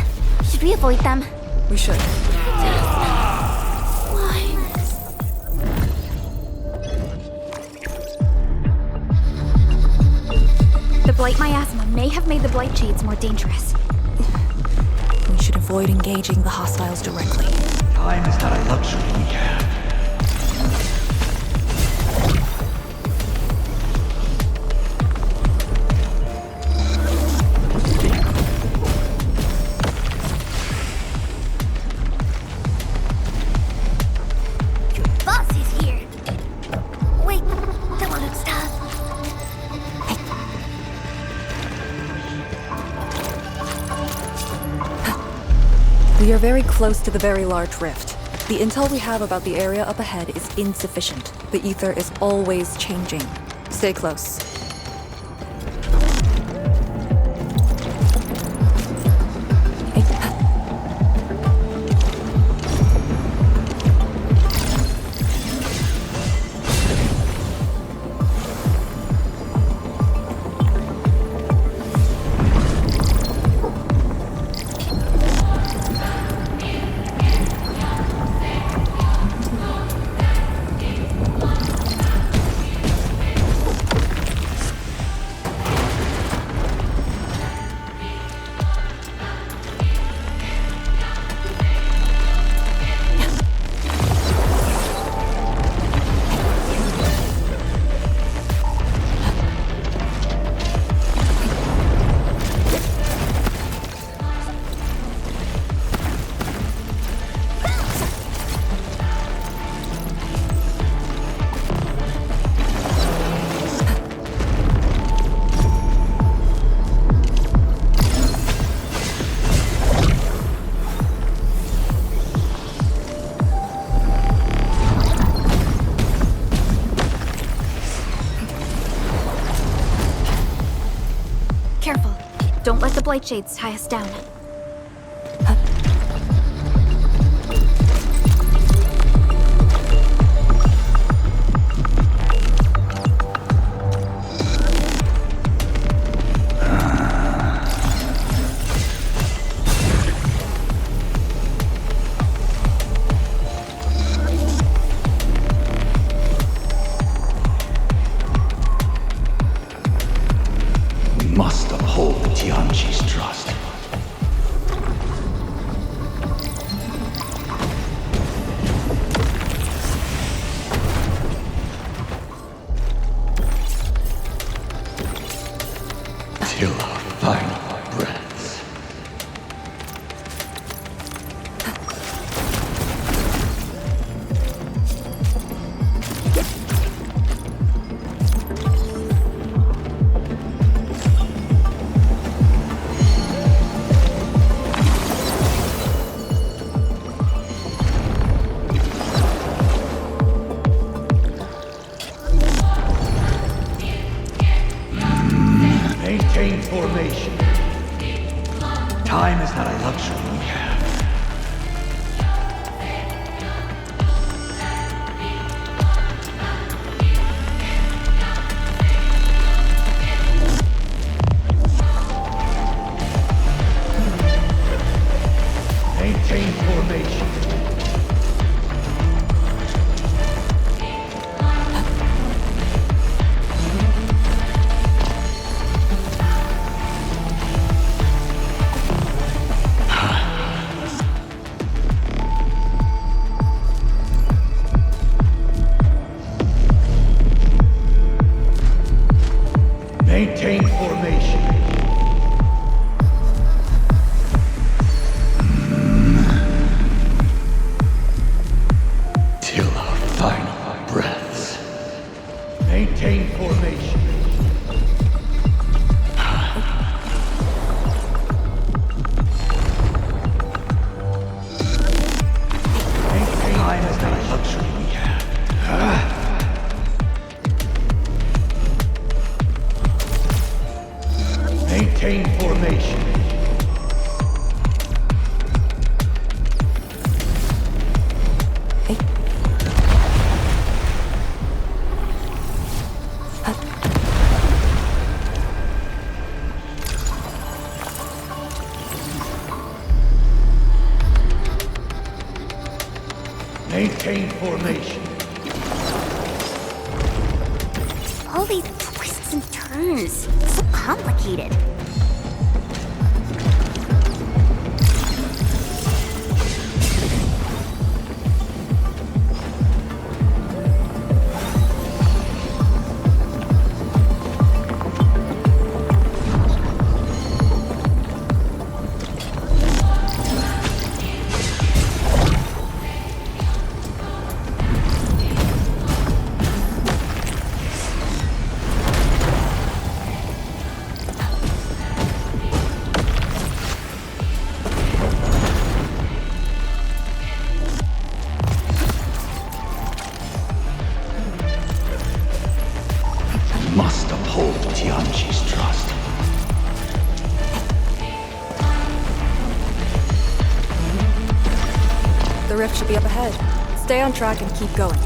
Should we avoid them? We should. The blight miasma may have made the blight shades more dangerous. We should avoid engaging the hostiles directly. Time is not a luxury we have. We are very close to the very large rift. The intel we have about the area up ahead is insufficient. The ether is always changing. Stay close. Don't let the Blight Shades tie us down. Must uphold Tianqi's trust. Till our final breaths. Maintain formation. Time is not a luxury we have. Maintain formation. Maintain formation. Till our final breaths. Maintain formation. Maintain time is not a luxury we have. Maintain formation. Maintain formation. All these twists and turns. So complicated. Must uphold Tianqi's trust. The rift should be up ahead. Stay on track and keep going.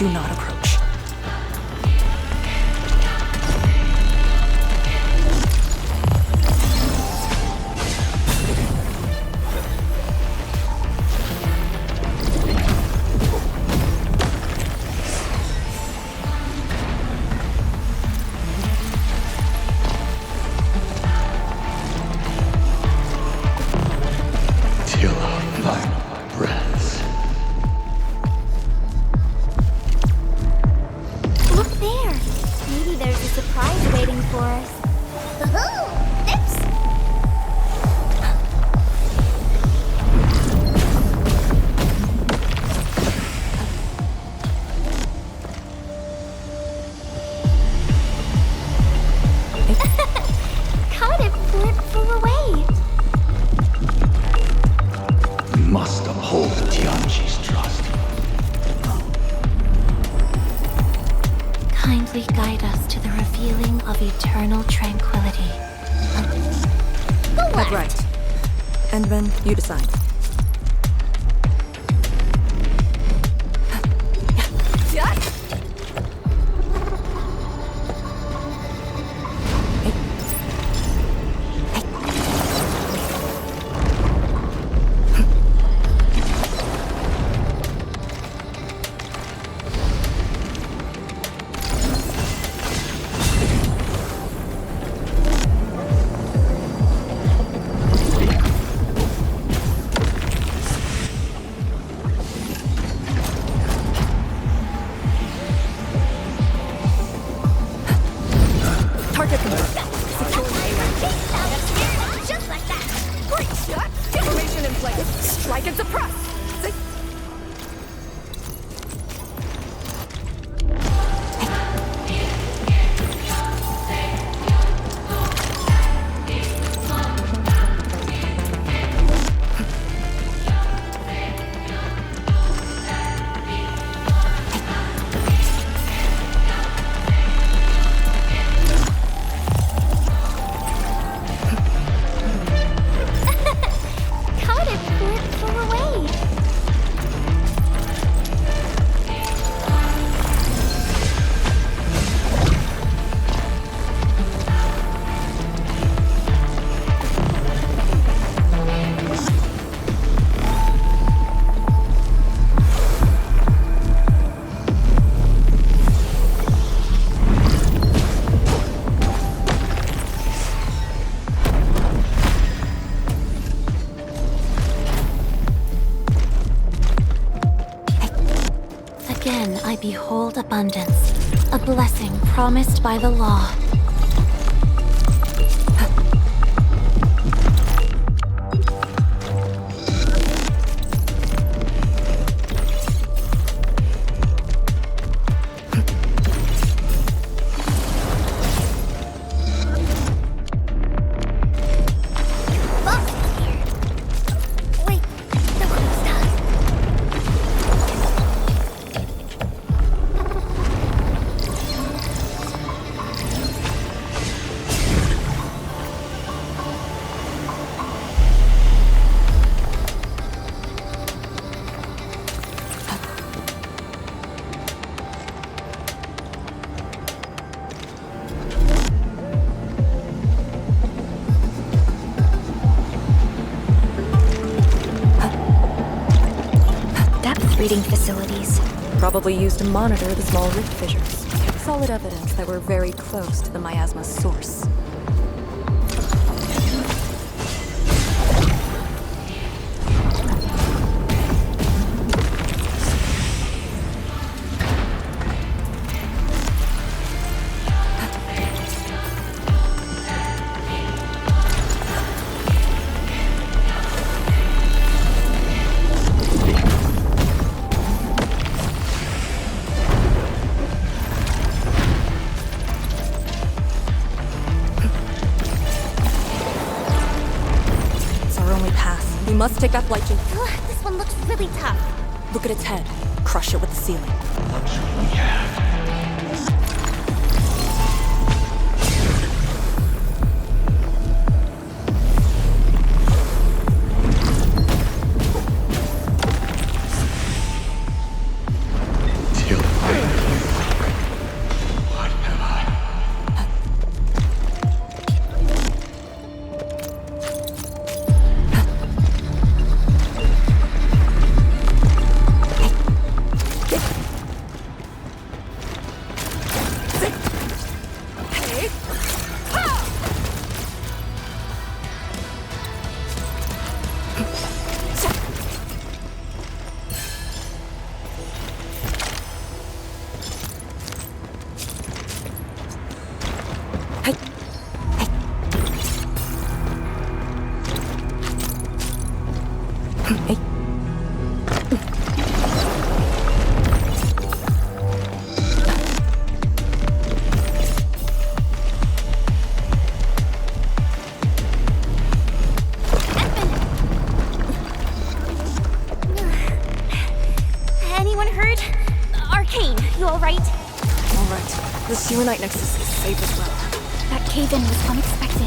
Do not approach. Look there! Maybe there's a surprise waiting for us. Oops! Caught it before it flew away. We must uphold Tianqi's trust. Kindly guide us to the revealing of eternal tranquility. Go Head left. right. Endman, you decide. Target confirmed. Securing A1. Just like that. Great shot. Formation in place. Strike and suppress. Caught it before it flew away. Again, I behold abundance, a blessing promised by the law. Wait, the close time. Depth reading facilities. Probably used to monitor the small rift fissures. Solid evidence that we're very close to the miasma's source. We must take that flight, Jin. This one looks really tough. Look at its head. Crush it with the ceiling. What should we have? Till You alright? Alright. The Serenite Nexus is safe as well. That cave-in was unexpected,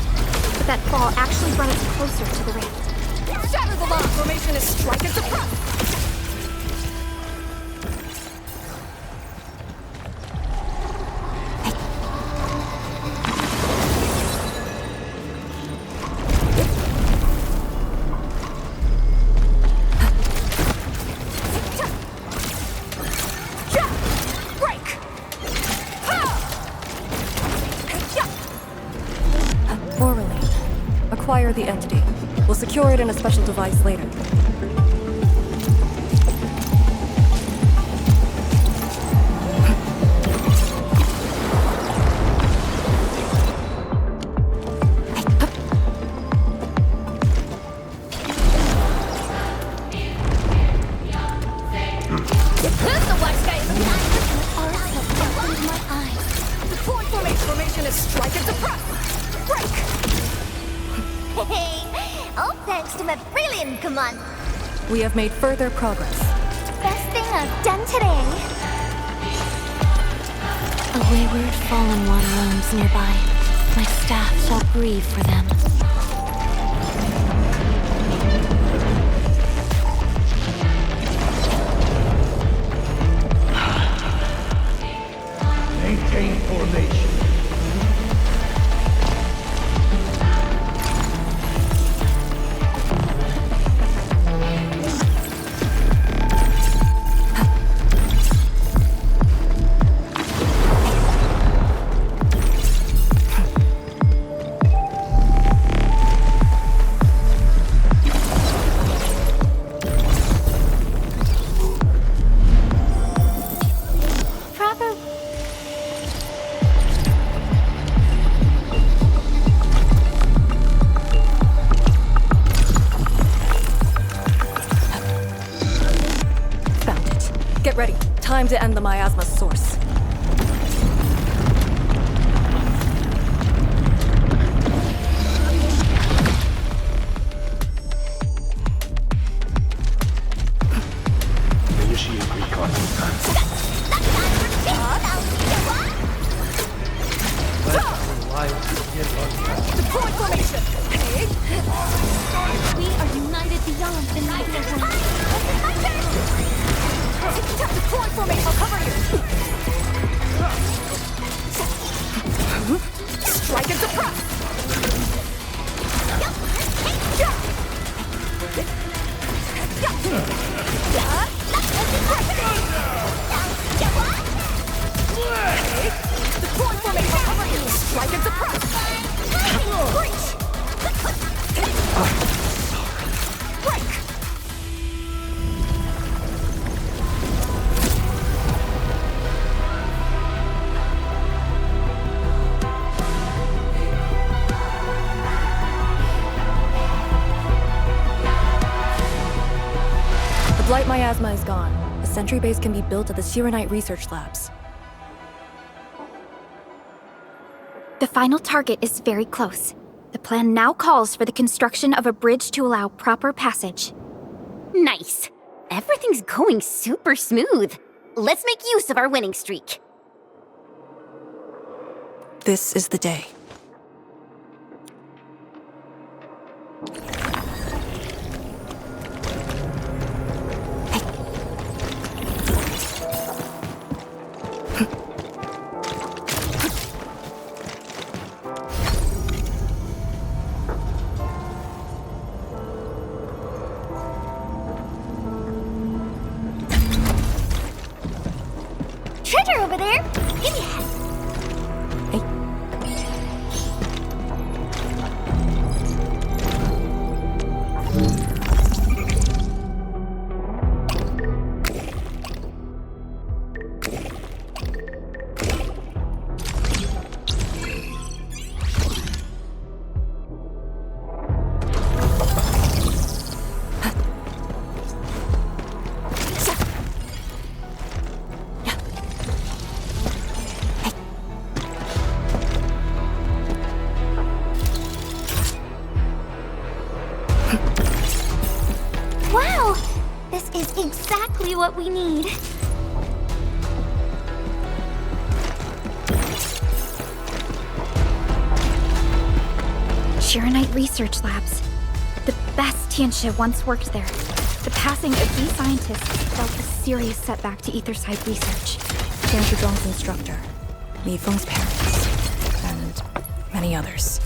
but that fall actually brought us closer to the rift. Shatter the lock! Formation is strike and suppress! Acquire the entity. We'll secure it in a special device later. Formation is strike and suppress! Break! Hey, all thanks to my brilliant command. We have made further progress. Best thing I've done today. A wayward fallen one roams nearby. My staff shall grieve for them. Maintain formation. Get ready. Time to end the miasma's source. Initiate recon time. Deploy formation! We are united beyond the night vision. Deploy formation! I'll cover you! Strike and suppress! Deploy formation! I'll cover you! Strike and suppress! Breach! Break! The Blight miasma is gone. A sentry base can be built at the Serenite research labs. The final target is very close. The plan now calls for the construction of a bridge to allow proper passage. Nice. Everything's going super smooth. Let's make use of our winning streak. This is the day. Treasure over there! Give me a hand. Wow! This is exactly what we need. Shiranite Research Labs. The best Tianxia once worked there. The passing of these scientists felt a serious setback to Etherside research. Tian Shizhuang's instructor, Mi Feng's parents, and many others.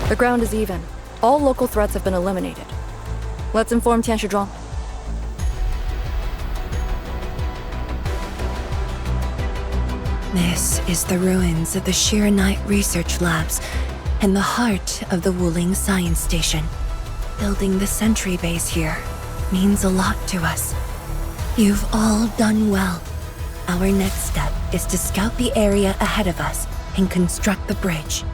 The ground is even. All local threats have been eliminated. Let's inform Tian Shizhuang. This is the ruins of the Shiranite Research Labs and the heart of the Wuling Science Station. Building the sentry base here means a lot to us. You've all done well. Our next step is to scout the area ahead of us and construct the bridge.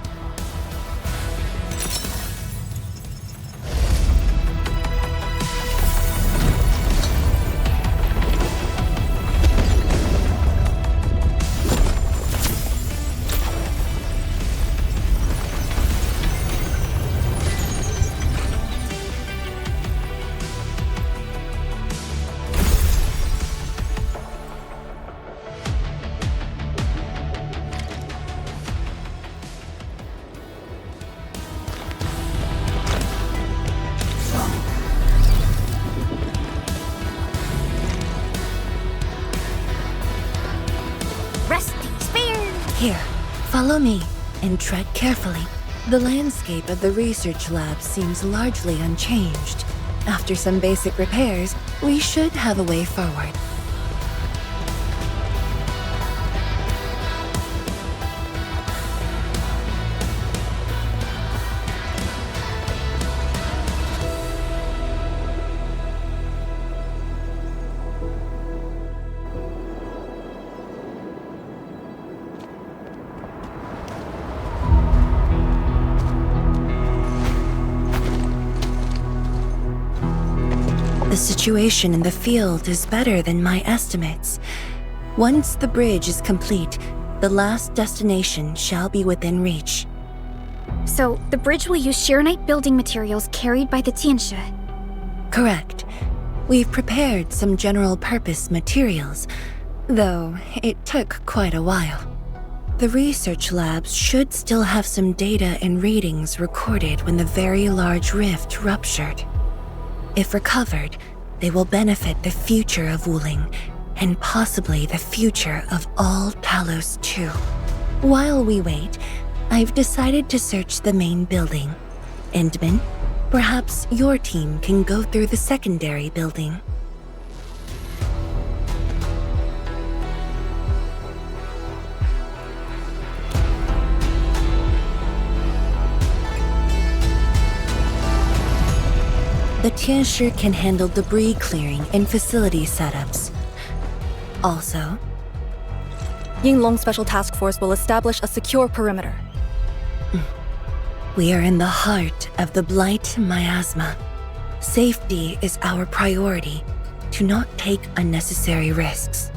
Here, follow me, and tread carefully. The landscape of the research lab seems largely unchanged. After some basic repairs, we should have a way forward. The situation in the field is better than my estimates. Once the bridge is complete, the last destination shall be within reach. So, the bridge will use Shiranite building materials carried by the Tianxia. Correct. We've prepared some general-purpose materials, though it took quite a while. The research labs should still have some data and readings recorded when the very large rift ruptured. If recovered, they will benefit the future of Wuling, and possibly the future of all Talos too. While we wait, I've decided to search the main building. Endman, perhaps your team can go through the secondary building. The Tianxia can handle debris clearing and facility setups. Also, Yinglong Special Task Force will establish a secure perimeter. We are in the heart of the Blight miasma. Safety is our priority. Do not take unnecessary risks.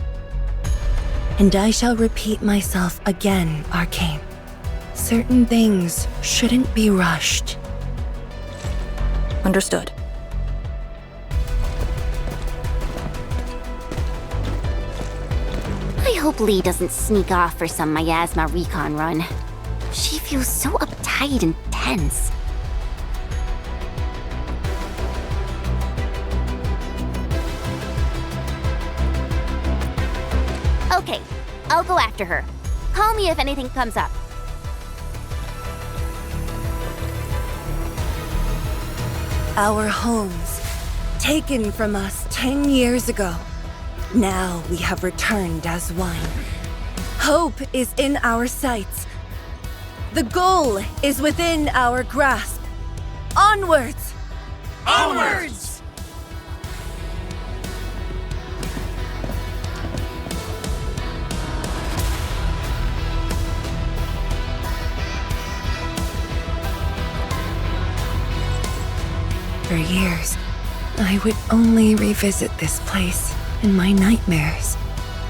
And I shall repeat myself again, Arcane. Certain things shouldn't be rushed. Understood. I hope Lee doesn't sneak off for some miasma recon run. She feels so uptight and tense. Okay, I'll go after her. Call me if anything comes up. Our homes, taken from us 10 years ago. Now we have returned as one. Hope is in our sights. The goal is within our grasp. Onwards! Onwards! For years, I would only revisit this place in my nightmares.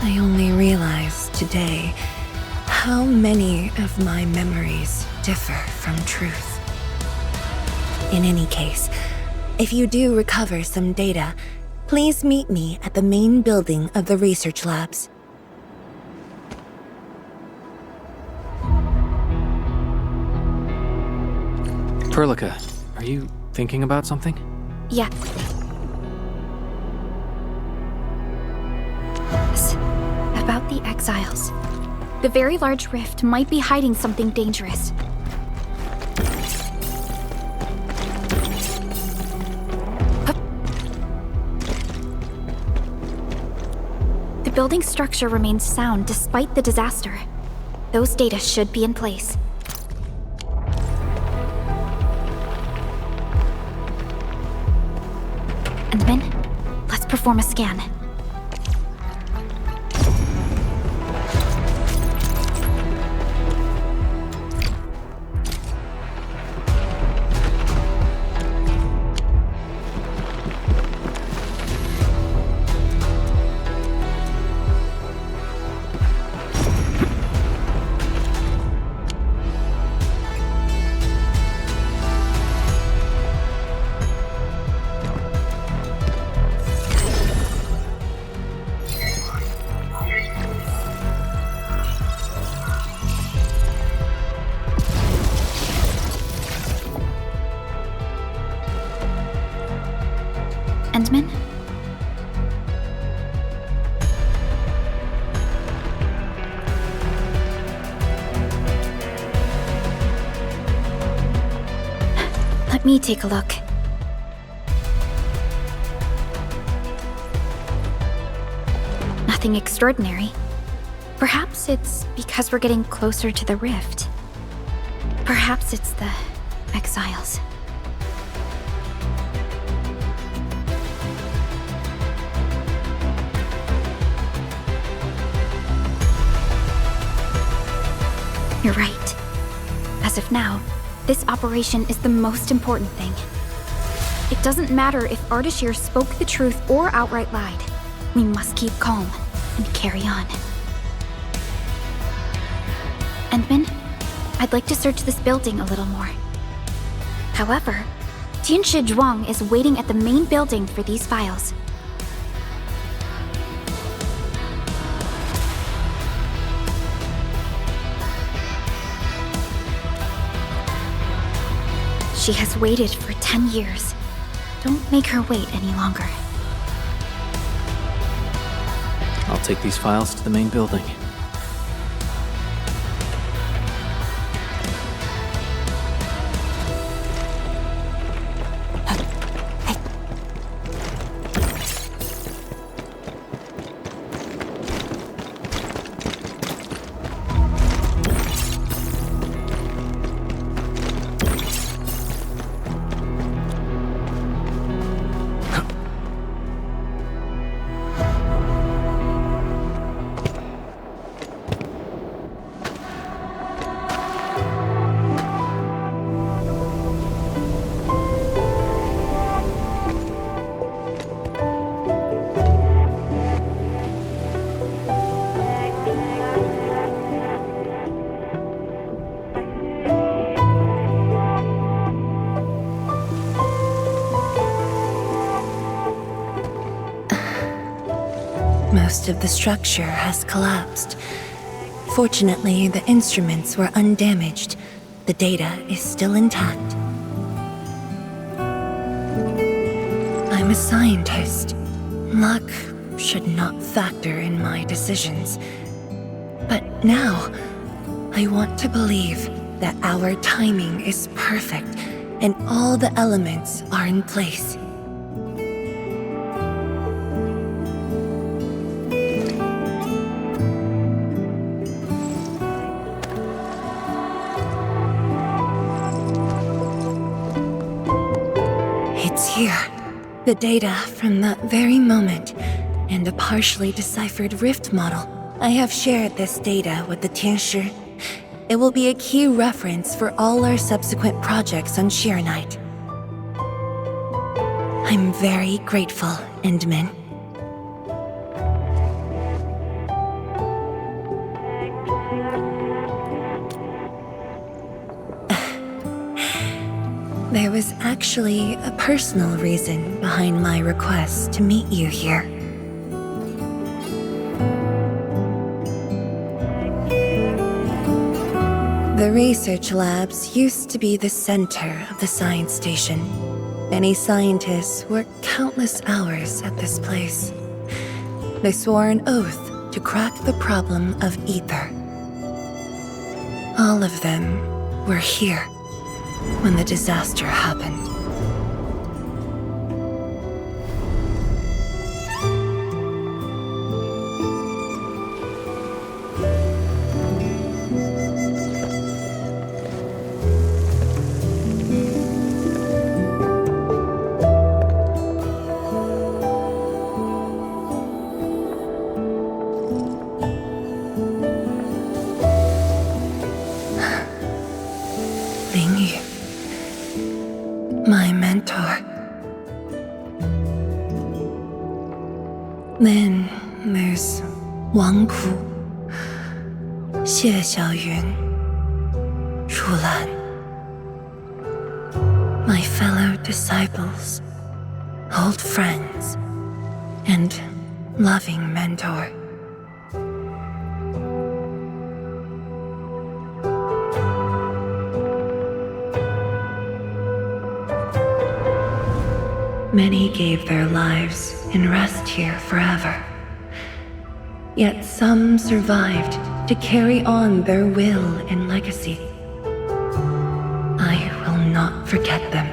I only realized today how many of my memories differ from truth. In any case, if you do recover some data, please meet me at the main building of the research labs. Perlica, are you thinking about something? Yeah. Yes, about the exiles. The very large rift might be hiding something dangerous. The building structure remains sound despite the disaster. Those data should be in place. Endman, let's perform a scan. Endman? Let me take a look. Nothing extraordinary. Perhaps it's because we're getting closer to the rift. Perhaps it's the exiles. You're right. As of now, this operation is the most important thing. It doesn't matter if Ardashir spoke the truth or outright lied. We must keep calm and carry on. Endman, I'd like to search this building a little more. However, Tianshi Zhuang is waiting at the main building for these files. She has waited for 10 years. Don't make her wait any longer. I'll take these files to the main building. Most of the structure has collapsed. Fortunately, the instruments were undamaged. The data is still intact. I'm a scientist. Luck should not factor in my decisions. But now, I want to believe that our timing is perfect and all the elements are in place. It's here. The data from that very moment, and a partially deciphered rift model. I have shared this data with the Tianshi. It will be a key reference for all our subsequent projects on Shiranite. I'm very grateful, Endman. There was actually a personal reason behind my request to meet you here. The research labs used to be the center of the science station. Many scientists worked countless hours at this place. They swore an oath to crack the problem of ether. All of them were here when the disaster happened. My mentor. Then there's Wang Ku, Xie Xiaoyun, Ru Lan. My fellow disciples, old friends, and loving mentor. Many gave their lives and rest here forever. Yet some survived to carry on their will and legacy. I will not forget them.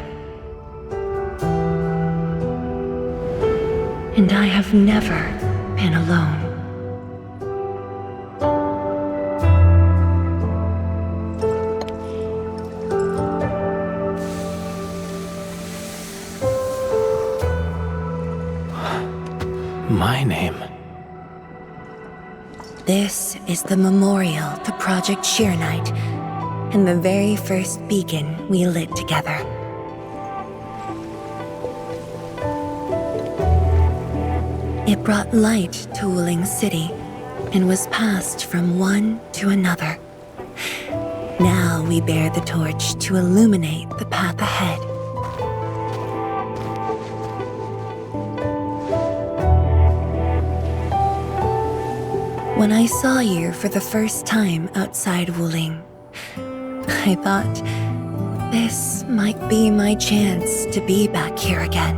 And I have never been alone. My name. This is the memorial to Project Sheer Night, and the very first beacon we lit together. It brought light to Wuling City, and was passed from one to another. Now we bear the torch to illuminate the path ahead. When I saw you for the first time outside Wuling, I thought this might be my chance to be back here again.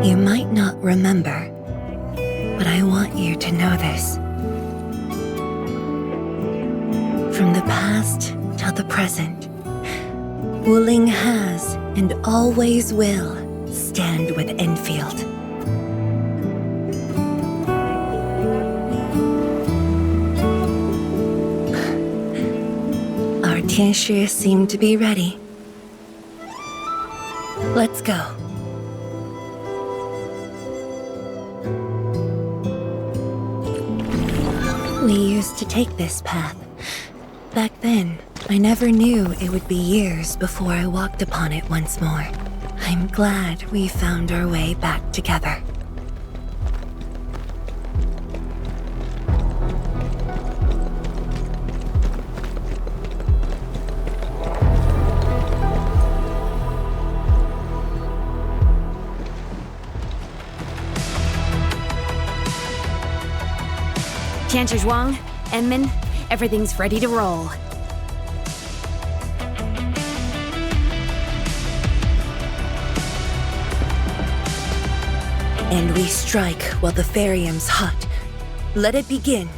You might not remember, but I want you to know this. From the past till the present, Wuling has and always will stand with Endfield. Our Tianshi seem to be ready. Let's go. We used to take this path. Back then, I never knew it would be years before I walked upon it once more. I'm glad we found our way back together. Tianshi Zhuang, Enman, everything's ready to roll. And we strike while the Therium's hot. Let it begin.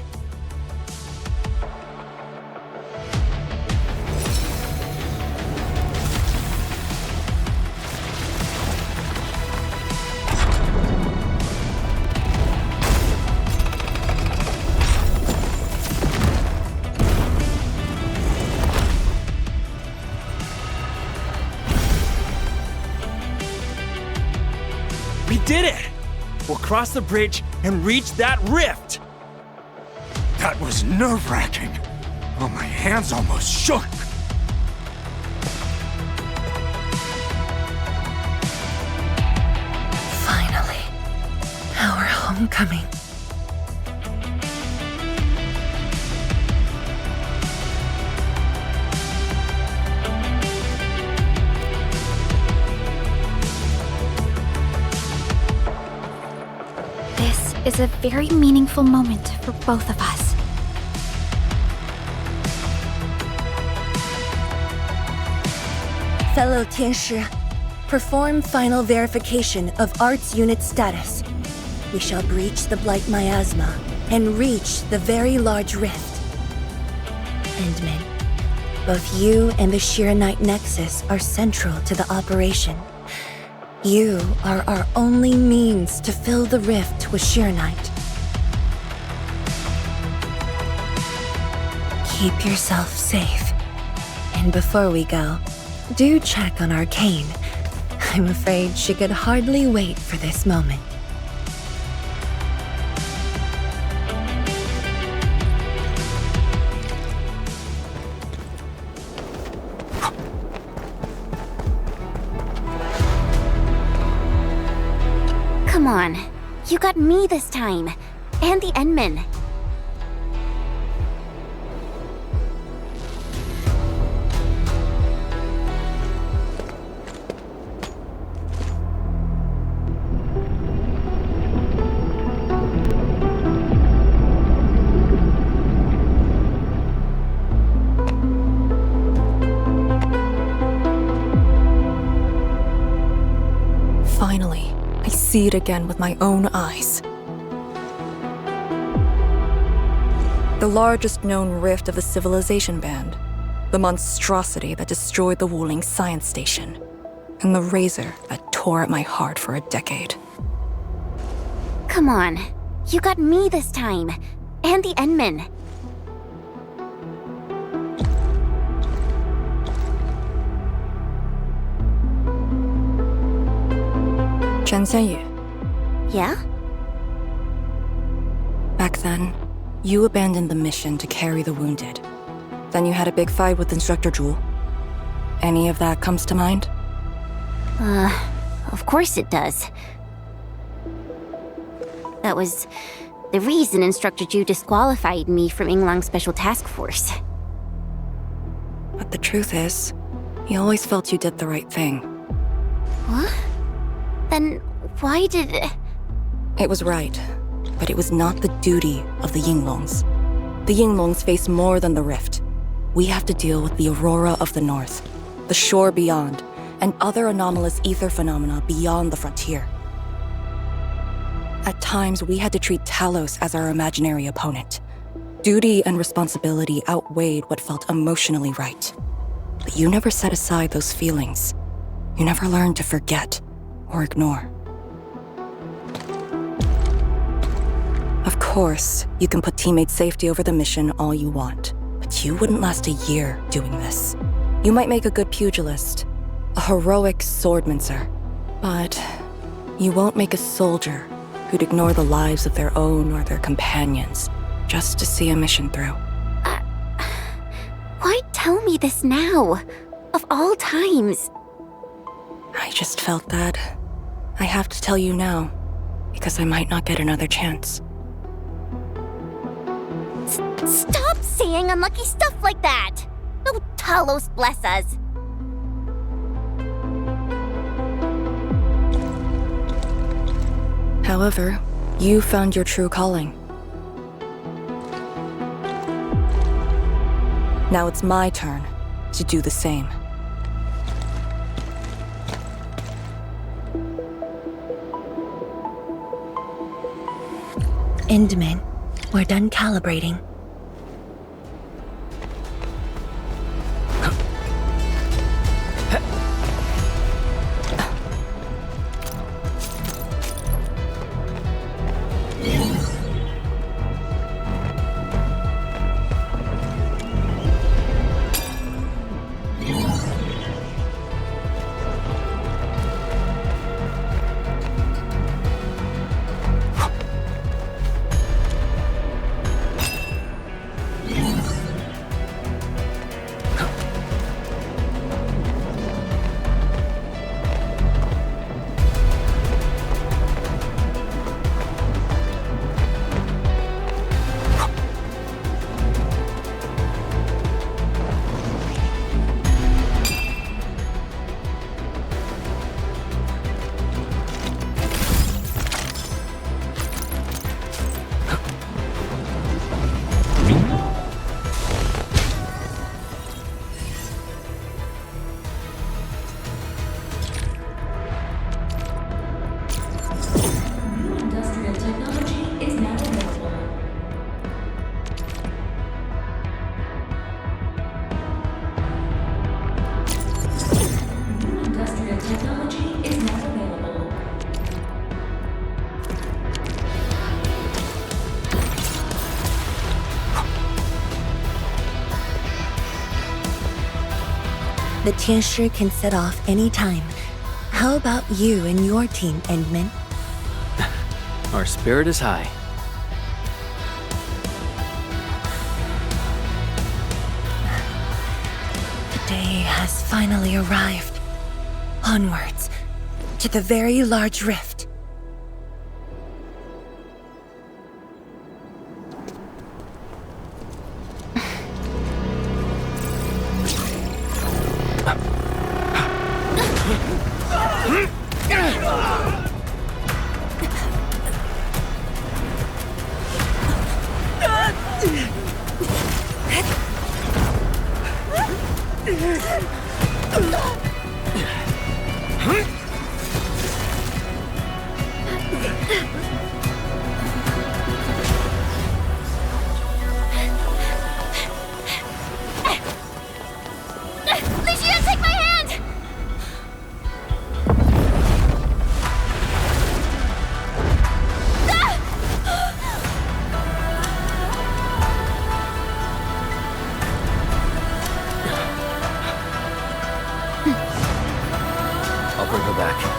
We did it! We'll cross the bridge and reach that rift! That was nerve-wracking. Oh, my hands almost shook. I'm coming. This is a very meaningful moment for both of us. Fellow Tianshi, perform final verification of Arts Unit status. We shall breach the Blight Miasma and reach the very large rift. Endman, both you and the Shiranite Nexus are central to the operation. You are our only means to fill the rift with Shiranite. Keep yourself safe. And before we go, do check on Arcane. I'm afraid she could hardly wait for this moment. Come on. You got me this time. And the Endman. Finally, I see it again with my own eyes. The largest known rift of the Civilization Band, the monstrosity that destroyed the Wuling Science Station, and the razor that tore at my heart for a decade. Come on. You got me this time. And the Endman. Chen Xianyu. Yeah? Back then, you abandoned the mission to carry the wounded. Then you had a big fight with Instructor Zhu. Any of that comes to mind? Of course it does. That was the reason Instructor Zhu disqualified me from Yinglong's Special Task Force. But the truth is, he always felt you did the right thing. What? Then why did... It was right, but it was not the duty of the Yinglongs. The Yinglongs face more than the rift. We have to deal with the Aurora of the North, the shore beyond, and other anomalous ether phenomena beyond the frontier. At times, we had to treat Talos as our imaginary opponent. Duty and responsibility outweighed what felt emotionally right. But you never set aside those feelings. You never learned to forget or ignore. Of course, you can put teammate safety over the mission all you want, but you wouldn't last a year doing this. You might make a good pugilist, a heroic swordmancer, but you won't make a soldier who'd ignore the lives of their own or their companions just to see a mission through. Why tell me this now? Of all times. I just felt that I have to tell you now, because I might not get another chance. Stop saying unlucky stuff like that! Oh, Talos bless us. However, you found your true calling. Now it's my turn to do the same. Endman, we're done calibrating. Technology is not available. The Tianshi can set off any time. How about you and your team, Endman? Our spirit is high. The day has finally arrived. Onwards, to the very large rift. Ligia, take my hand! I'll bring her back.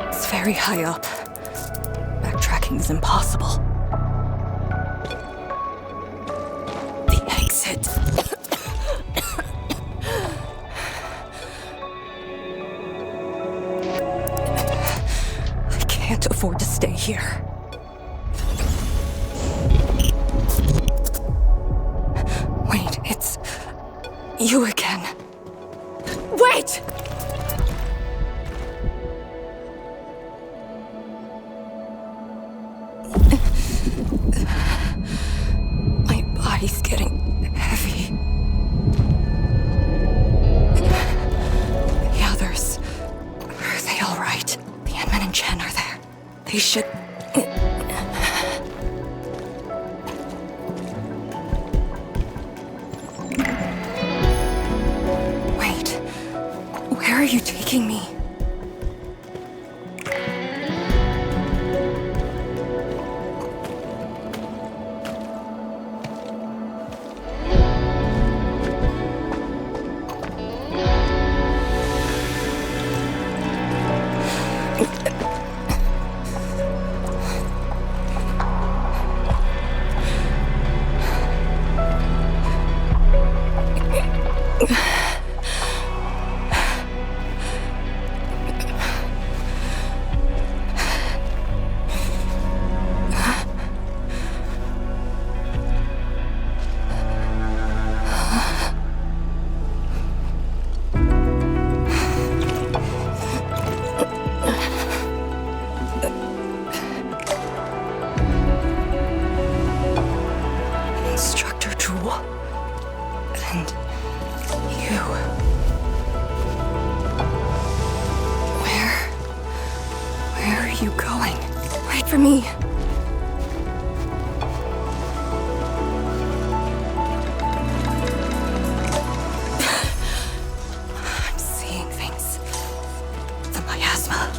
It's very high up. Backtracking is impossible. The exit. I can't afford to stay here. Wait, it's you again. Wait! My body's getting heavy. The others, are they all right? The Endman and Chen are there. They should... Wait, where are you taking me? you going? Wait for me. I'm seeing things. The miasma.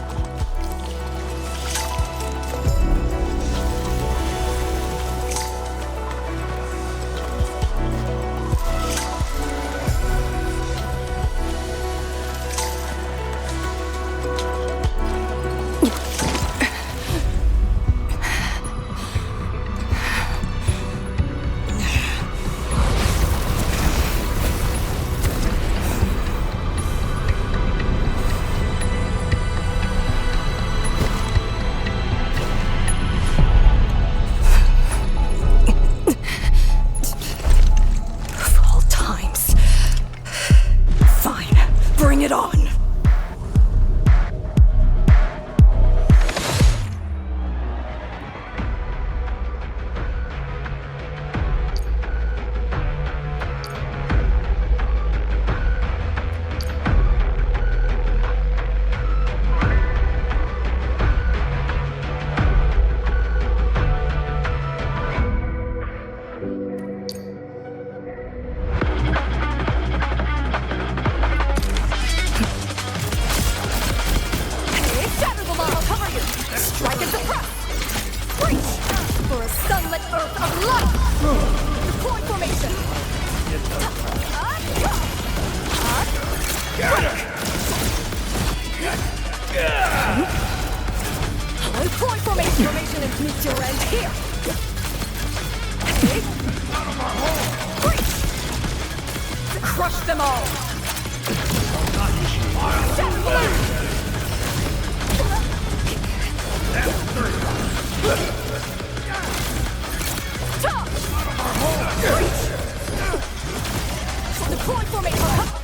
Deploy formation! Formation and meet your end here! Out of our hole! Breach! Crush them all! Step blue! Top! Breach! Deploy formation!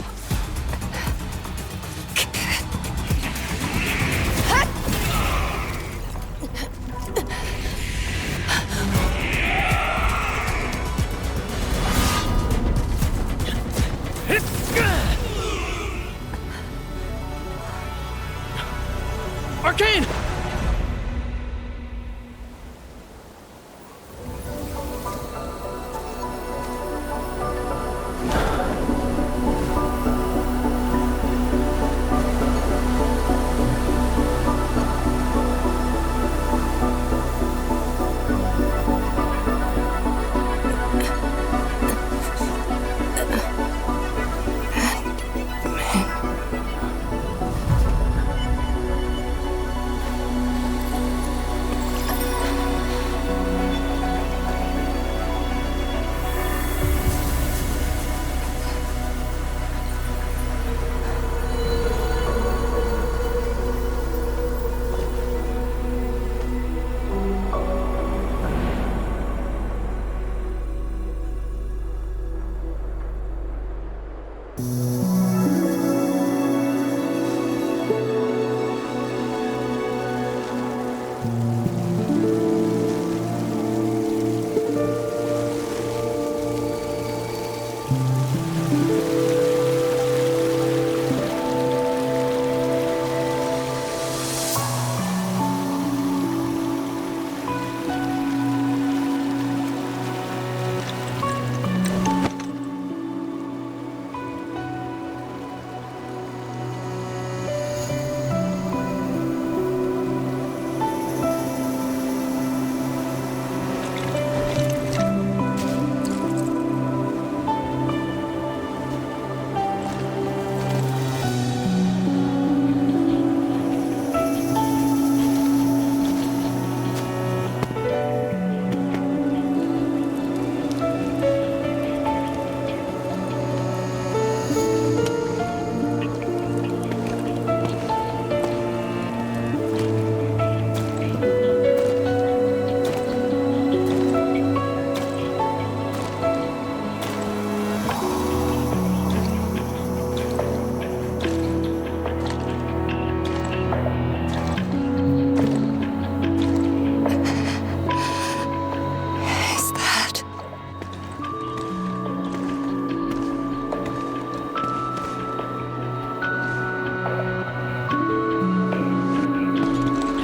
Arcane!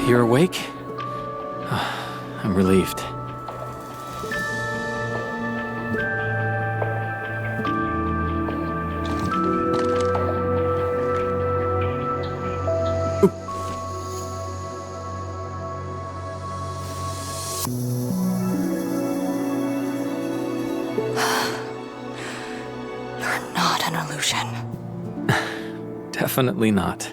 You're awake? I'm relieved. You're not an illusion. Definitely not.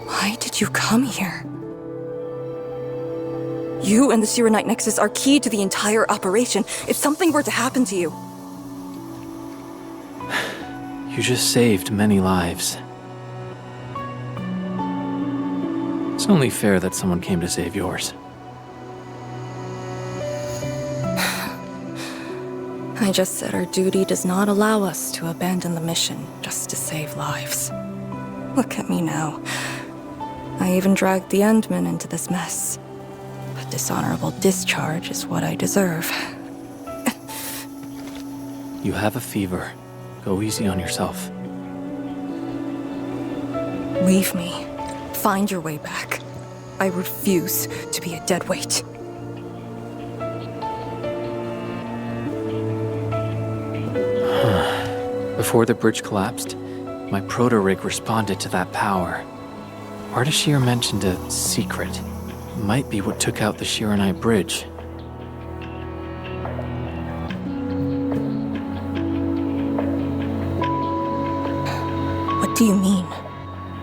Why did you come here? You and the Sirenite Nexus are key to the entire operation. If something were to happen to you... You just saved many lives. It's only fair that someone came to save yours. I just said our duty does not allow us to abandon the mission just to save lives. Look at me now. I even dragged the Endmen into this mess. A dishonorable discharge is what I deserve. You have a fever. Go easy on yourself. Leave me. Find your way back. I refuse to be a dead weight. Before the bridge collapsed, my proto-rig responded to that power. Ardashir mentioned a secret. Might be what took out the Shiranite bridge. What do you mean?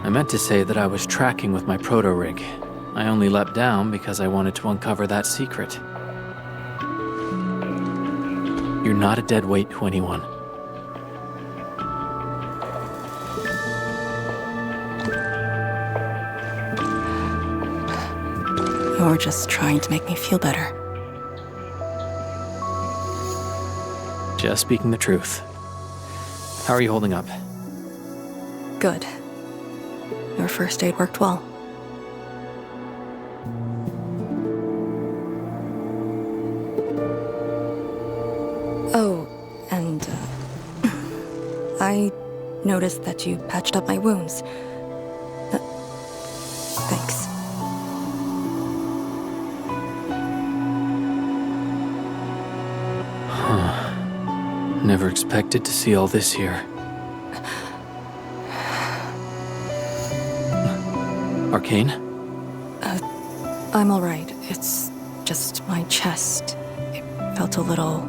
I meant to say that I was tracking with my proto-rig. I only leapt down because I wanted to uncover that secret. You're not a dead weight to anyone. You're just trying to make me feel better. Just speaking the truth. How are you holding up? Good. Your first aid worked well. Oh, and I noticed that you patched up my wounds. Thanks. Never expected to see all this here. Arcane? I'm alright. It's just my chest. It felt a little...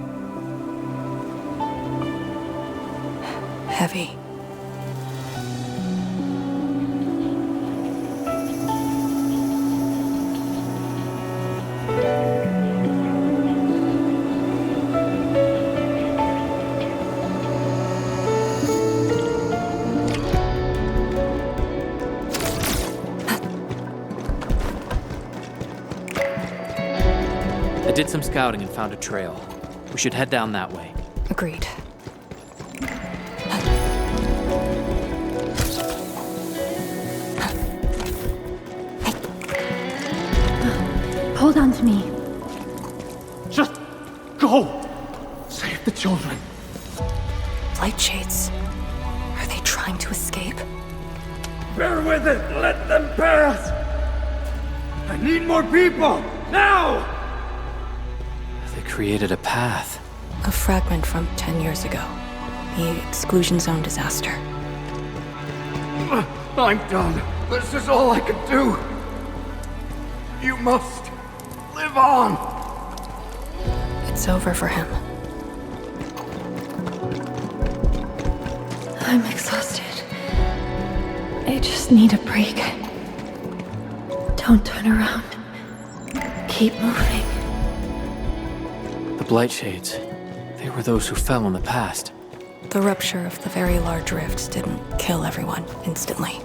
heavy. I did some scouting and found a trail. We should head down that way. Agreed. Hold on to me. Just go! Save the children. Light shades. Are they trying to escape? Bear with it! Let them pass! I need more people! Now! They created a path. A fragment from 10 years ago. The exclusion zone disaster. I'm done. This is all I can do. You must live on. It's over for him. I'm exhausted. I just need a break. Don't turn around. Keep moving. The Blight Shades. They were those who fell in the past. The rupture of the very large rifts didn't kill everyone instantly.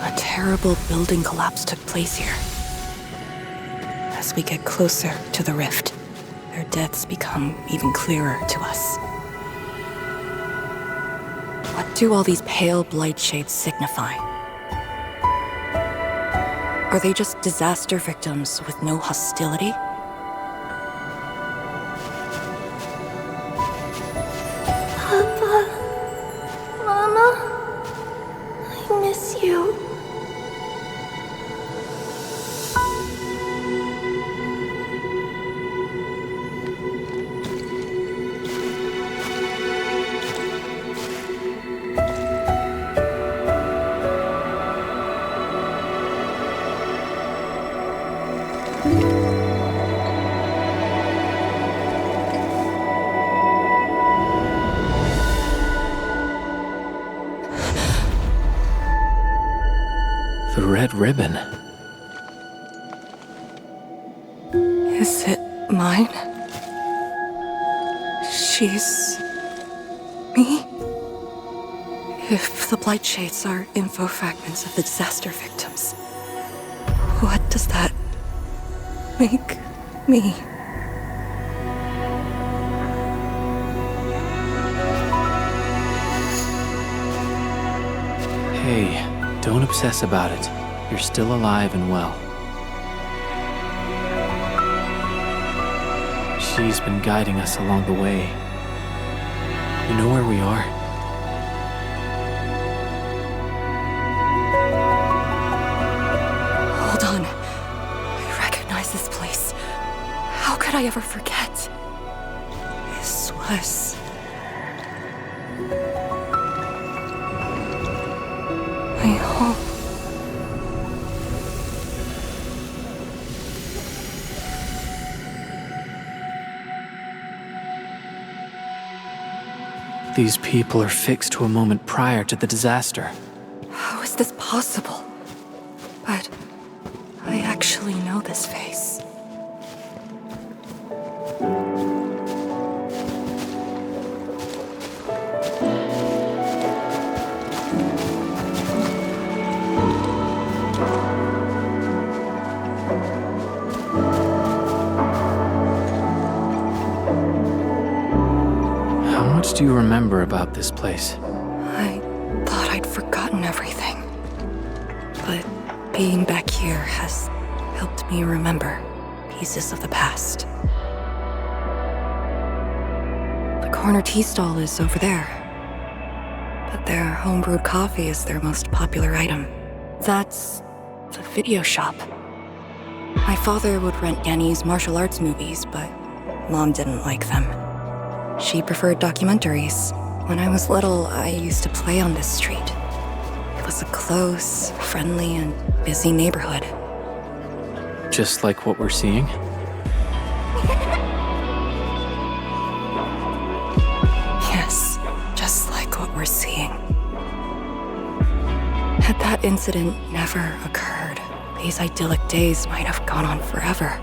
A terrible building collapse took place here. As we get closer to the rift, their deaths become even clearer to us. What do all these pale blight shades signify? Are they just disaster victims with no hostility? Papa, Mama, I miss you. The red ribbon. Is it mine? She's... me? If the blight shades are info fragments of the disaster victims, what does that make me? Hey, don't obsess about it. You're still alive and well. She's been guiding us along the way. You know where we are? Hold on. I recognize this place. How could I ever forget? This was... my home. These people are fixed to a moment prior to the disaster. How is this possible? But I actually know this face. How much do you remember about this place? I thought I'd forgotten everything. But being back here has helped me remember pieces of the past. The corner tea stall is over there. But their homebrewed coffee is their most popular item. That's the video shop. My father would rent Yanni's martial arts movies, but Mom didn't like them. She preferred documentaries. When I was little, I used to play on this street. It was a close, friendly, and busy neighborhood. Just like what we're seeing? Yes, just like what we're seeing. Had that incident never occurred, these idyllic days might have gone on forever.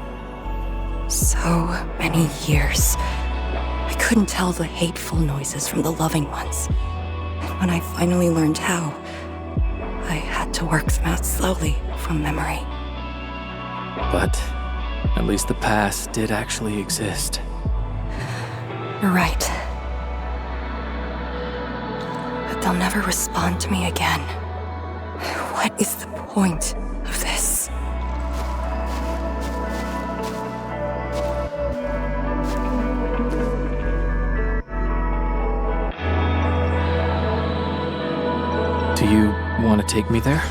So many years. I couldn't tell the hateful noises from the loving ones. And when I finally learned how, I had to work them out slowly from memory. But at least the past did actually exist. You're right. But they'll never respond to me again. What is the point of this? Do you want to take me there?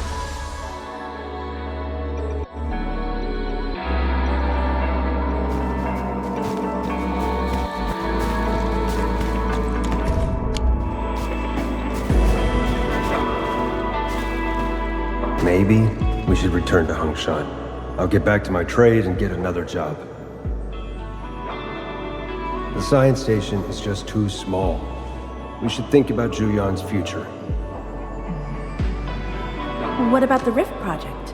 Maybe we should return to Hongshan. I'll get back to my trade and get another job. The science station is just too small. We should think about Juyan's future. What about the Rift Project?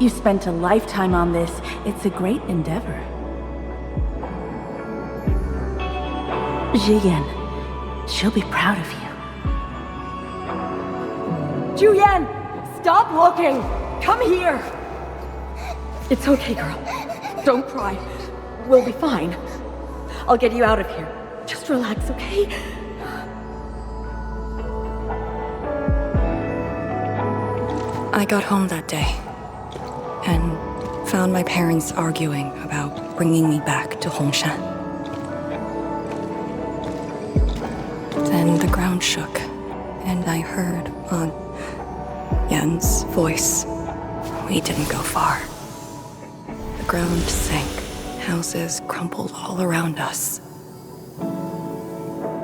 You spent a lifetime on this. It's a great endeavor. Jiyan, she'll be proud of you. Juyan! Stop looking! Come here! It's okay, girl. Don't cry. We'll be fine. I'll get you out of here. Just relax, okay? I got home that day and found my parents arguing about bringing me back to Hongshan. Then the ground shook, and I heard Aunt Yan's voice. We didn't go far. The ground sank, houses crumpled all around us.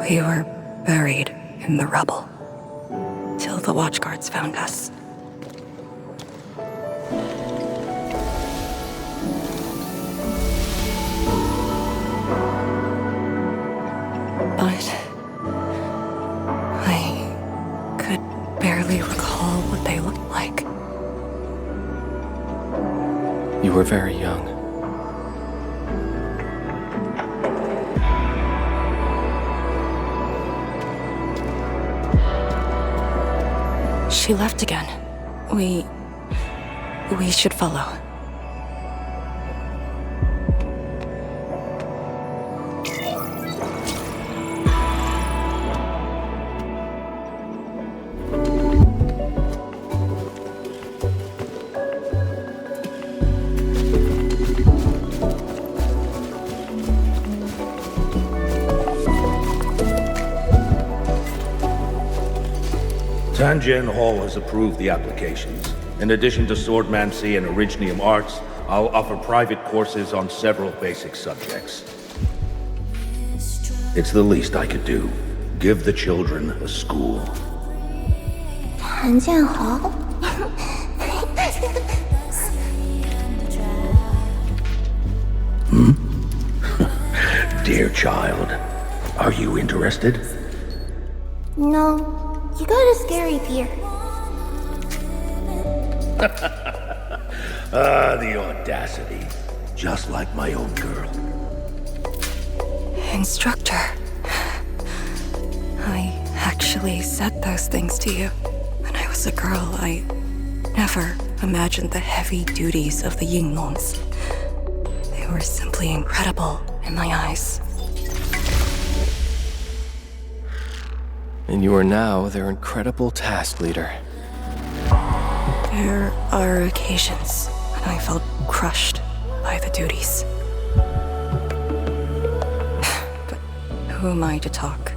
We were buried in the rubble, till the watchguards found us. But I could barely recall what they looked like. You were very young. She left again. We should follow. Tanjian Hall has approved the applications. In addition to swordmancy and originium arts, I'll offer private courses on several basic subjects. It's the least I could do. Give the children a school. Tanjian Hall? Dear child, are you interested? No, you got a scary beard. The audacity. Just like my own girl. Instructor. I actually said those things to you. When I was a girl, I never imagined the heavy duties of the Yinglongs. They were simply incredible in my eyes. And you are now their incredible task leader. There are occasions when I felt crushed by the duties. But who am I to talk?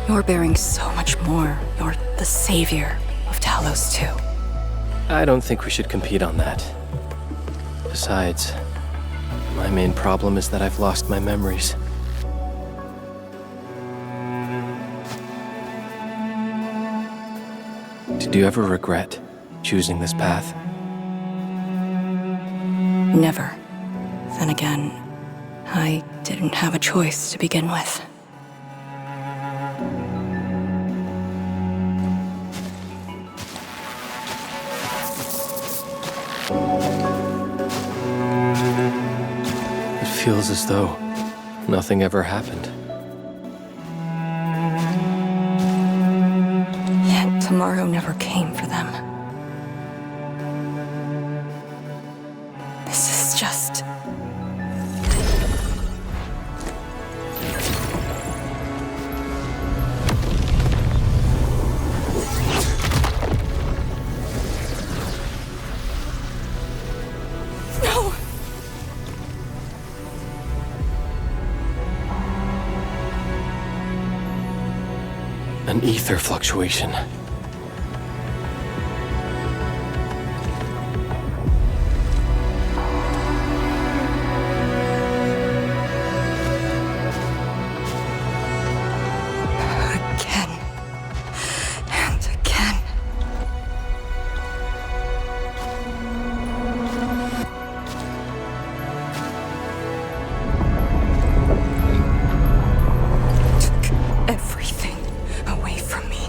You're bearing so much more. You're the savior of Talos too. I don't think we should compete on that. Besides, my main problem is that I've lost my memories. Did you ever regret choosing this path? Never. Then again, I didn't have a choice to begin with. It feels as though nothing ever happened. Yet tomorrow never came for them. This is just... No! An ether fluctuation. Again. And again. Took everything away from me.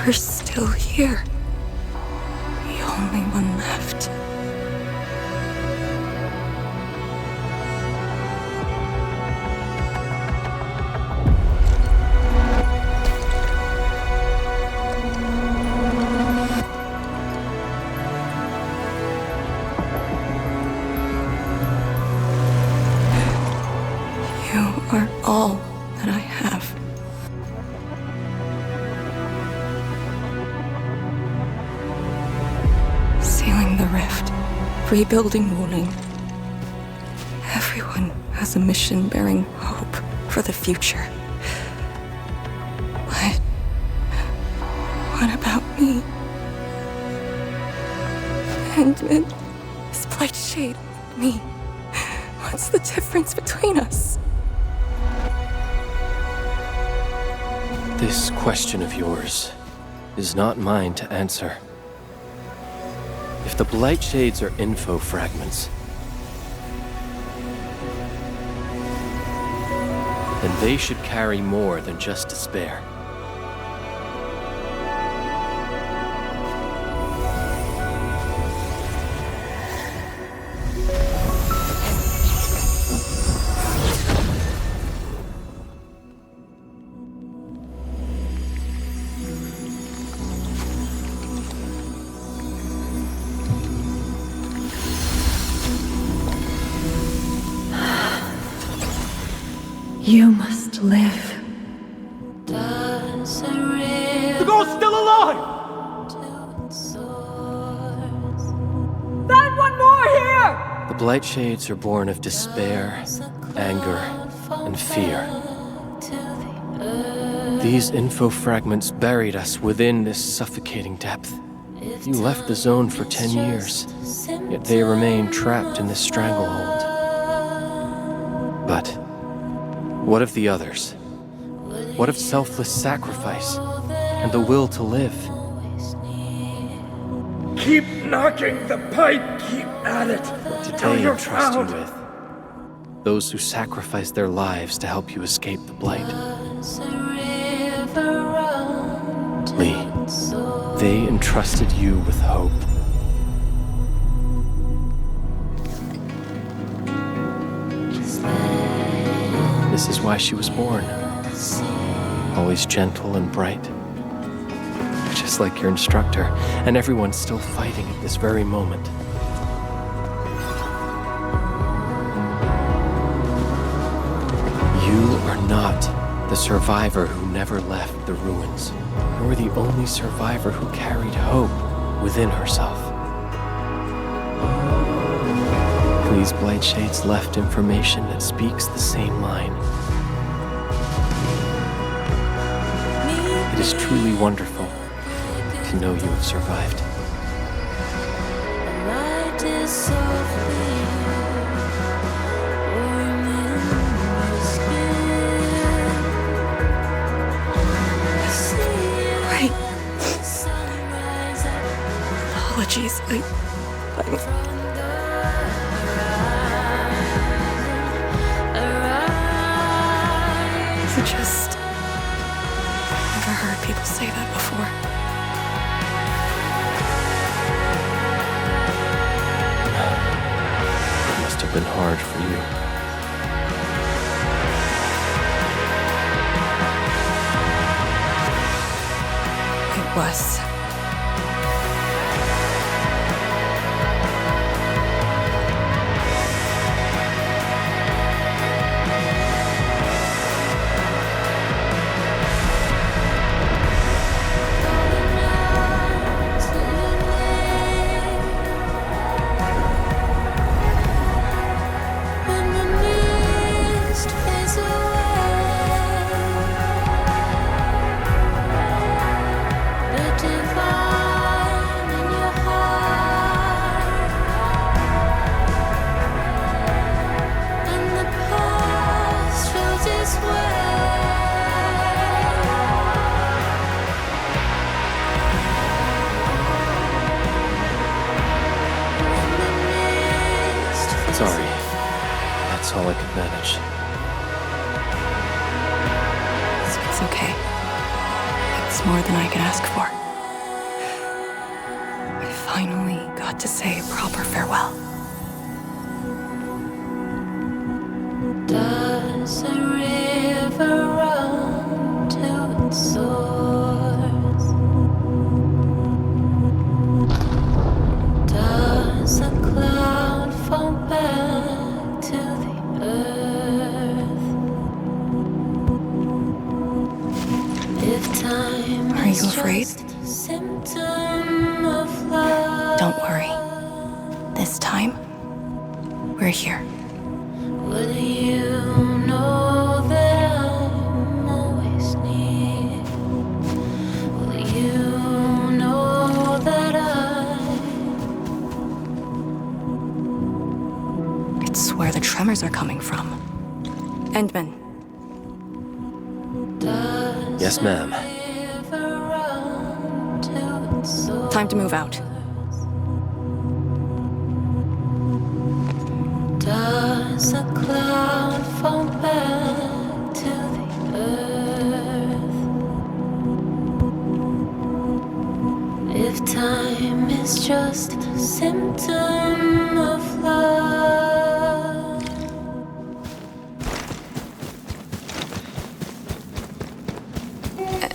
You're still here. The only one left. You are all that I have. Sealing the rift, rebuilding Wuling. Everyone has a mission bearing hope for the future. But what about me? And this blight shade, me. What's the difference between us? This question of yours is not mine to answer. If the Blight Shades are info fragments, then they should carry more than just despair. You must live. The girl's still alive! Find one more here! The Blight Shades are born of despair, anger, and fear. These info fragments buried us within this suffocating depth. You left the zone for 10 years, yet they remain trapped in this stranglehold. But what of the others? What of selfless sacrifice and the will to live? Keep knocking the pipe, keep at it. What did till they you're entrust you found. with? Those who sacrificed their lives to help you escape the blight. Lee, they entrusted you with hope. This is why she was born. Always gentle and bright. Just like your instructor, and everyone's still fighting at this very moment. You are not the survivor who never left the ruins, nor the only survivor who carried hope within herself. These Blightshades left information that speaks the same line. It is truly wonderful to know you have survived. Right. Apologies. I just never heard people say that before. It must have been hard for you. It was. Sorry. That's all I could manage. It's okay. It's more than I could ask for. I finally got to say a proper farewell. Does a river run to its source? Does a cloud fall back to the earth? If time Are you afraid? Symptom of love. Don't worry. This time, we're here. Will you know that I'm always near? Will you know that It's where the tremors are coming from. Endman. Yes, ma'am. Time to move out. Does a cloud fall back to the earth? If time is just a symptom of love.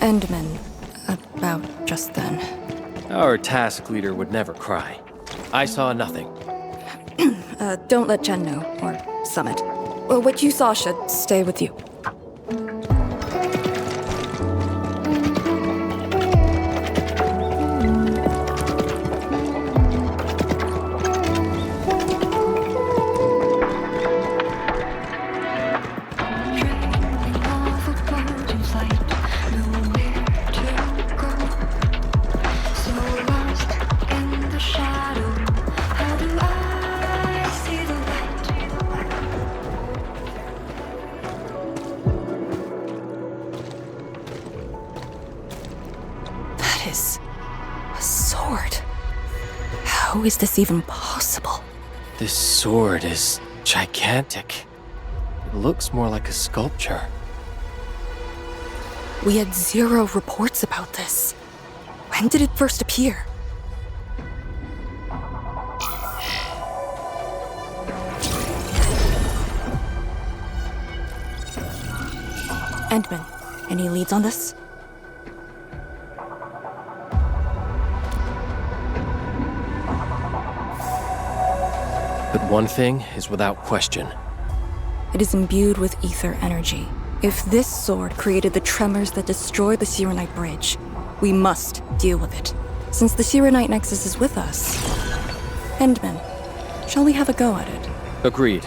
Endman. About just then. Our task leader would never cry. I saw nothing. Don't let Jen know, or Summit. Well, what you saw should stay with you. How is this even possible? This sword is gigantic. It looks more like a sculpture. We had 0 reports about this. When did it first appear? Endman, any leads on this? But one thing is without question. It is imbued with ether energy. If this sword created the tremors that destroy the Sirenite Bridge, we must deal with it. Since the Sirenite Nexus is with us. Endman, shall we have a go at it? Agreed.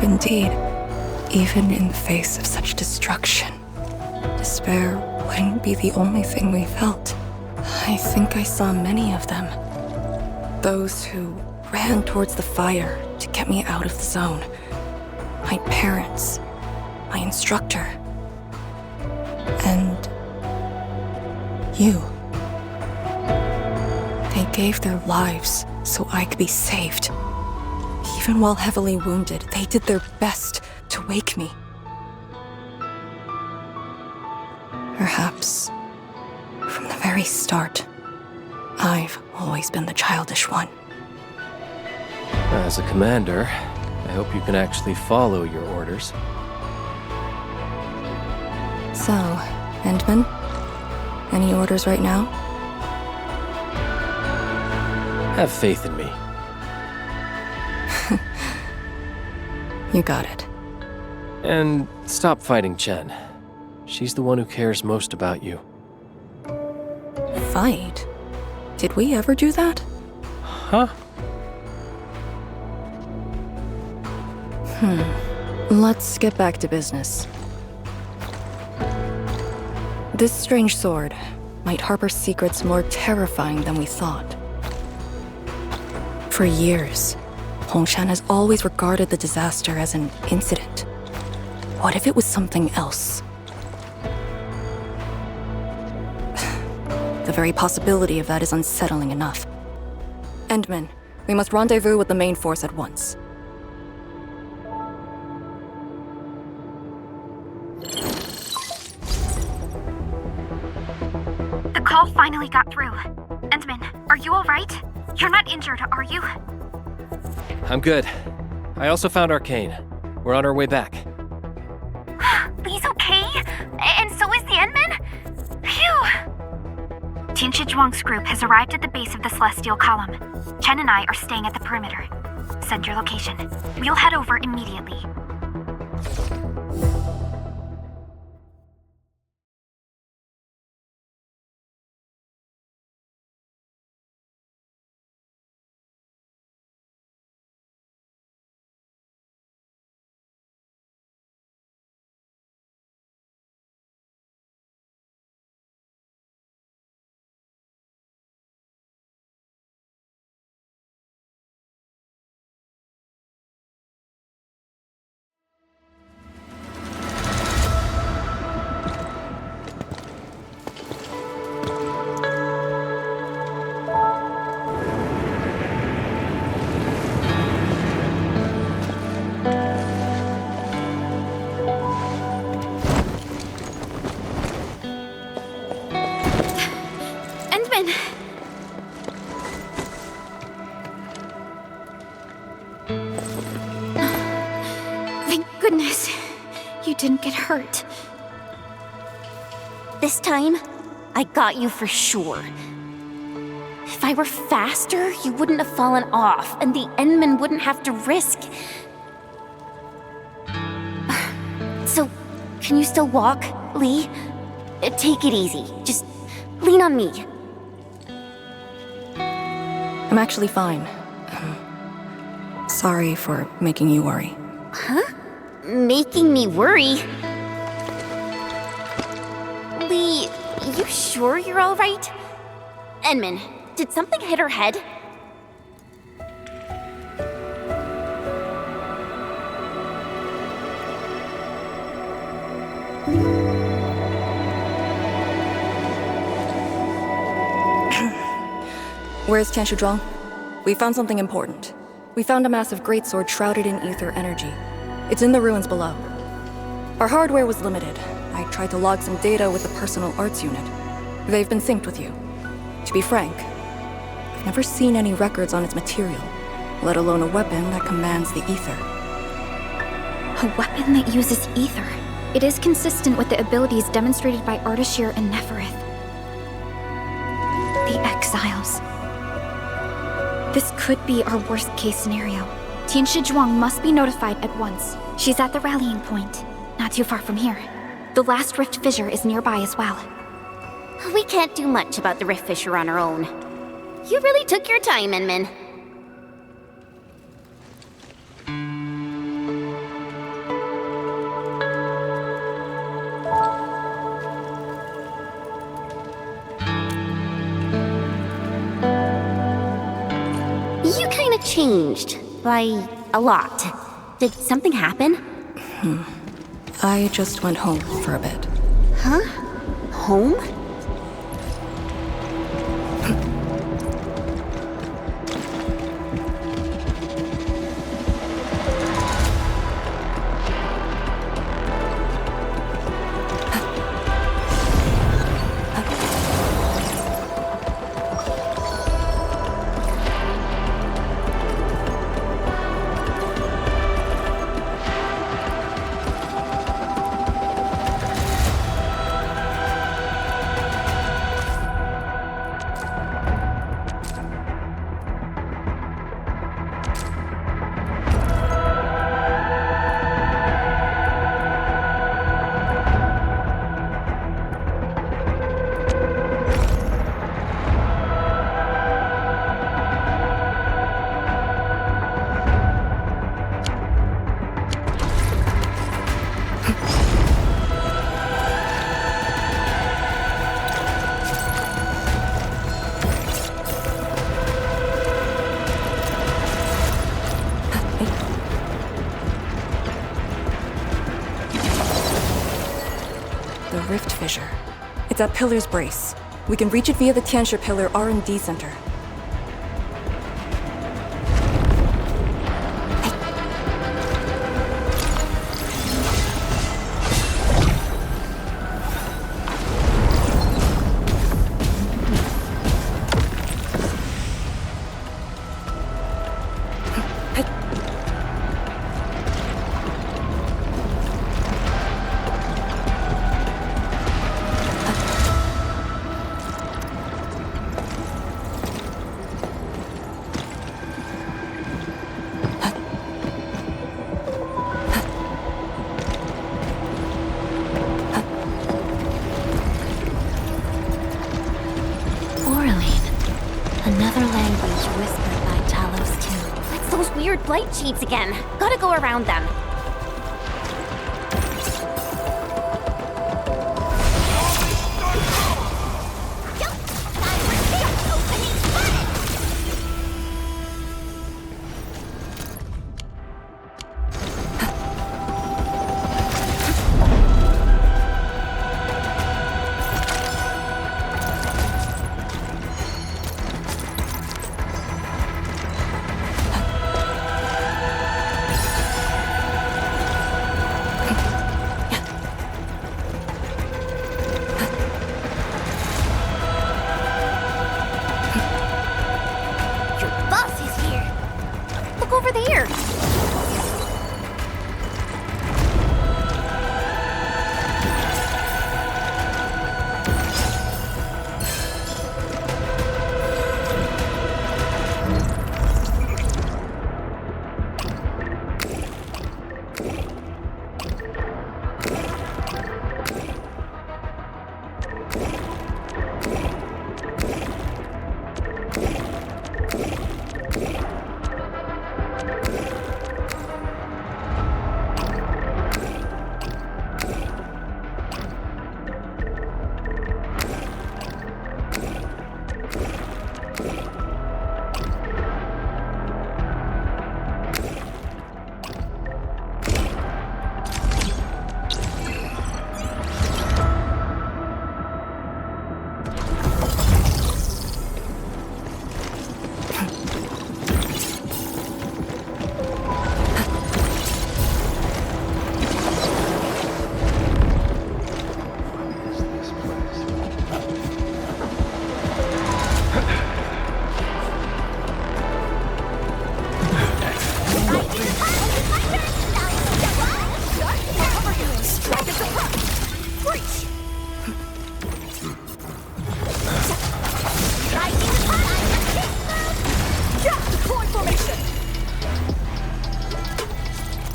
Indeed, even in the face of such destruction, despair wouldn't be the only thing we felt. I think I saw many of them. Those who ran towards the fire to get me out of the zone. My parents, my instructor, and you. They gave their lives so I could be saved. Even while heavily wounded, they did their best to wake me. Perhaps, from the very start, I've always been the childish one. As a commander, I hope you can actually follow your orders. So, Endman, any orders right now? Have faith in me. You got it. And stop fighting Chen. She's the one who cares most about you. Fight? Did we ever do that? Huh? Let's get back to business. This strange sword might harbor secrets more terrifying than we thought. For years, Hongshan has always regarded the disaster as an incident. What if it was something else? The very possibility of that is unsettling enough. Endman, we must rendezvous with the main force at once. The call finally got through. Endman, are you alright? You're not injured, are you? I'm good. I also found Arcane. We're on our way back. Lee's okay? And so is the Endman? Phew! Tianshi Zhuang's group has arrived at the base of the Celestial Column. Chen and I are staying at the perimeter. Send your location. We'll head over immediately. Didn't get hurt. This time, I got you for sure. If I were faster, you wouldn't have fallen off, and the Endman wouldn't have to risk. So, can you still walk, Lee? Take it easy. Just lean on me. I'm actually fine. Sorry for making you worry. Huh? Making me worry? Lee, you sure you're all right? Endman, did something hit her head? Where's Tianshi Zhuang? We found something important. We found a massive greatsword shrouded in ether energy. It's in the ruins below. Our hardware was limited. I tried to log some data with the personal arts unit. They've been synced with you. To be frank, I've never seen any records on its material, let alone a weapon that commands the ether. A weapon that uses ether. It is consistent with the abilities demonstrated by Ardashir and Nefereth. The Exiles. This could be our worst-case scenario. Tianshi Zhuang must be notified at once. She's at the rallying point, not too far from here. The last rift fissure is nearby as well. We can't do much about the rift fissure on our own. You really took your time, Endman. You kinda changed. By a lot. Did something happen? I just went home for a bit. Huh? Home? It's at Pillar's Brace. We can reach it via the Tianshi Pillar R&D Center. Blight cheats again. Gotta go around them.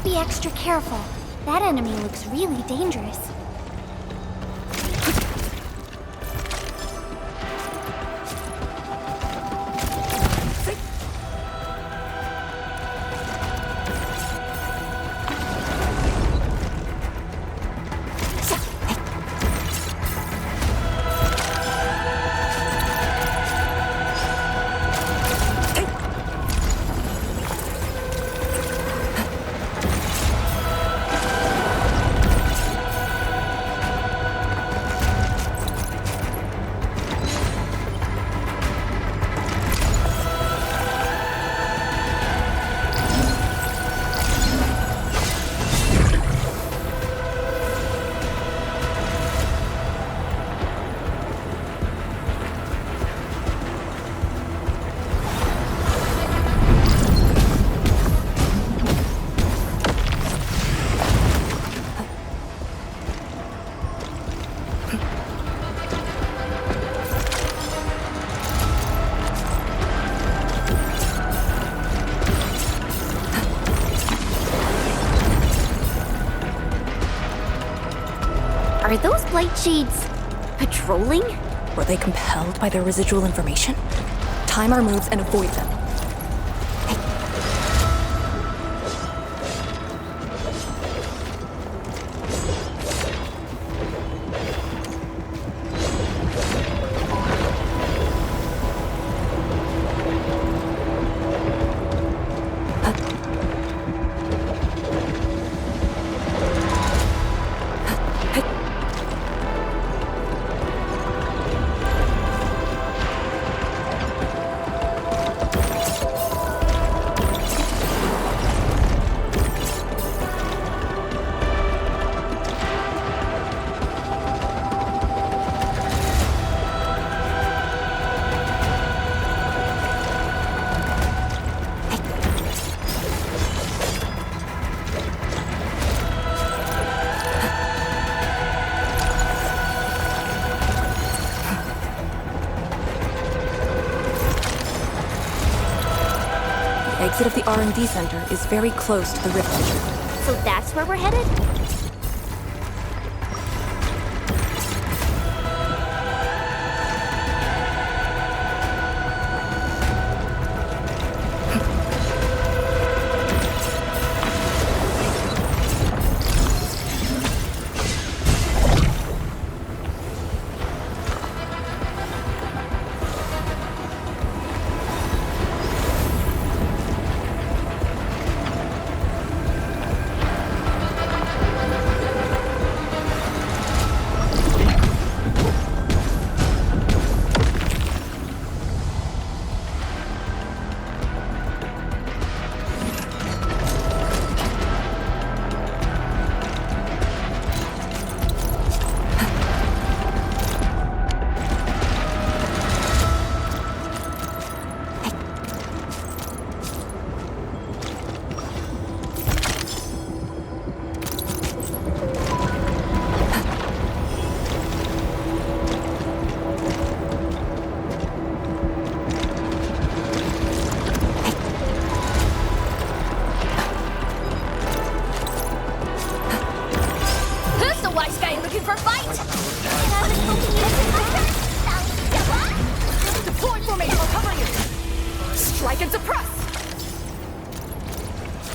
Be extra careful. That enemy looks really dangerous. Are those Blight Shades patrolling? Were they compelled by their residual information? Time our moves and avoid them. exit of the R&D center is very close to the rift feature. So that's where we're headed?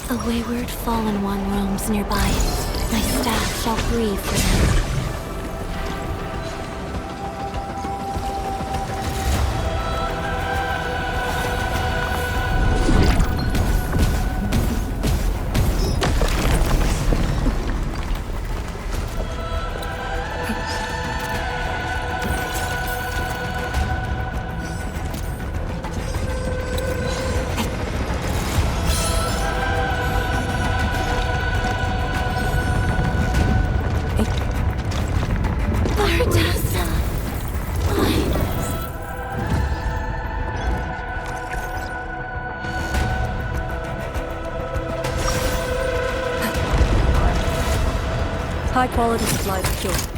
A wayward fallen one roams nearby. My staff shall grieve for them. High quality supplies secured.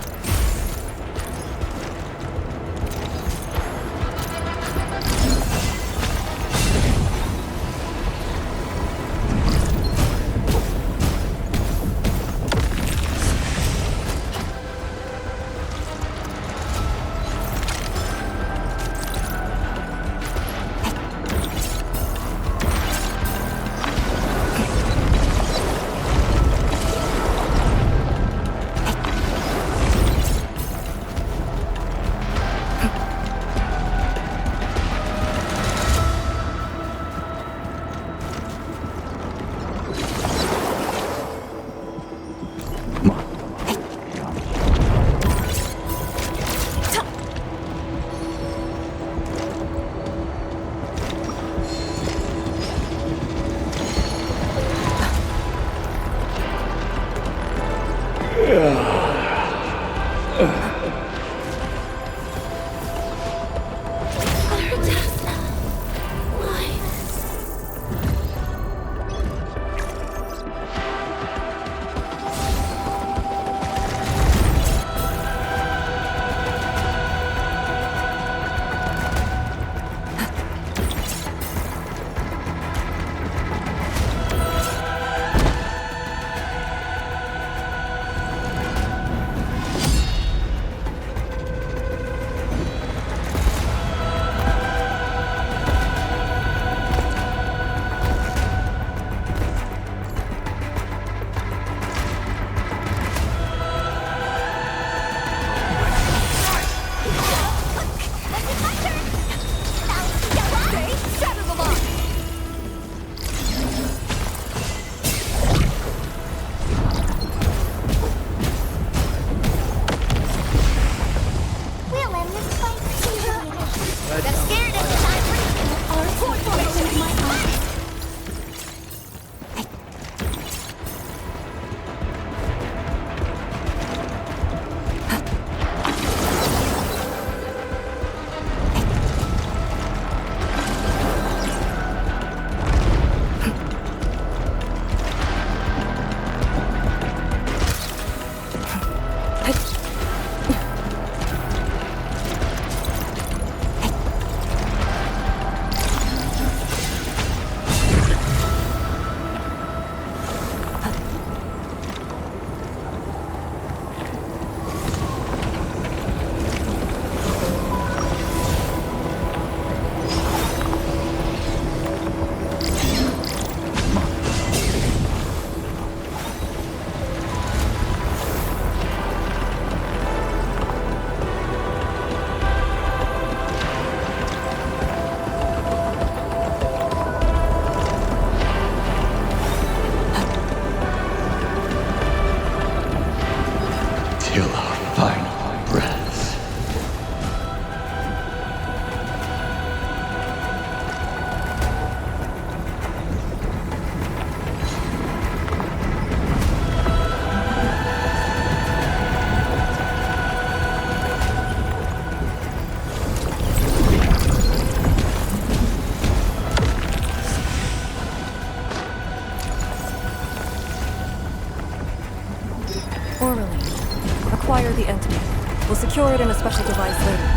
special device later.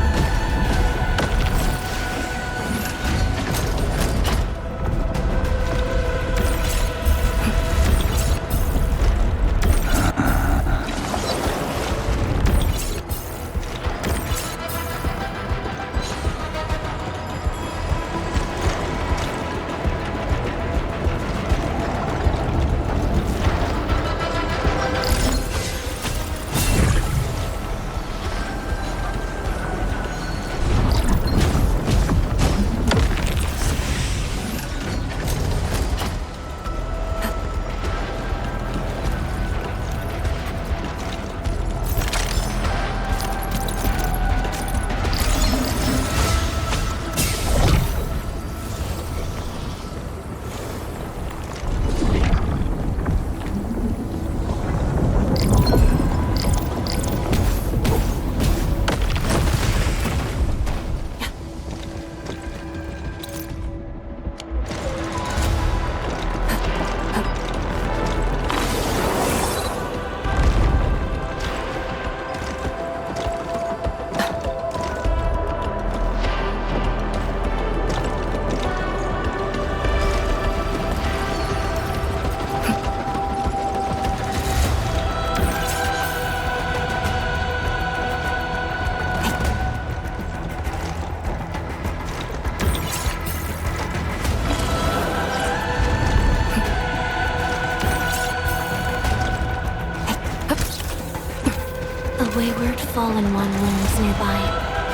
The wayward fallen one looms nearby.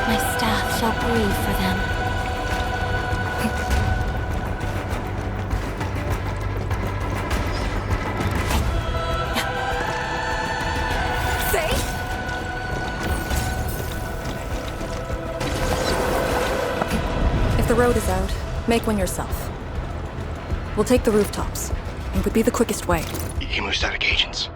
My staff shall grieve for them. If the road is out, make one yourself. We'll take the rooftops. It would be the quickest way. Hemostatic agents.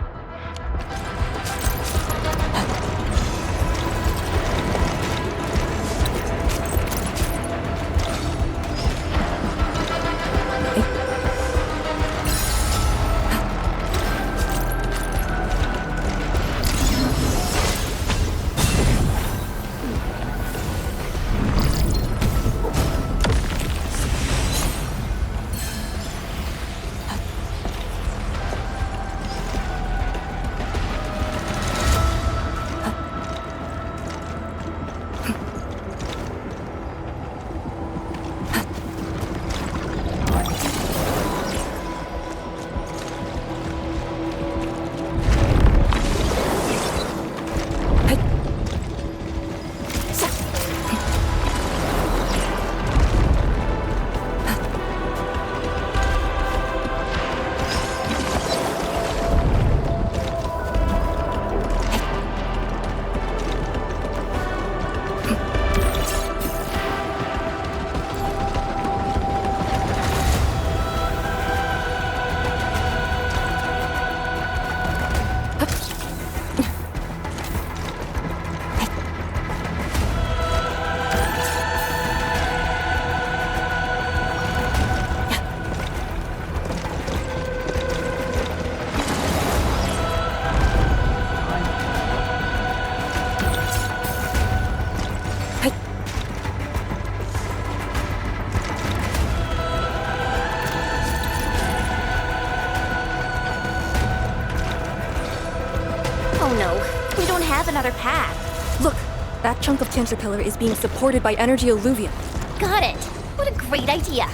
Another path. Look, that chunk of caterpillar is being supported by energy alluvium. Got it. What a great idea.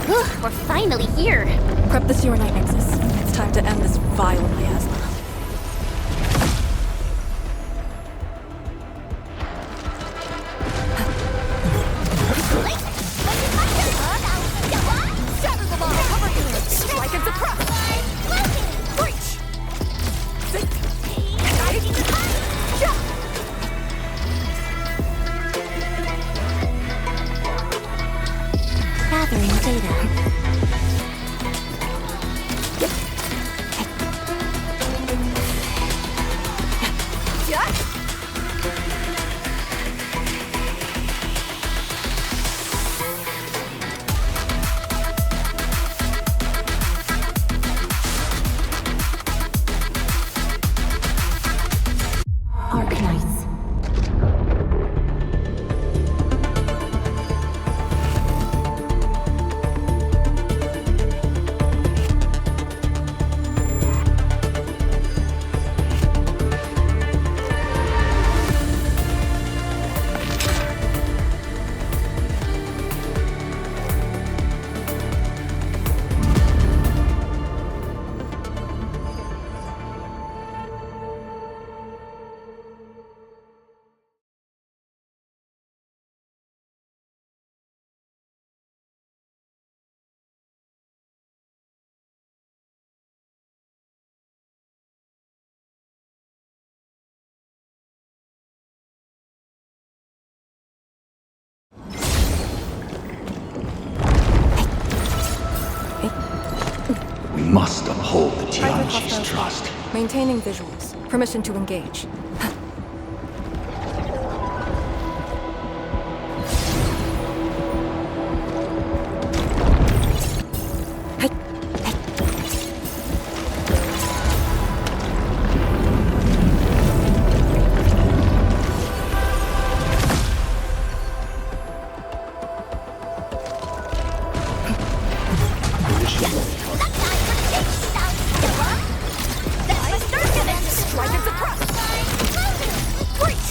We're finally here. Prep the sewer night nexus. It's time to end this vile miasma. Strike and suppress! Breach! Gathering data. Arknights. We must uphold the Tianqi's trust. Maintaining visuals. Permission to engage. Strike and suppress! Breach!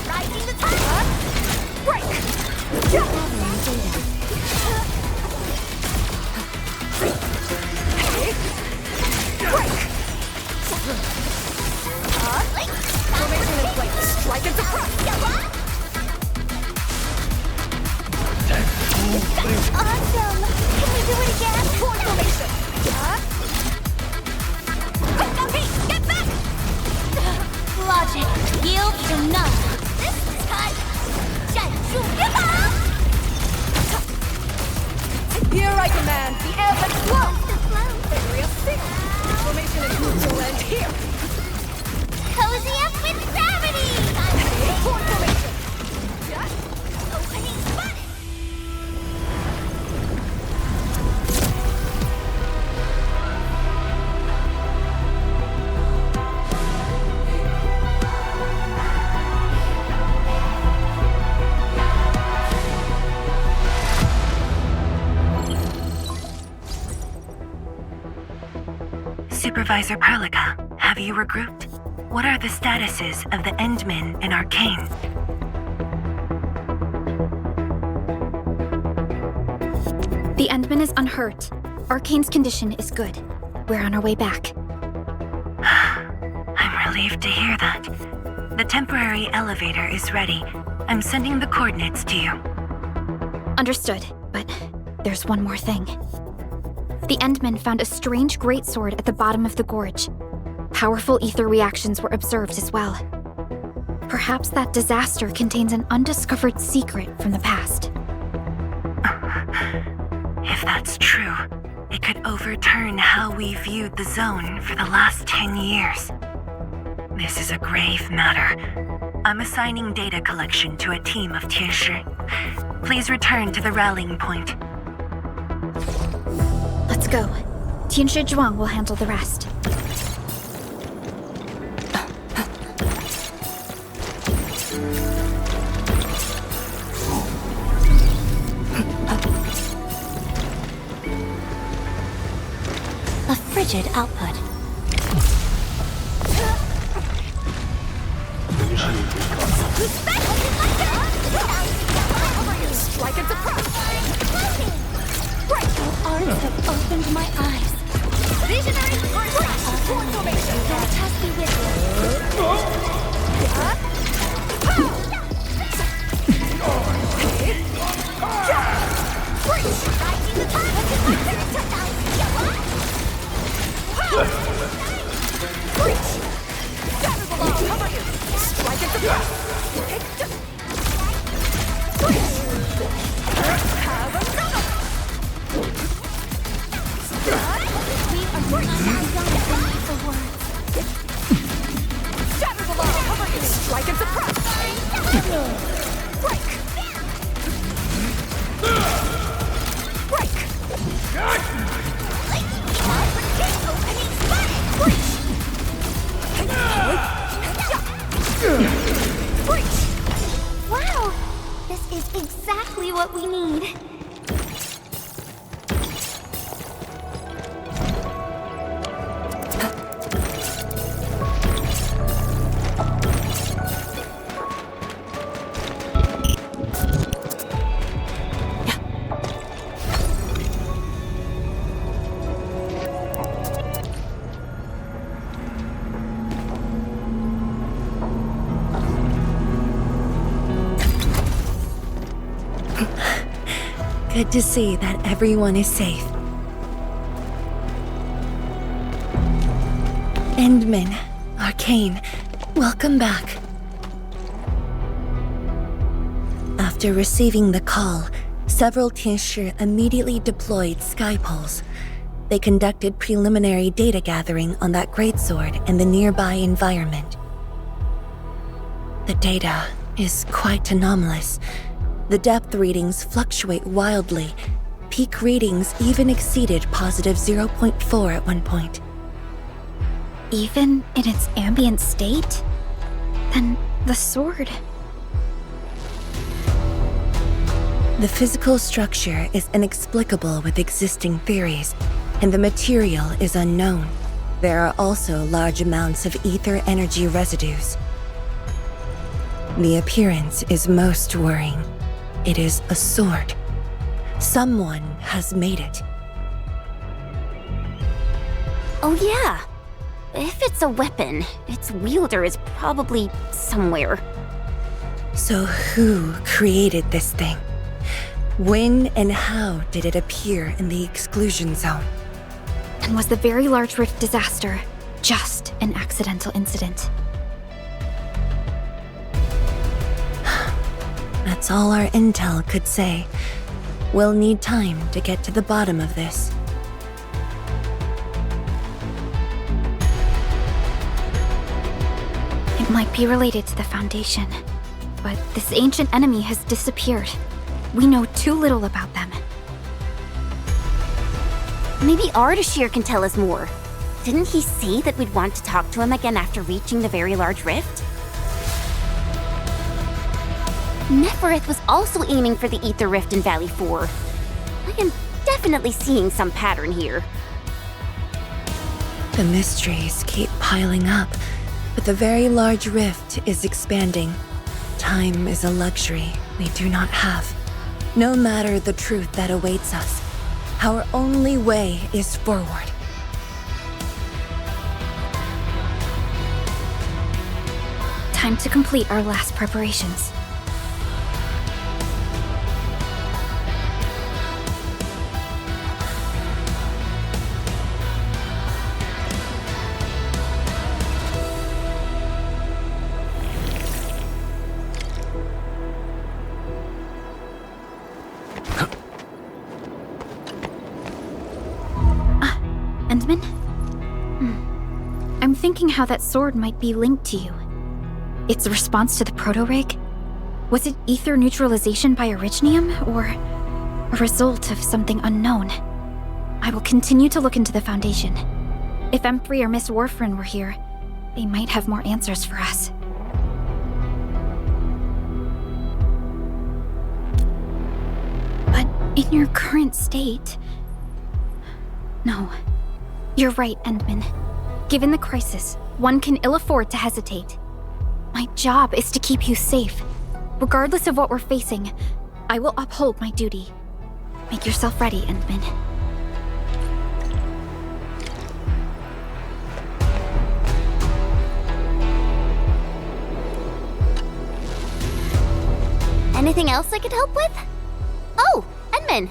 Rising the tide! Break! Formation in place! Strike and suppress! Awesome! Can we do it again? Core formation! Hey, get back! Logic. Yield to none. This time! Here I command the ebb and flow! Area 6! Formation is neutral and here! Cozy up with gravity! Core formation! Opening spot! Supervisor Perlica, have you regrouped? What are the statuses of the Endmen in Arcane? The Endman is unhurt. Arcane's condition is good. We're on our way back. I'm relieved to hear that. The temporary elevator is ready. I'm sending the coordinates to you. Understood, but there's one more thing. The Endmen found a strange greatsword at the bottom of the gorge. Powerful ether reactions were observed as well. Perhaps that disaster contains an undiscovered secret from the past. If that's true, it could overturn how we viewed the zone for the last 10 years. This is a grave matter. I'm assigning data collection to a team of Tianshi. Please return to the rallying point. Let's go. Tianshi Zhuang will handle the rest. A frigid output. Don't test me with Strike and suppress! Break! Break! Wow! This is exactly what we need. Good to see that everyone is safe. Endman, Arcane, welcome back. After receiving the call, several Tianshi immediately deployed skypoles. They conducted preliminary data gathering on that greatsword and the nearby environment. The data is quite anomalous. The depth readings fluctuate wildly. Peak readings even exceeded positive 0.4 at one point. Even in its ambient state? Then the sword... The physical structure is inexplicable with existing theories, and the material is unknown. There are also large amounts of ether energy residues. The appearance is most worrying. It is a sword. Someone has made it. Oh yeah. If it's a weapon, its wielder is probably somewhere. So who created this thing? When and how did it appear in the exclusion zone? And was the Very Large Rift disaster just an accidental incident? That's all our intel could say. We'll need time to get to the bottom of this. It might be related to the Foundation, but this ancient enemy has disappeared. We know too little about them. Maybe Ardashir can tell us more. Didn't he say that we'd want to talk to him again after reaching the Very Large Rift? Neferith was also aiming for the Ether Rift in Valley 4. I am definitely seeing some pattern here. The mysteries keep piling up, but the Very Large Rift is expanding. Time is a luxury we do not have. No matter the truth that awaits us, our only way is forward. Time to complete our last preparations. Endman? I'm thinking how that sword might be linked to you. Its response to the proto-rig? Was it ether neutralization by Originium, or a result of something unknown? I will continue to look into the Foundation. If M3 or Miss Warfarin were here, they might have more answers for us. But in your current state... No. You're right, Endman. Given the crisis, one can ill afford to hesitate. My job is to keep you safe. Regardless of what we're facing, I will uphold my duty. Make yourself ready, Endman. Anything else I could help with? Oh, Edmund!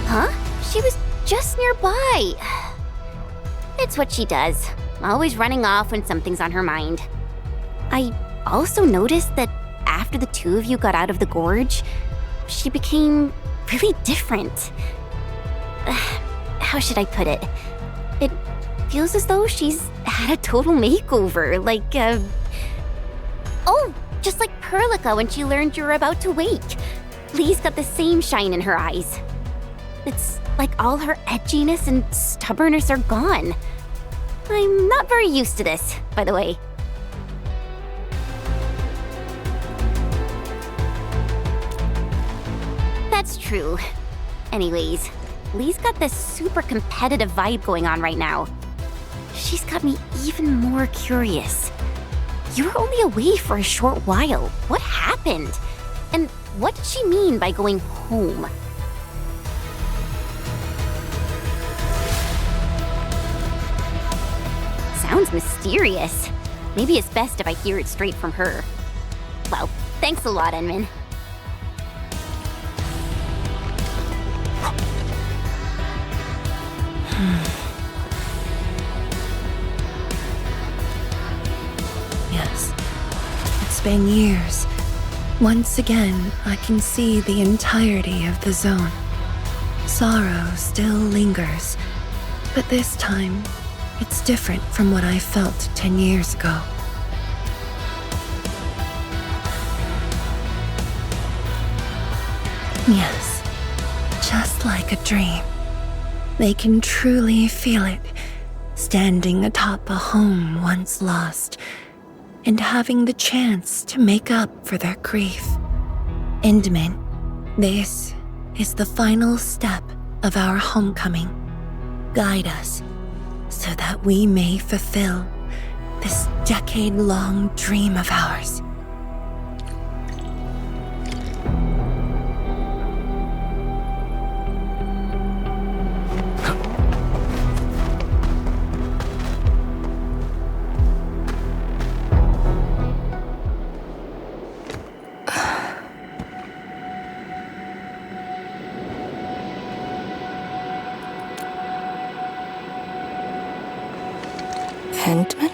Huh? She was just nearby. It's what she does. Always running off when something's on her mind. I also noticed that after the two of you got out of the gorge, she became really different. How should I put it? It feels as though she's had a total makeover, like, oh, just like Perlica when she learned you were about to wake. Lee's got the same shine in her eyes. It's like all her edginess and stubbornness are gone. I'm not very used to this, by the way. That's true. Anyways, Lee's got this super competitive vibe going on right now. She's got me even more curious. You were only away for a short while. What happened? And what did she mean by going home? Sounds mysterious. Maybe it's best if I hear it straight from her. Well, thanks a lot, Enmin. Yes, it's been years. Once again, I can see the entirety of the zone. Sorrow still lingers, but this time, it's different from what I felt 10 years ago. Yes, just like a dream. They can truly feel it, standing atop a home once lost, and having the chance to make up for their grief. Endman, this is the final step of our homecoming. Guide us, so that we may fulfill this decade-long dream of ours. Endman?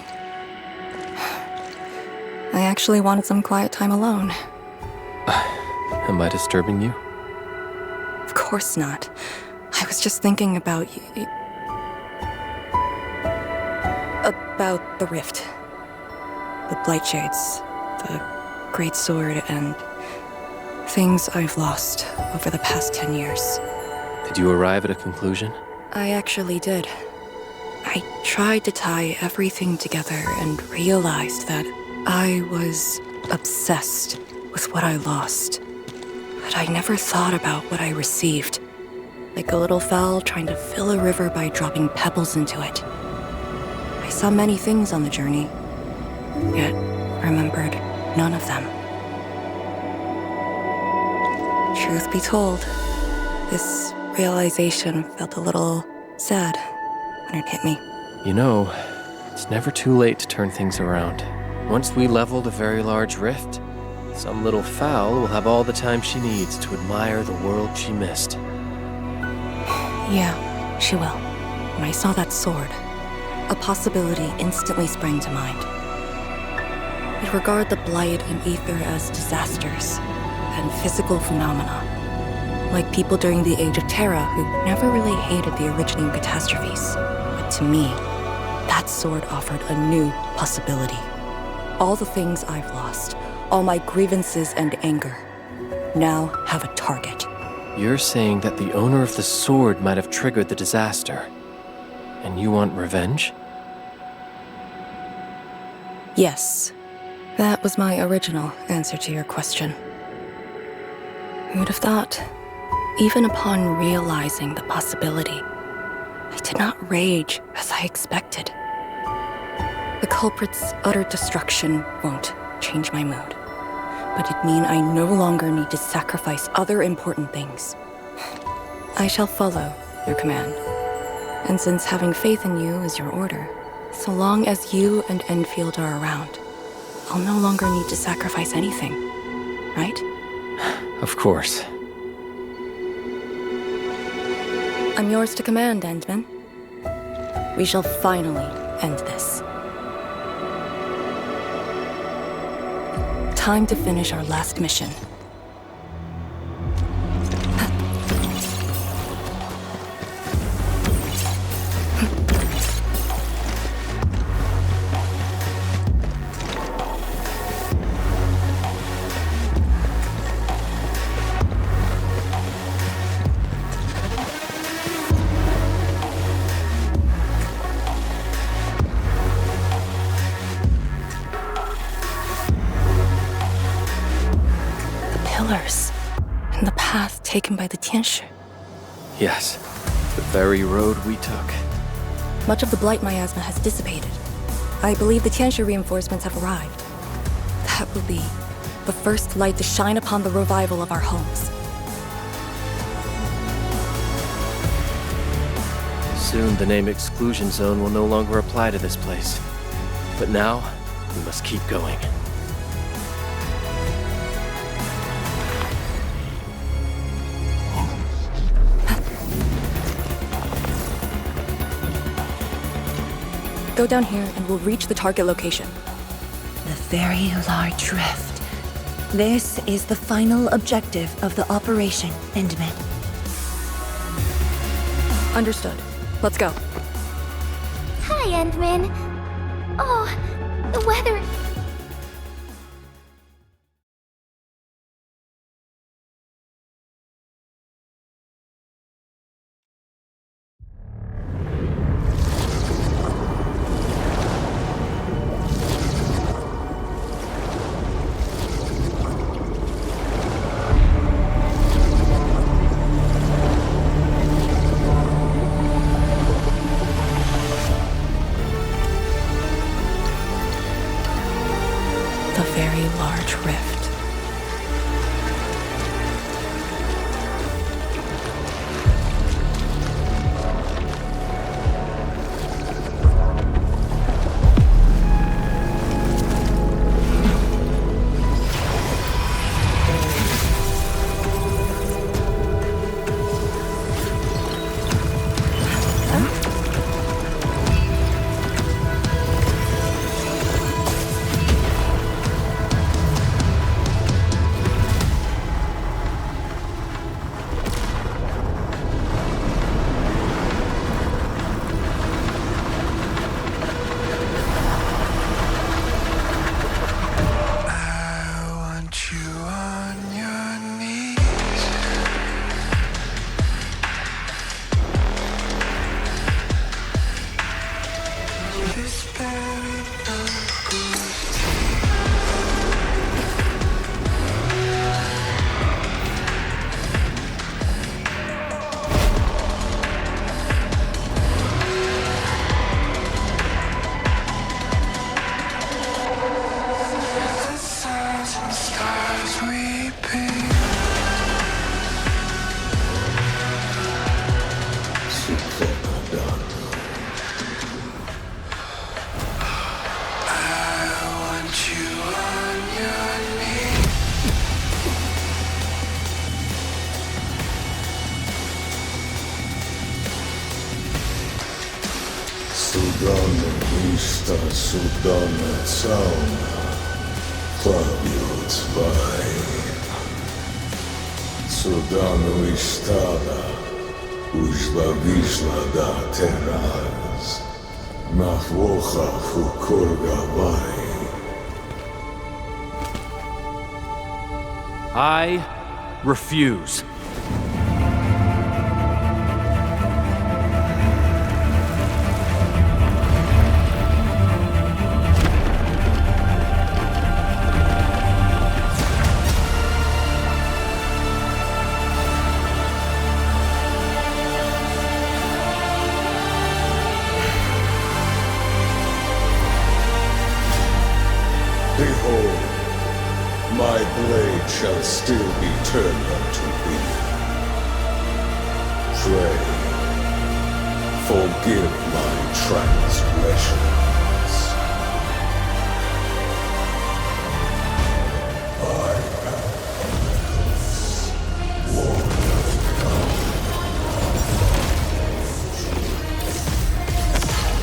I actually wanted some quiet time alone. Am I disturbing you? Of course not. I was just thinking about about the rift. The Blightshades, the Great Sword, and things I've lost over the past 10 years. Did you arrive at a conclusion? I actually did. I tried to tie everything together and realized that I was obsessed with what I lost. But I never thought about what I received. Like a little fowl trying to fill a river by dropping pebbles into it. I saw many things on the journey, yet remembered none of them. Truth be told, this realization felt a little sad when it hit me. You know, it's never too late to turn things around. Once we leveled a very large rift, some little fowl will have all the time she needs to admire the world she missed. Yeah, she will. When I saw that sword, a possibility instantly sprang to mind. We regard the Blight and Ether as disasters and physical phenomena, like people during the Age of Terra who never really hated the originating catastrophes. But to me, that sword offered a new possibility. All the things I've lost, all my grievances and anger, now have a target. You're saying that the owner of the sword might have triggered the disaster, and you want revenge? Yes, that was my original answer to your question. Who would have thought? Even upon realizing the possibility, I did not rage as I expected. The culprit's utter destruction won't change my mood, but it means I no longer need to sacrifice other important things. I shall follow your command, and since having faith in you is your order, So long as you and Endfield are around, I'll no longer need to sacrifice anything, right? Of course. I'm yours to command, Endman. We shall finally end this. Time to finish our last mission. And the path taken by the Tianshi. Yes, the very road we took. Much of the blight miasma has dissipated. I believe the Tianshi reinforcements have arrived. That will be the first light to shine upon the revival of our homes. Soon the name Exclusion Zone will no longer apply to this place. But now, we must keep going. Go down here and we'll reach the target location. The very large rift. This is the final objective of the operation, Endman. Understood. Let's go. Hi, Endman. Oh, the weather. The very large rift. Судана Виста, Судана Цауна, Клабиот Свай. Судана Вистада, Вишла да Тераз, Нахвоха Фукургавай. I refuse. Behold, my blade shall still be turned unto thee. Pray, Forgive my transgressions.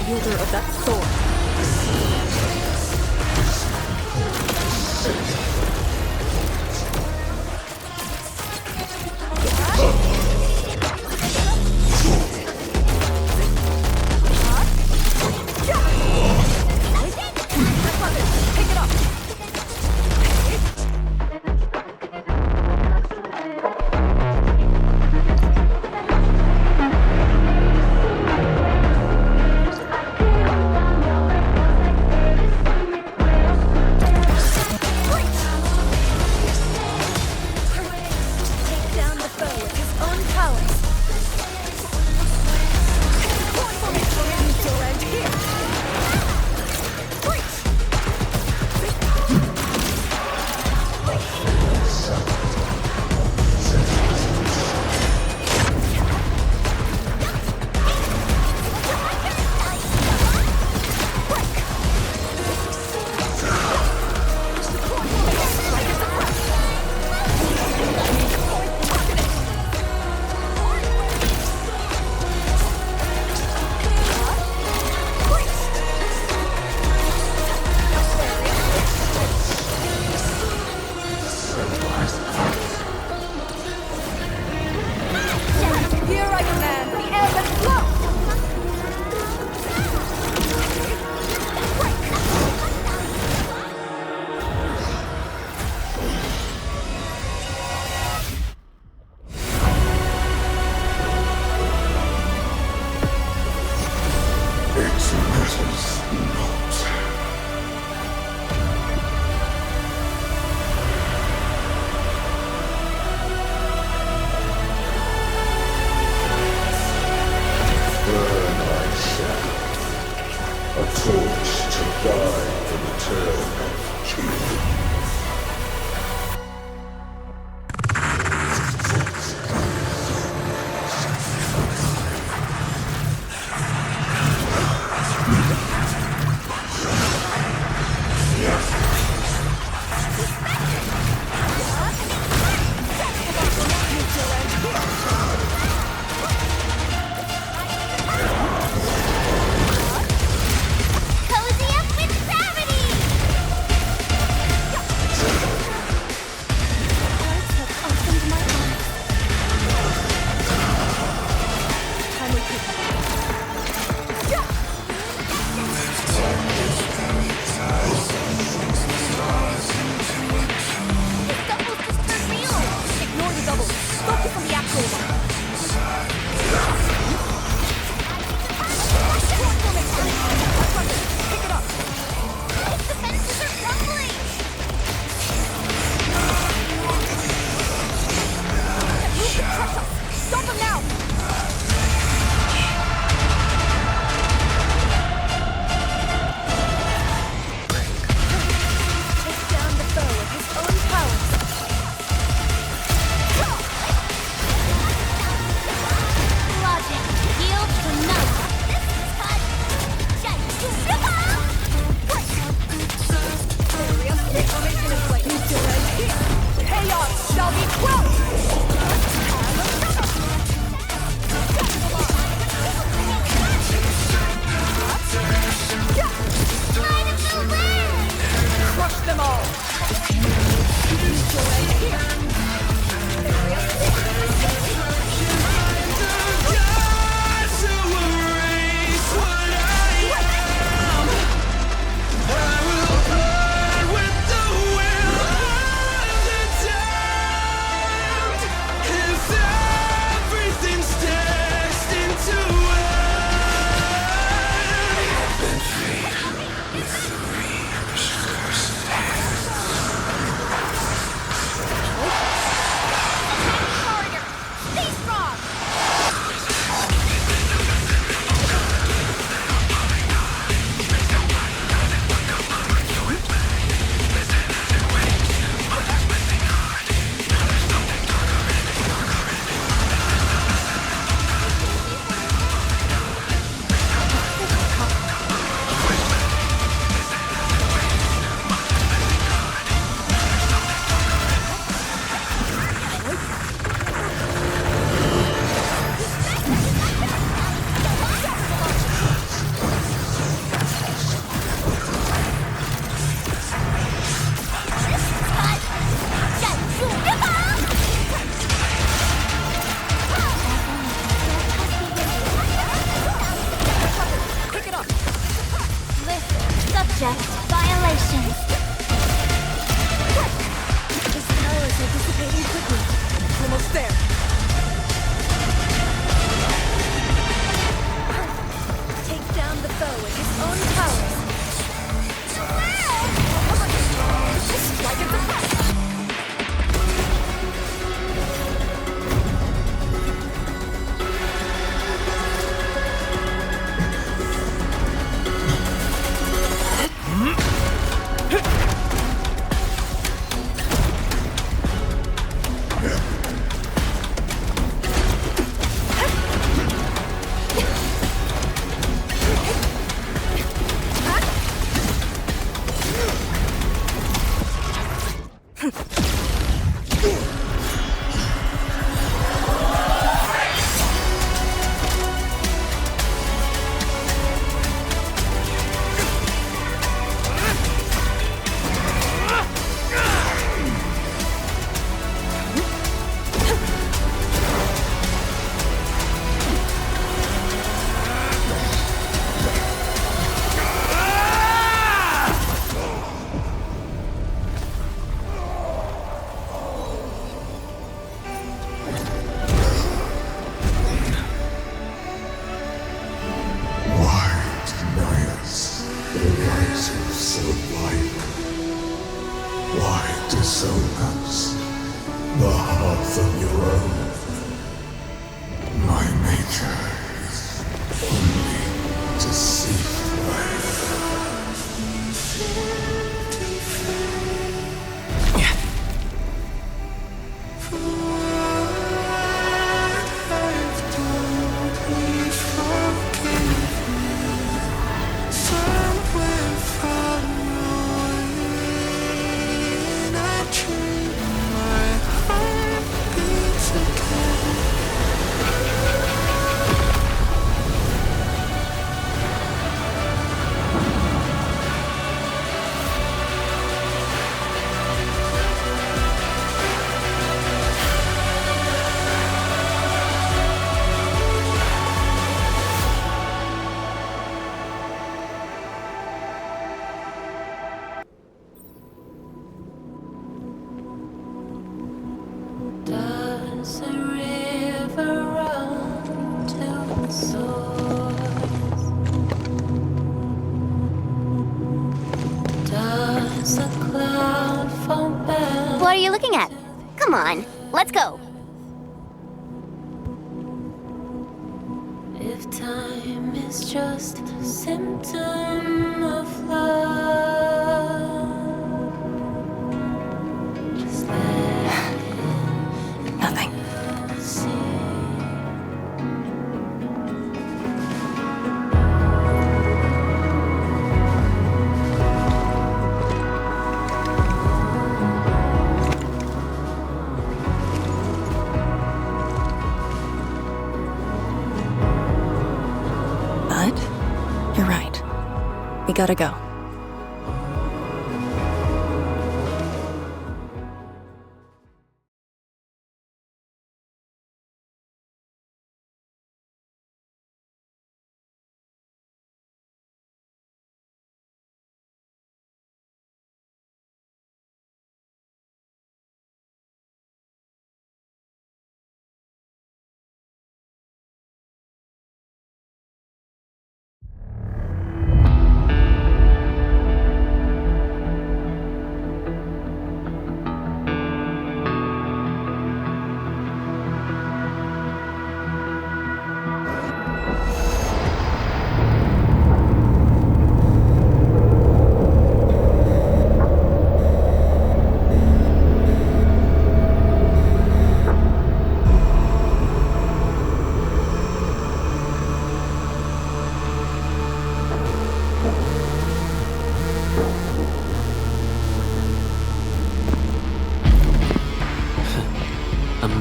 Wielder of that sword. looking at? Come on, let's go. If time is just a symptom of love, just Nothing. But you're right. We gotta go.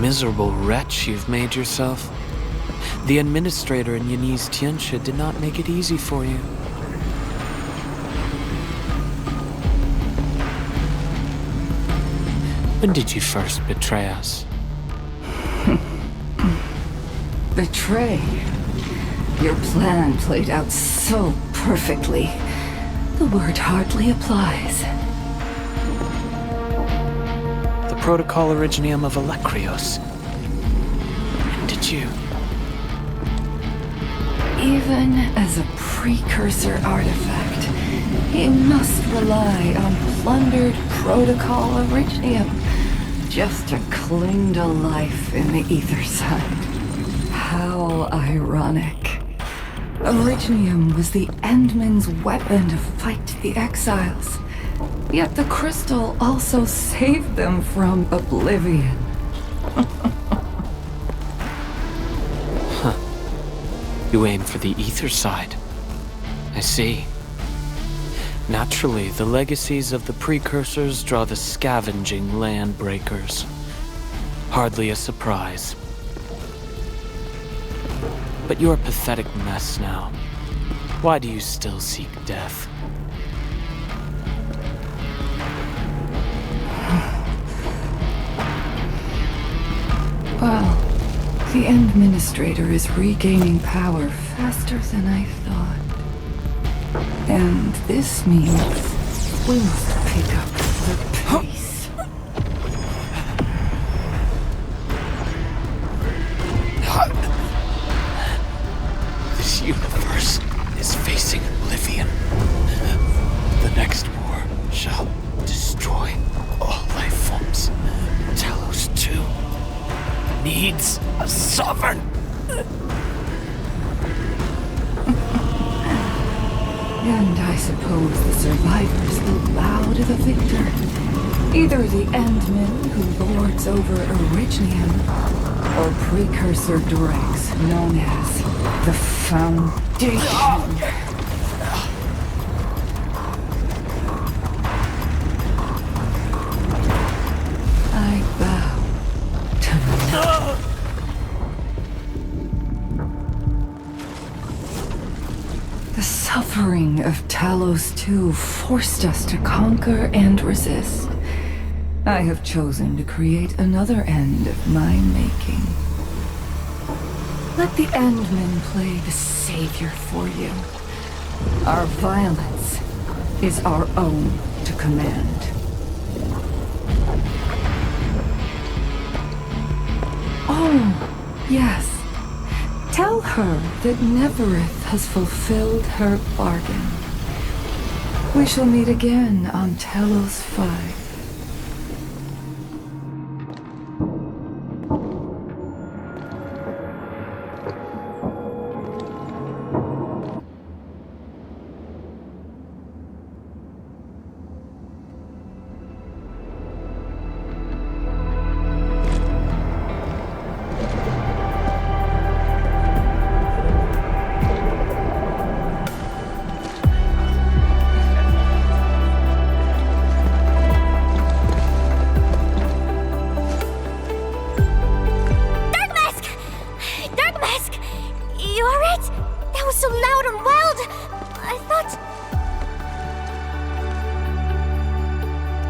Miserable wretch you've made yourself. The administrator in Yanni's Tianxia did not make it easy for you. When did you first betray us? Betray? Your plan played out so perfectly. The word hardly applies. The Protocol Originium of Electrios. When did you? Even as a precursor artifact, he must rely on plundered Protocol Originium just to cling to life in the ether side. How ironic. Originium was the Endmen's weapon to fight the exiles. Yet the crystal also saved them from oblivion. Huh. You aim for the ether side. I see. Naturally, the legacies of the precursors draw the scavenging land breakers. Hardly a surprise. But you're a pathetic mess now. Why do you still seek death? Well, the Administrator is regaining power faster than I thought. And this means we must pick up the pace. This universe is facing oblivion. The next war shall destroy all life forms. Talos too needs a sovereign. And I suppose the survivors will bow to the victor. Either the Endmen who lords over Originium, or precursor dregs known as the Foundation. I bow to none. The suffering of Talos II forced us to conquer and resist. I have chosen to create another end of my making. Let the Endmen play the savior for you. Our violence is our own to command. Oh, yes. Tell her that Neverith has fulfilled her bargain. We shall meet again on Telos 5. That was so loud and wild! I thought...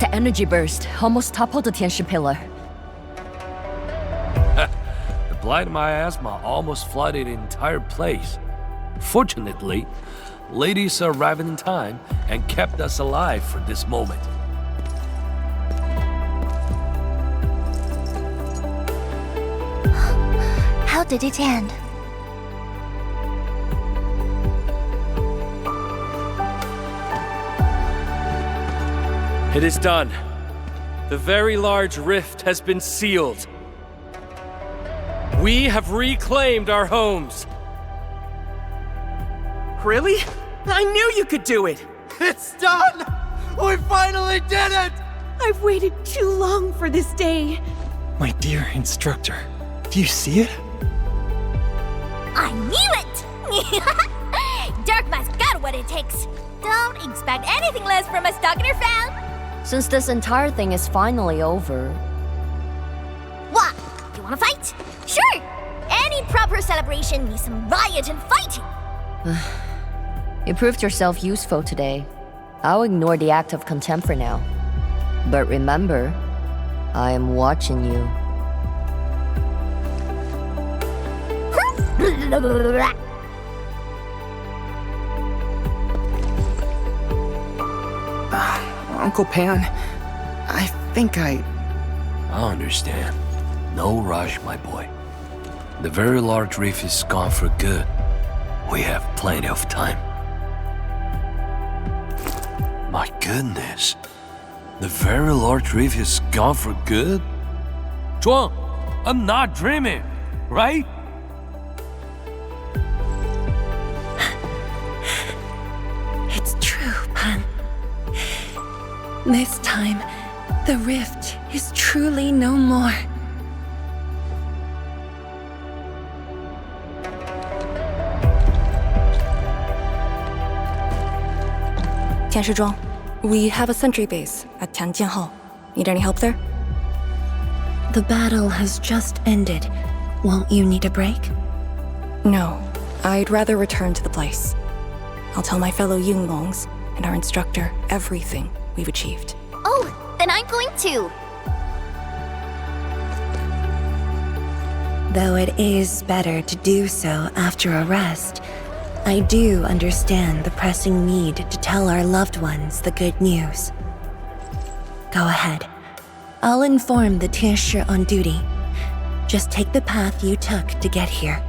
The energy burst almost toppled the Tianshi pillar. The blight miasma almost flooded the entire place. Fortunately, ladies arrived in time and kept us alive for this moment. How did it end? It is done. The very large rift has been sealed. We have reclaimed our homes. Really? I knew you could do it! It's done! We finally did it! I've waited too long for this day. My dear instructor, do you see it? I knew it! Darkma's got what it takes. Don't expect anything less from a Stalker fan. Since this entire thing is finally over... What? You wanna fight? Sure! Any proper celebration needs some riot and fighting. You proved yourself useful today. I'll ignore the act of contempt for now. But remember, I am watching you. Uncle Pan, I think I understand. No rush, my boy. The very large reef is gone for good. We have plenty of time. My goodness. The very large reef is gone for good? Zhuang, I'm not dreaming, right? It's true, Pan. This time, the rift is truly no more. Tianshizhuang, we have a sentry base at Tianjianhao. Need any help there? The battle has just ended. Won't you need a break? No, I'd rather return to the place. I'll tell my fellow Yinglongs and our instructor everything we've achieved. Oh, then I'm going to. Though it is better to do so after a rest, I do understand the pressing need to tell our loved ones the good news. Go ahead. I'll inform the Tianshi on duty. Just take the path you took to get here.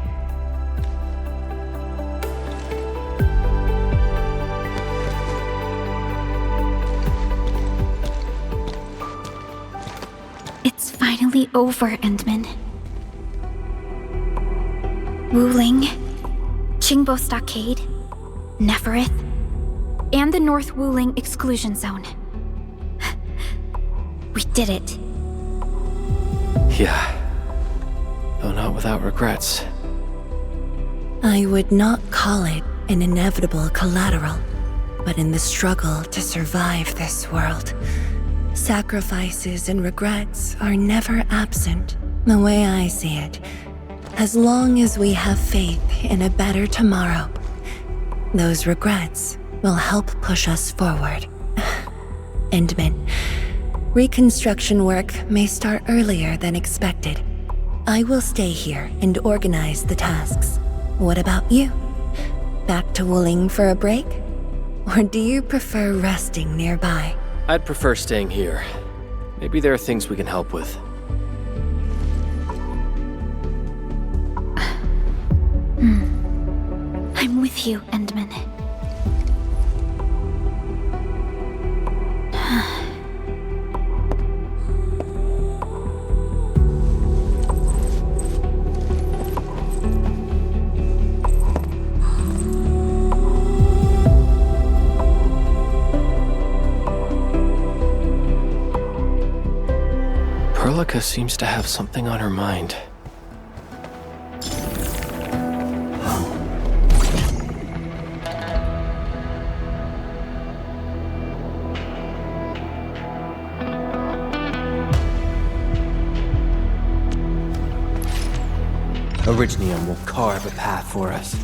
It's finally over, Endman. Wuling, Qingbo Stockade, Neferith, and the North Wuling Exclusion Zone. We did it. Yeah. Though not without regrets. I would not call it an inevitable collateral, but in the struggle to survive this world, sacrifices and regrets are never absent. The way I see it, as long as we have faith in a better tomorrow, those regrets will help push us forward. Endman, reconstruction work may start earlier than expected. I will stay here and organize the tasks. What about you? Back to Wuling for a break? Or do you prefer resting nearby? I'd prefer staying here. Maybe there are things we can help with. I'm with you, Endman. Perlica seems to have something on her mind. Orignium will carve a path for us.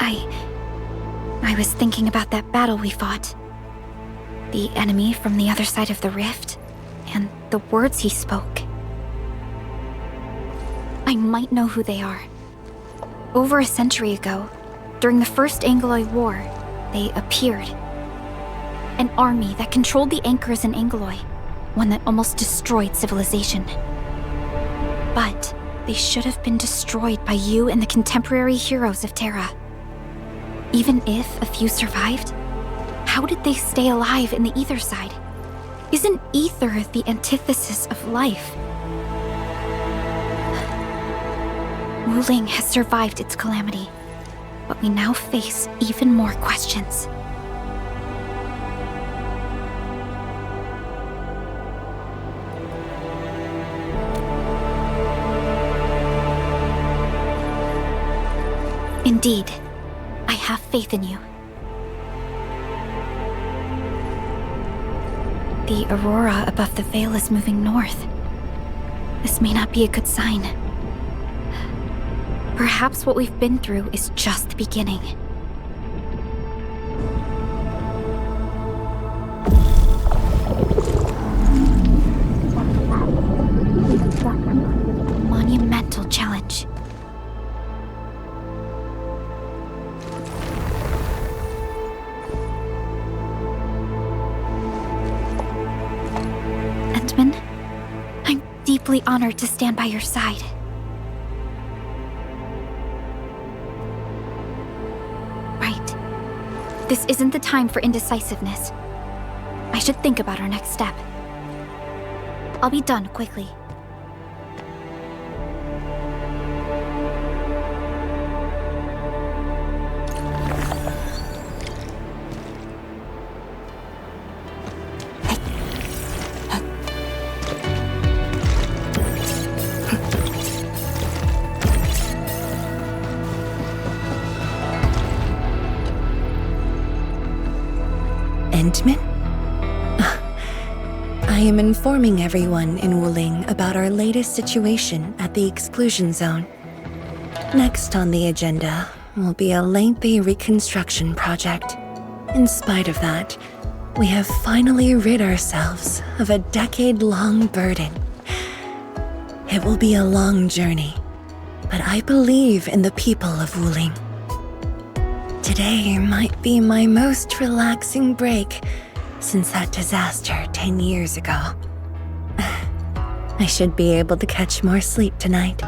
I was thinking about that battle we fought. The enemy from the other side of the rift, and the words he spoke. I might know who they are. Over a century ago, during the First Angloid War, they appeared. An army that controlled the anchors in Angloid, one that almost destroyed civilization. But they should have been destroyed by you and the contemporary heroes of Terra. Even if a few survived, how did they stay alive in the ether side? Isn't ether the antithesis of life? Wuling has survived its calamity, but we now face even more questions. Indeed, I have faith in you. The aurora above the veil is moving north. This may not be a good sign. Perhaps what we've been through is just the beginning. Monumental challenge. Endman, I'm deeply honored to stand by your side. This isn't the time for indecisiveness. I should think about our next step. I'll be done quickly. Endman? I am informing everyone in Wuling about our latest situation at the exclusion zone. Next on the agenda will be a lengthy reconstruction project. In spite of that, we have finally rid ourselves of a decade-long burden. It will be a long journey, but I believe in the people of Wuling. Today might be my most relaxing break since that disaster 10 years ago. I should be able to catch more sleep tonight.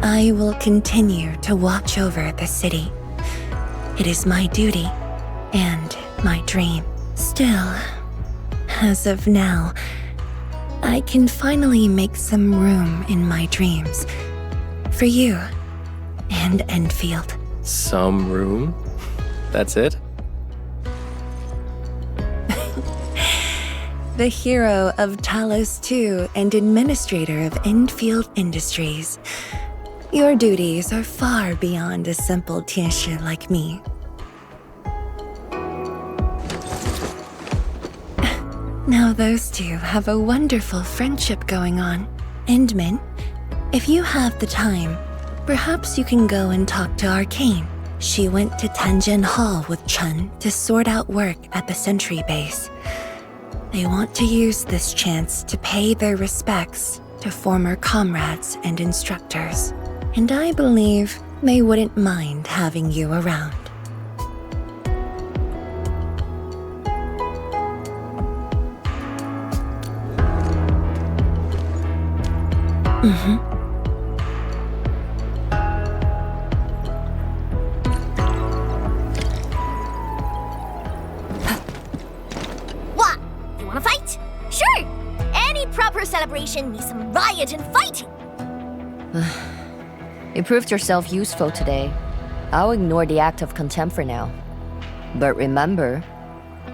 I will continue to watch over the city. It is my duty and my dream. Still, as of now, I can finally make some room in my dreams for you and Endfield. Some room? That's it? The hero of Talos II and administrator of Endfield Industries. Your duties are far beyond a simple Tianshi like me. Now those two have a wonderful friendship going on. Endman, if you have the time, perhaps you can go and talk to Arcane. She went to Tanjin Hall with Chun to sort out work at the Sentry base. They want to use this chance to pay their respects to former comrades and instructors. And I believe they wouldn't mind having you around. What? You wanna fight? Sure! Any proper celebration needs some riot and fighting! You proved yourself useful today. I'll ignore the act of contempt for now. But remember,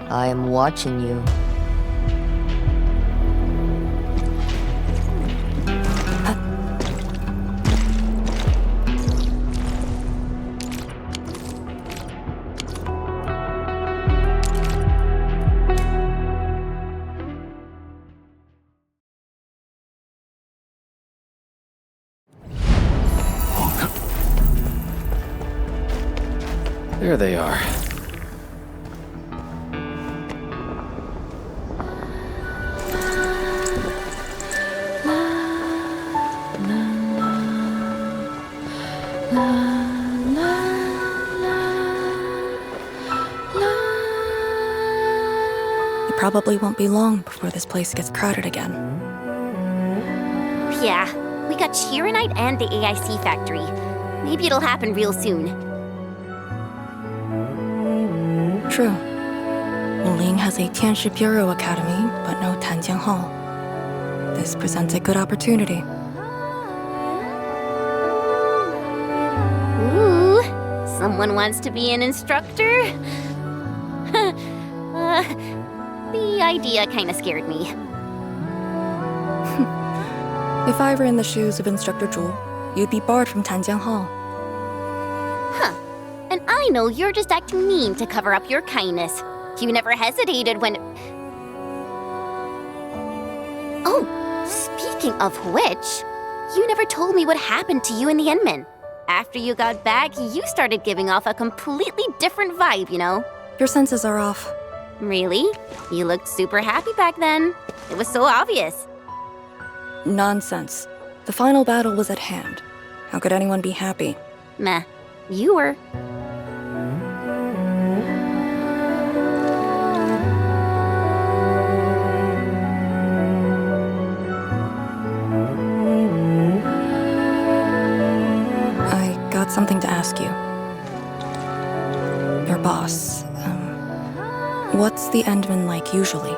I am watching you. There they are. It probably won't be long before this place gets crowded again. Yeah, we got Chironite and the AIC factory. Maybe it'll happen real soon. True. Wuling has a Tianshi Bureau Academy, but no Tanjiang Hall. This presents a good opportunity. Ooh, someone wants to be an instructor? The idea kinda scared me. If I were in the shoes of Instructor Zhu, you'd be barred from Tanjiang Hall. Huh. And I know you're just acting mean to cover up your kindness. You never hesitated when... Oh, speaking of which, you never told me what happened to you and the Endmen. After you got back, you started giving off a completely different vibe, you know? Your senses are off. Really? You looked super happy back then. It was so obvious. Nonsense. The final battle was at hand. How could anyone be happy? Meh. You were. I got something to ask you. Your boss, what's the Endman like usually?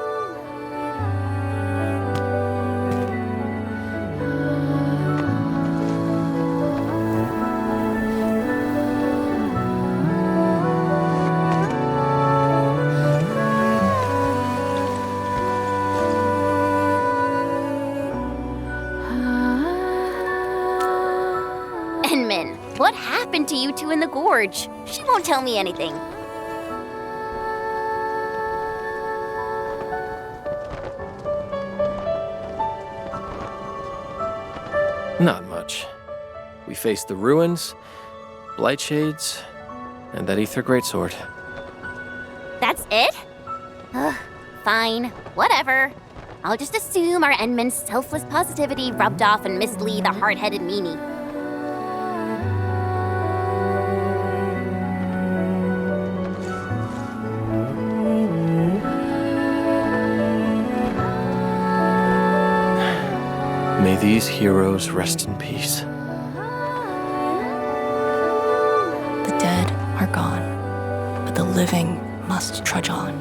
Endman, what happened to you two in the gorge? She won't tell me anything. Not much. We faced the ruins, Blightshades, and that Ether Greatsword. That's it? Ugh, fine, whatever. I'll just assume our Endman's selfless positivity rubbed off on Miss Lee, the hard-headed meanie. May these heroes rest in peace. The dead are gone, but the living must trudge on.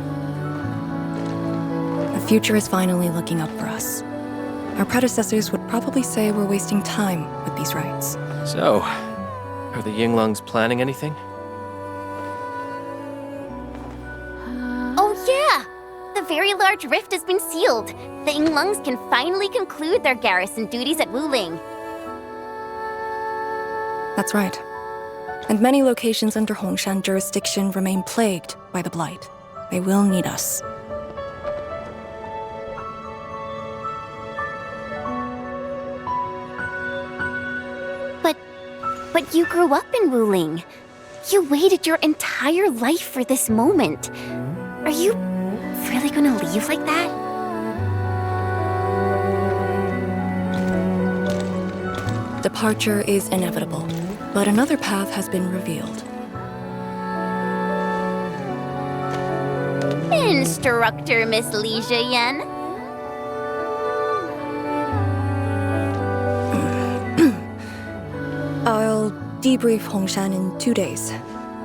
The future is finally looking up for us. Our predecessors would probably say we're wasting time with these rites. So, are the Yinglungs planning anything? Oh yeah! The very large rift has been sealed. The Yinglungs can finally conclude their garrison duties at Wuling. That's right. And many locations under Hongshan jurisdiction remain plagued by the Blight. They will need us. But you grew up in Wuling. You waited your entire life for this moment. Are you really gonna leave like that? Departure is inevitable, but another path has been revealed. Instructor Miss Li Zheyan. I'll debrief Hongshan in 2 days,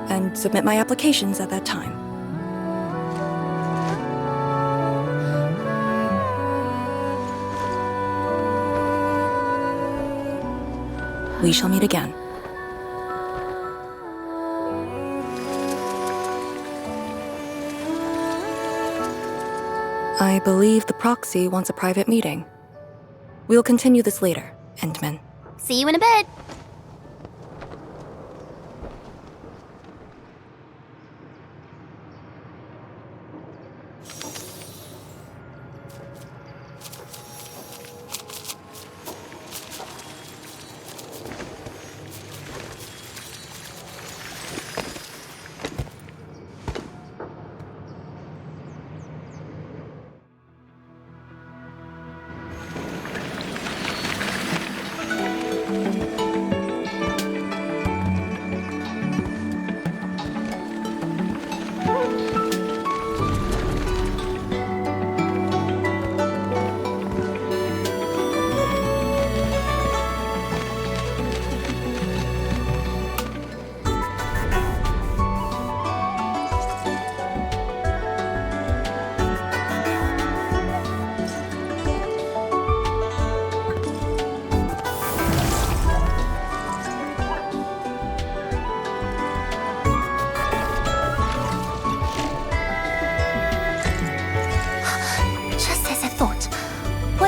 and submit my applications at that time. We shall meet again. I believe the proxy wants a private meeting. We'll continue this later, Endman. See you in a bit.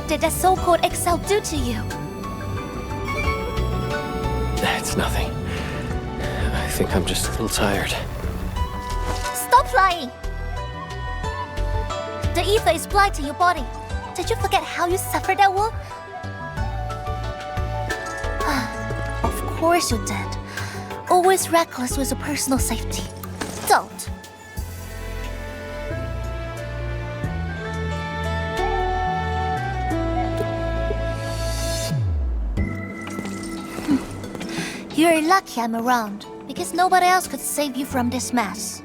What did that so-called Excel do to you? It's nothing. I think I'm just a little tired. Stop lying! The ether is blighting your body. Did you forget how you suffered that wound? Of course you did. Always reckless with your personal safety. Don't. You're lucky I'm around, because nobody else could save you from this mess.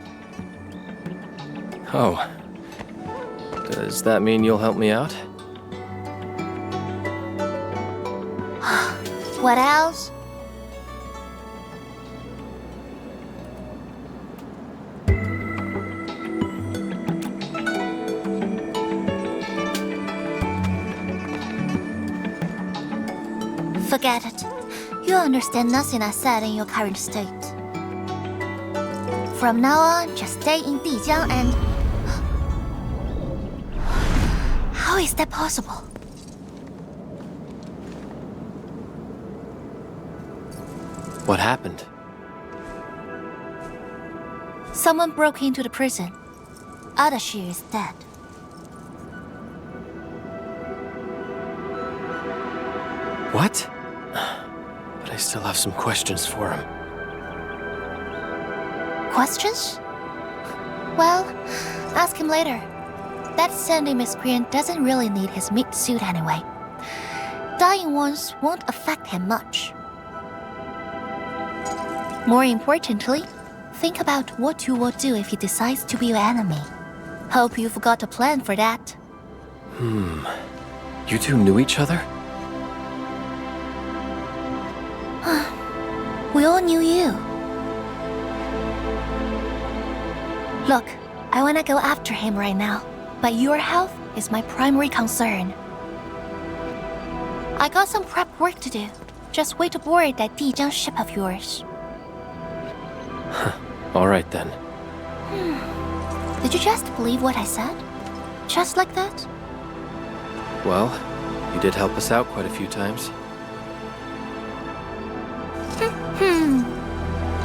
Oh. Does that mean you'll help me out? What else? Forget it. You understand nothing I said in your current state. From now on, just stay in Dijiang and... How is that possible? What happened? Someone broke into the prison. Adashi is dead. What? But I still have some questions for him. Questions? Well, ask him later. That sandy miscreant doesn't really need his meat suit anyway. Dying ones won't affect him much. More importantly, think about what you will do if he decides to be your enemy. Hope you've got a plan for that. You two knew each other? We all knew you. Look, I wanna go after him right now, but your health is my primary concern. I got some prep work to do. Just wait aboard that Dijiang ship of yours. All right then. Did you just believe what I said? Just like that? Well, you did help us out quite a few times.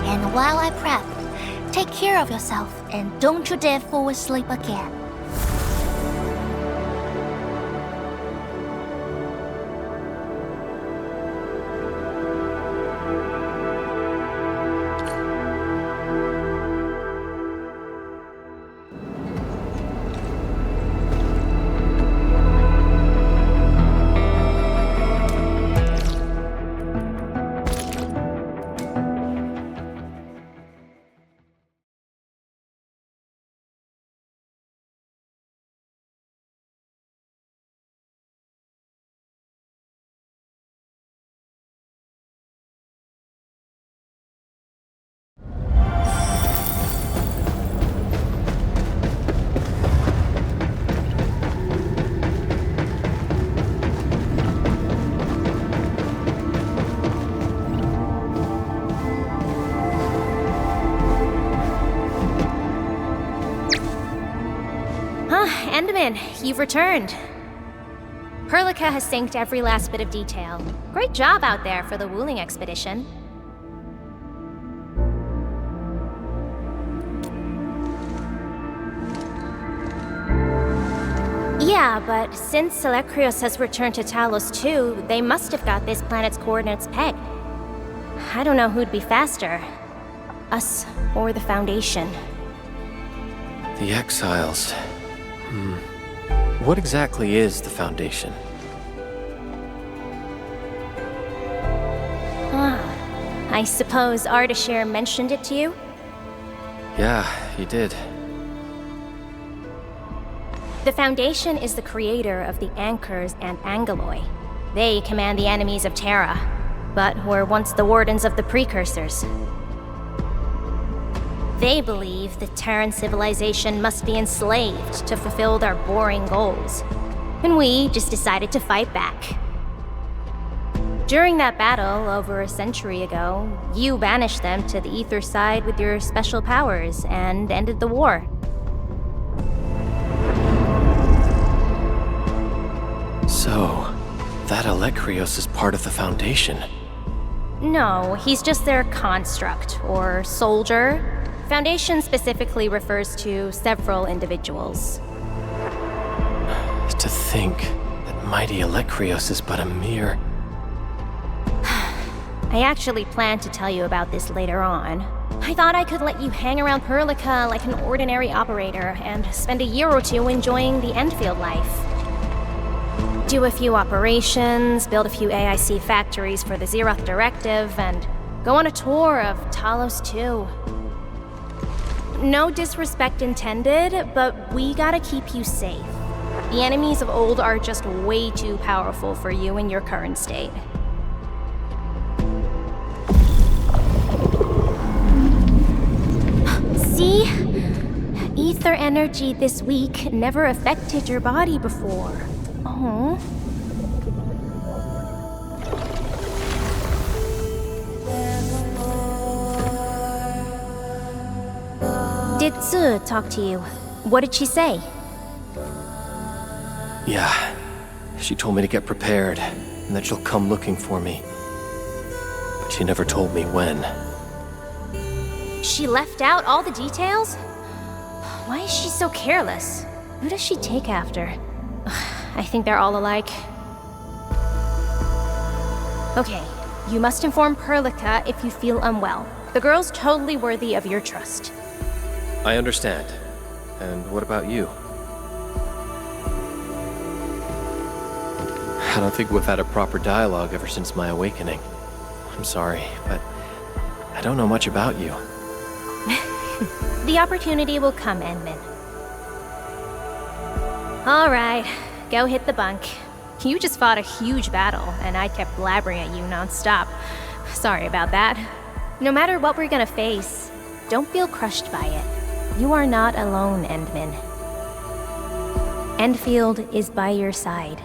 And while I prep, take care of yourself and don't you dare fall asleep again. Enderman, you've returned. Perlica has synced every last bit of detail. Great job out there for the Wuling expedition. Yeah, but since Seleucus has returned to Talos too, they must have got this planet's coordinates pegged. I don't know who'd be faster, us or the Foundation. The Exiles. What exactly is the Foundation? I suppose Ardashir mentioned it to you? Yeah, he did. The Foundation is the creator of the Anchors and Angeloi. They command the enemies of Terra, but were once the wardens of the Precursors. They believe the Terran civilization must be enslaved to fulfill their boring goals. And we just decided to fight back. During that battle, over a century ago, you banished them to the Ether side with your special powers and ended the war. So, That Alecrios is part of the Foundation. No, he's just their construct, or soldier. Foundation specifically refers to several individuals. To think that mighty Alecrios is but a mere... I actually planned to tell you about this later on. I thought I could let you hang around Perlica like an ordinary operator and spend a year or two enjoying the Endfield life. Do a few operations, build a few AIC factories for the Zeroth Directive, and go on a tour of Talos 2. No disrespect intended, but we gotta keep you safe. The enemies of old are just way too powerful for you in your current state. See? Ether energy this week never affected your body before. Oh. Did Tzu talk to you? What did she say? Yeah. She told me to get prepared, and that she'll come looking for me. But she never told me when. She left out all the details? Why is she so careless? Who does she take after? I think they're all alike. Okay, you must inform Perlica if you feel unwell. The girl's totally worthy of your trust. I understand. And what about you? I don't think we've had a proper dialogue ever since my awakening. I'm sorry, but I don't know much about you. The opportunity will come, Enmin. All right, go hit the bunk. You just fought a huge battle, and I kept blabbering at you nonstop. Sorry about that. No matter what we're gonna face, don't feel crushed by it. You are not alone, Endmin. Endfield is by your side.